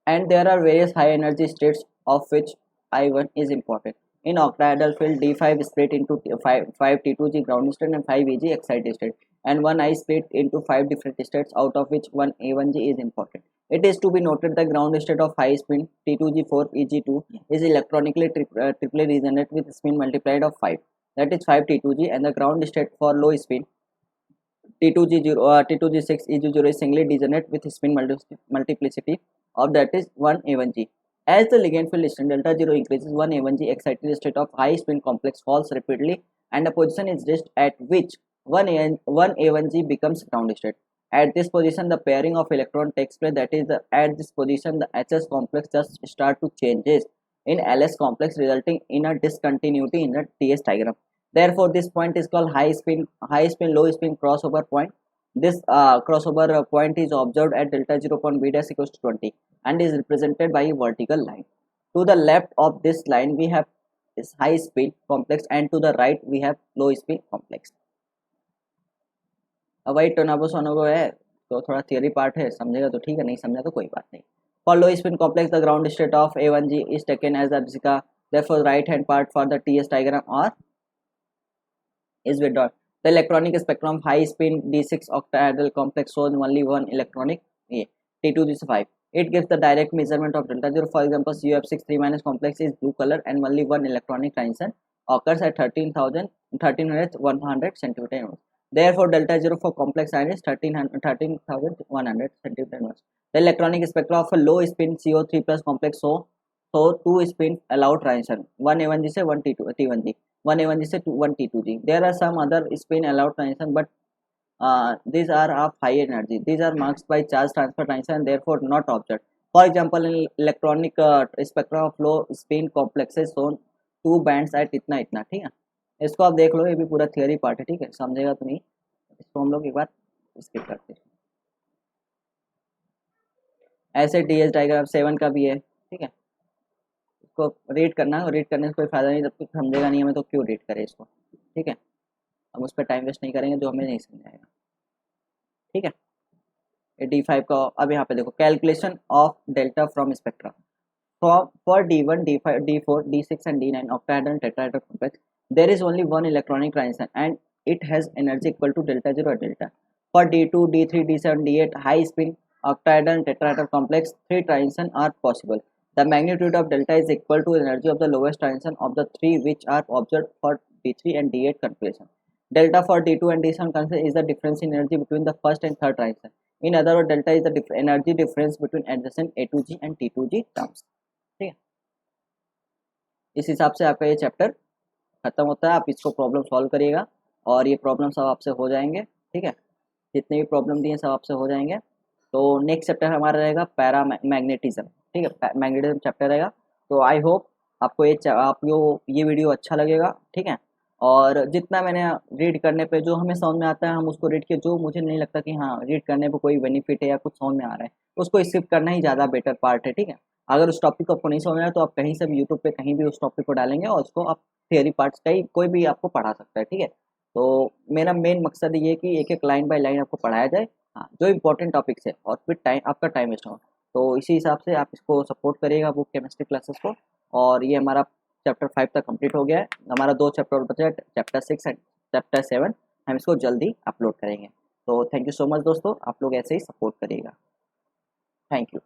Speaker 1: and there are various high energy states of which I1 is important. In octahedral field, D5 split into 5 T2G ground state and 5 EG excited state, and 1 I split into 5 different states, out of which 1 A1G is important. It is to be noted the ground state of high spin T2G4 EG2 is electronically triply resonant with spin multiplied of 5, that is 5 T2G, and the ground state for low spin T2G6 EG0 is singly degenerate with spin multiplicity of that is 1 A1G. As the ligand field strength delta 0 increases, 1 A1G excited state of high spin complex falls rapidly, and a position is reached at which 1 A1G becomes ground state. At this position, the pairing of electron takes place. That is, at this position, the HS complex just start to changes in LS complex, resulting in a discontinuity in the TS diagram. Therefore, this point is called high spin, low spin crossover point. This crossover point is observed at delta 0 upon B dash equals to 20 and is represented by a vertical line. To the left of this line, we have this high spin complex, and to the right, we have low spin complex. अब वही Ternabo-Sugano है तो थोड़ा theory part है, समझेगा तो ठीक है, नहीं समझा तो कोई बात नहीं. For low spin complex, the ground state of A1G is taken as the Abhijika. Therefore, right hand part for the TS diagram or is withdrawn. The electronic spectrum of high spin D6 octahedral complex shows only one electronic T2G5. It gives the direct measurement of delta 0. For example, CuF6 3 minus complex is blue color and only one electronic transition occurs at 1300 centimeter. Therefore, delta 0 for complex ion is 13,100 centimeter inverse. The electronic spectrum of a low spin CO3 plus complex so 2 spin allowed transition, 1 A1G से 1 T1G, 1 A1G से 1 T2G. There are some other spin allowed transition, but these are of high energy. These are marked by charge transfer transition and therefore not observed. For example, in electronic spectrum of low spin complexes shown 2 bands at इतना इतना, ठीक है. इसको आप देख लो, ये भी पूरा थियरी पार्ट है, ठीक है, समझेगा तो नहीं. इसको हम लोग एक बार स्किप करते हैं. ऐसे TS डायग्राम 7 का भी है, ठीक है. इसको रीड करना, रीड करने से कोई फायदा नहीं, जब तक समझेगा नहीं हमें तो क्यों रीड करें इसको, ठीक है. हम उस पर टाइम वेस्ट नहीं करेंगे जो हमें नहीं समझाएगा, ठीक है. D5 का अब यहाँ पे देखो, calculation of delta from spectra for D1, D5, D4, D6 and D9 octahedral and tetrahedral complex, there is only one electronic transition and it has energy equal to delta 0 at delta. For D2, D3, D7, D8 high spin octahedral and tetrahedral complex, 3 transitions are possible. The magnitude of delta is equal to energy of the lowest transition of the 3 which are observed for D3 and D8 configuration. Delta for D2 and D7 configuration is the difference in energy between the first and third transition. In other words, delta is the energy difference between adjacent A2G and T2G terms. ठीक है, इस हिसाब से आपका ये chapter खत्म होता है. आप इसको प्रॉब्लम सॉल्व करिएगा और ये प्रॉब्लम सब आपसे हो जाएंगे, ठीक है. जितने भी प्रॉब्लम दिए सब आपसे हो जाएंगे. तो नेक्स्ट चैप्टर हमारा रहेगा पैरा मैग्नेटिज्म, ठीक है, मैग्नेटिज्म चैप्टर रहेगा. तो आई होप आपको ये वीडियो अच्छा लगेगा, ठीक है. और जितना मैंने रीड करने पे जो हमें समझ में आता है हम उसको रीड के, जो मुझे नहीं लगता कि हाँ रीड करने पे कोई बेनिफिट है या कुछ समझ में आ रहा है, उसको स्किप करना ही ज़्यादा बेटर पार्ट है, ठीक है. अगर उस टॉपिक को आपको नहीं समझ में आया तो आप कहीं से भी यूट्यूब पे कहीं भी उस टॉपिक को डालेंगे और उसको आप थियरी पार्ट्स का ही कोई भी आपको पढ़ा सकता है, ठीक है. तो मेरा मेन मकसद ये है कि एक एक लाइन बाय लाइन आपको पढ़ाया जाए, हाँ, जो इम्पोर्टेंट टॉपिक्स है, और फिर टाइम आपका टाइम वेस्ट हो। तो इसी हिसाब से आप इसको सपोर्ट करिएगा बुक केमिस्ट्री क्लासेस को। और ये हमारा चैप्टर 5 तक कंप्लीट हो गया है, हमारा 2 चैप्टर और बचा है, चैप्टर 6 एंड चैप्टर 7। हम इसको जल्दी अपलोड करेंगे। तो थैंक यू सो मच दोस्तों, आप लोग ऐसे ही सपोर्ट करिएगा। Thank you.